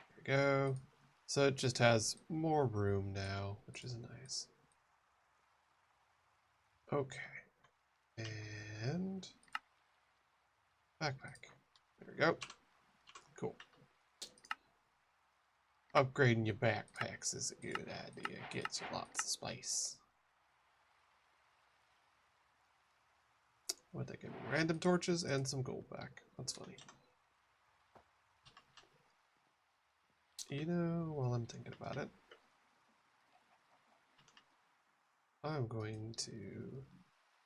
There we go. So it just has more room now, which is nice. Okay. And backpack. There we go. Cool. Upgrading your backpacks is a good idea. It gets you lots of space. What they give me? Random torches and some gold back. That's funny. You know, while I'm thinking about it, I'm going to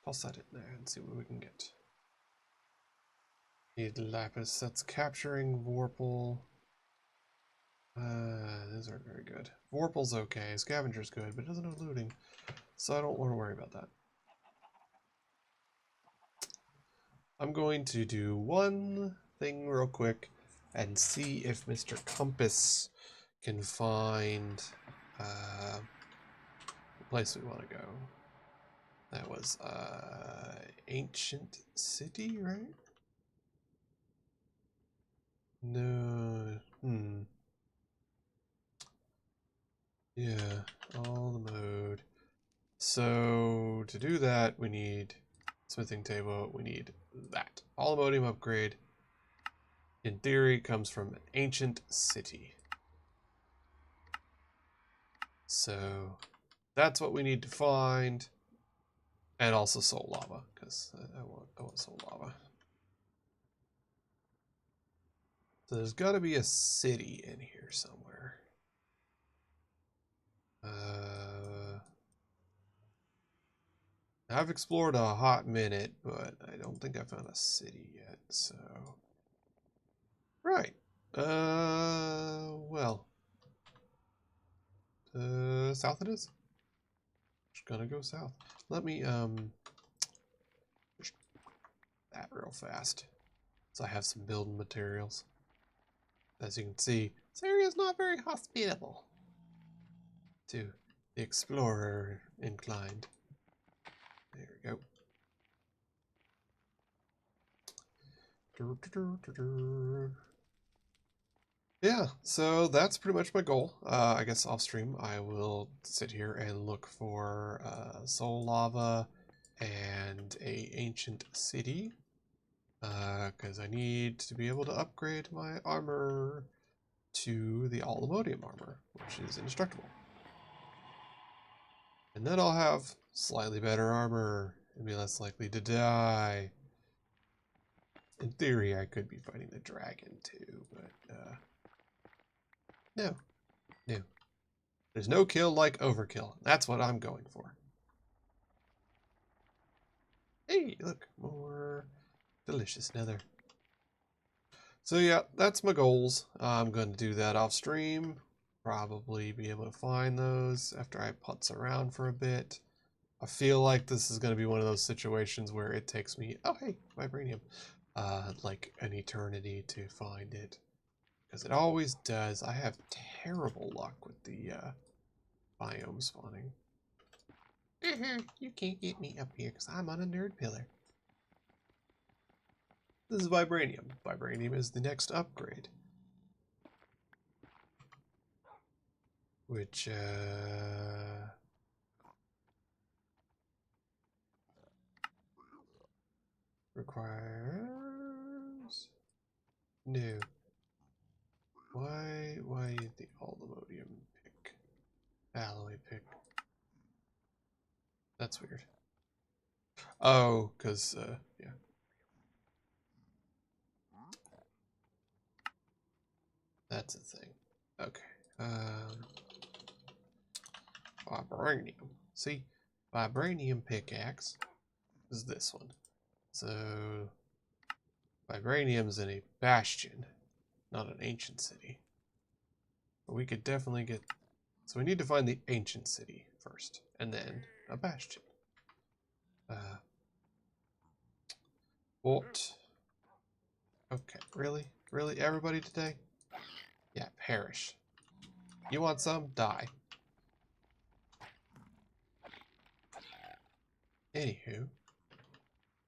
toss that in there and see what we can get. Need lapis. That's capturing Vorpal. Those aren't very good. Vorpal's okay. Scavenger's good, but it doesn't have looting. So I don't want to worry about that. I'm going to do one thing real quick and see if Mr. Compass can find the place we want to go. That was Ancient City, right? No. Yeah, all the mode. So to do that, we need smithing table. We need that. All modium upgrade, in theory, comes from an ancient city. So that's what we need to find. And also soul lava, because I want soul lava. So there's got to be a city in here somewhere. I've explored a hot minute, but I don't think I found a city yet, so... Right. Well. South it is? Just gonna go south. Let me push that real fast. So I have some building materials. As you can see, this area is not very hospitable to the explorer inclined. There we go. Yeah, so that's pretty much my goal. I guess off stream I will sit here and look for soul lava and a ancient city, because I need to be able to upgrade my armor to the all-emodium armor, which is indestructible. And then I'll have slightly better armor and be less likely to die. In theory, I could be fighting the dragon too, but no. There's no kill like overkill. That's what I'm going for. Hey, look, more delicious nether. So yeah, that's my goals. I'm going to do that off stream. Probably be able to find those after I putz around for a bit. I feel like this is going to be one of those situations where it takes me, oh hey, vibranium, like an eternity to find it. Because it always does. I have terrible luck with the biome spawning. You can't get me up here because I'm on a nerd pillar. This is vibranium. Vibranium is the next upgrade. Which, requires... No. Why the all-emodium pick? Alloy pick. That's weird. Oh, because, yeah. That's a thing. Okay. Vibranium. See? Vibranium pickaxe is this one. So, vibranium's in a bastion, not an ancient city. But we could definitely get... So we need to find the ancient city first, and then a bastion. What? Okay, really? Really? Everybody today? Yeah, perish. You want some? Die. Anywho,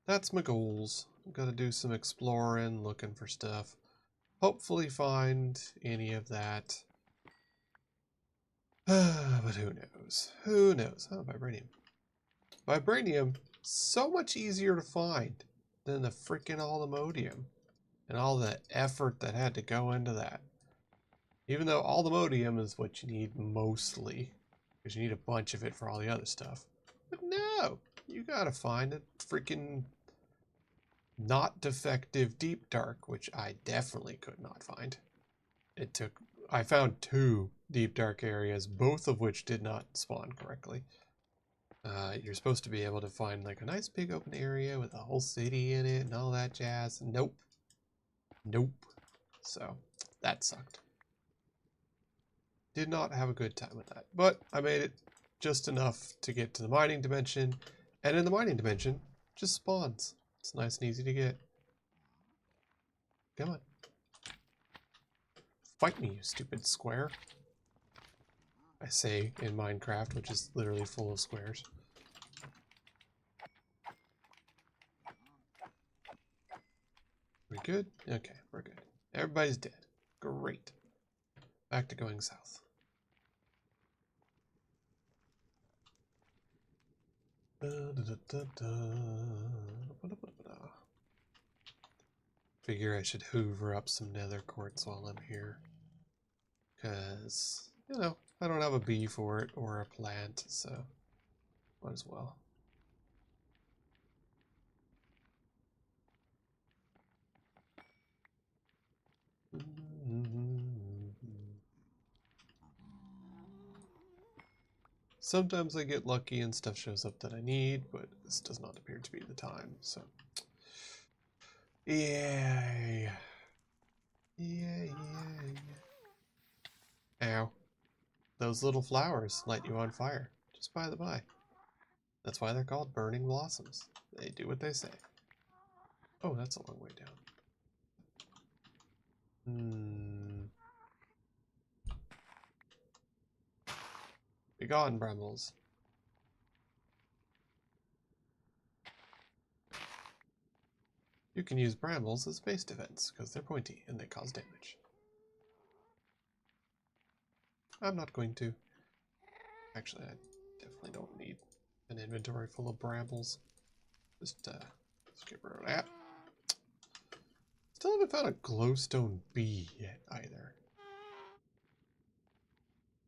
that's my goals. I'm gonna do some exploring, looking for stuff. Hopefully find any of that. But who knows? Who knows? Oh, vibranium. Vibranium, so much easier to find than the freaking all-emodium. And all the effort that had to go into that. Even though all-emodium is what you need mostly. Because you need a bunch of it for all the other stuff. But no! You gotta find a freaking not defective deep dark, which I definitely could not find. I found 2 deep dark areas, both of which did not spawn correctly. You're supposed to be able to find like a nice big open area with a whole city in it and all that jazz. Nope. Nope. So, that sucked. Did not have a good time with that. But I made it just enough to get to the mining dimension. And in the mining dimension, just spawns. It's nice and easy to get. Come on. Fight me, you stupid square. I say in Minecraft, which is literally full of squares. We good? Okay, we're good. Everybody's dead. Great. Back to going south. Figure I should hoover up some nether quartz while I'm here. Because, you know, I don't have a bee for it or a plant, so might as well. Sometimes I get lucky and stuff shows up that I need, but this does not appear to be the time, so. Yay. Yay. Ow. Those little flowers light you on fire, just by the by. That's why they're called burning blossoms. They do what they say. Oh, that's a long way down. Be gone, brambles. You can use brambles as base defense because they're pointy and they cause damage. I'm not going to. Actually, I definitely don't need an inventory full of brambles. Just get rid of that. Still haven't found a glowstone bee yet either.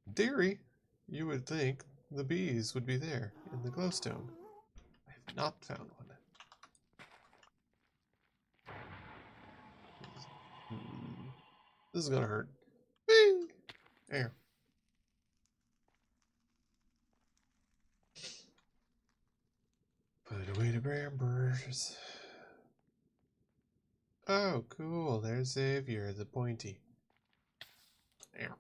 In theory, you would think the bees would be there in the glowstone. I have not found one. This is gonna hurt. Bing! There. Put away the brambers. Oh, cool. There's Xavier, the pointy. There.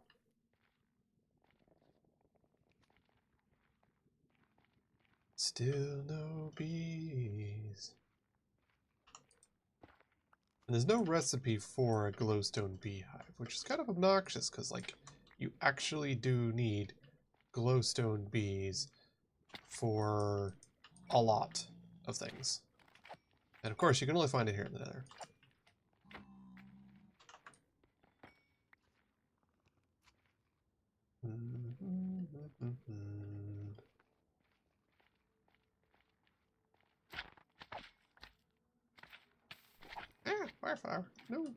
Still no bees. And there's no recipe for a glowstone beehive, which is kind of obnoxious because, like, you actually do need glowstone bees for a lot of things. And of course, you can only find it here in the Nether. Ah, fireflower. No.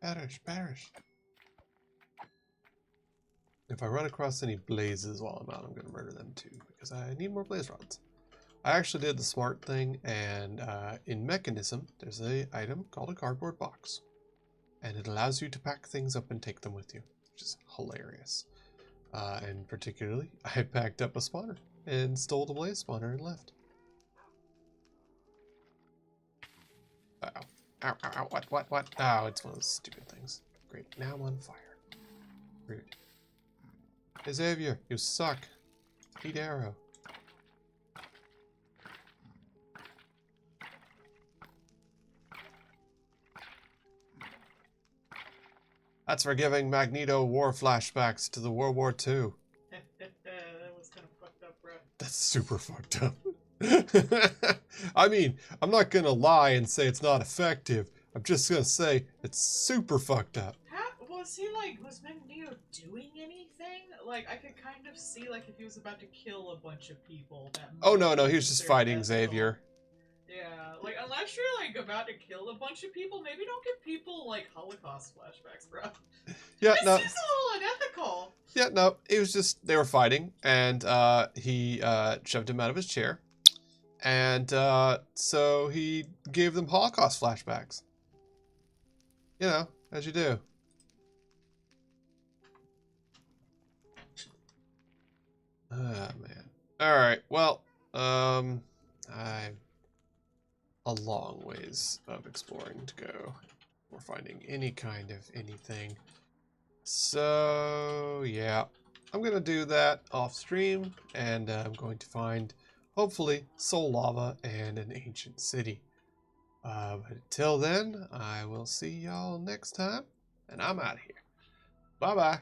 Perish, perish. If I run across any blazes while I'm out, I'm going to murder them too, because I need more blaze rods. I actually did the smart thing, and in Mechanism, there's an item called a cardboard box. And it allows you to pack things up and take them with you, which is hilarious. And particularly, I packed up a spawner and stole the blaze spawner and left. Uh-oh. Ow, ow, ow, what? Oh, it's one of those stupid things. Great, now I'm on fire. Rude. Hey, Xavier, you suck. Eat arrow. That's for giving Magneto war flashbacks to the World War II. That was kind of fucked up, bro. That's super fucked up. I mean, I'm not gonna lie and say it's not effective. I'm just gonna say it's super fucked up. Was Magneto doing anything? Like, I could kind of see, like, if he was about to kill a bunch of people, that Oh, might no, be he was just considered fighting ethical. Xavier. Yeah, like, unless you're, like, about to kill a bunch of people, maybe don't give people, like, Holocaust flashbacks, bro. Yeah, This no. seems a little unethical. Yeah, no, it was just, they were fighting, and he shoved him out of his chair. And so he gave them Holocaust flashbacks. You know, as you do. Ah, man. Alright, well, I've a long ways of exploring to go before finding any kind of anything. So, yeah. I'm going to do that off stream, and I'm going to find, hopefully, soul lava and an ancient city. But until then, I will see y'all next time, and I'm out of here. Bye-bye.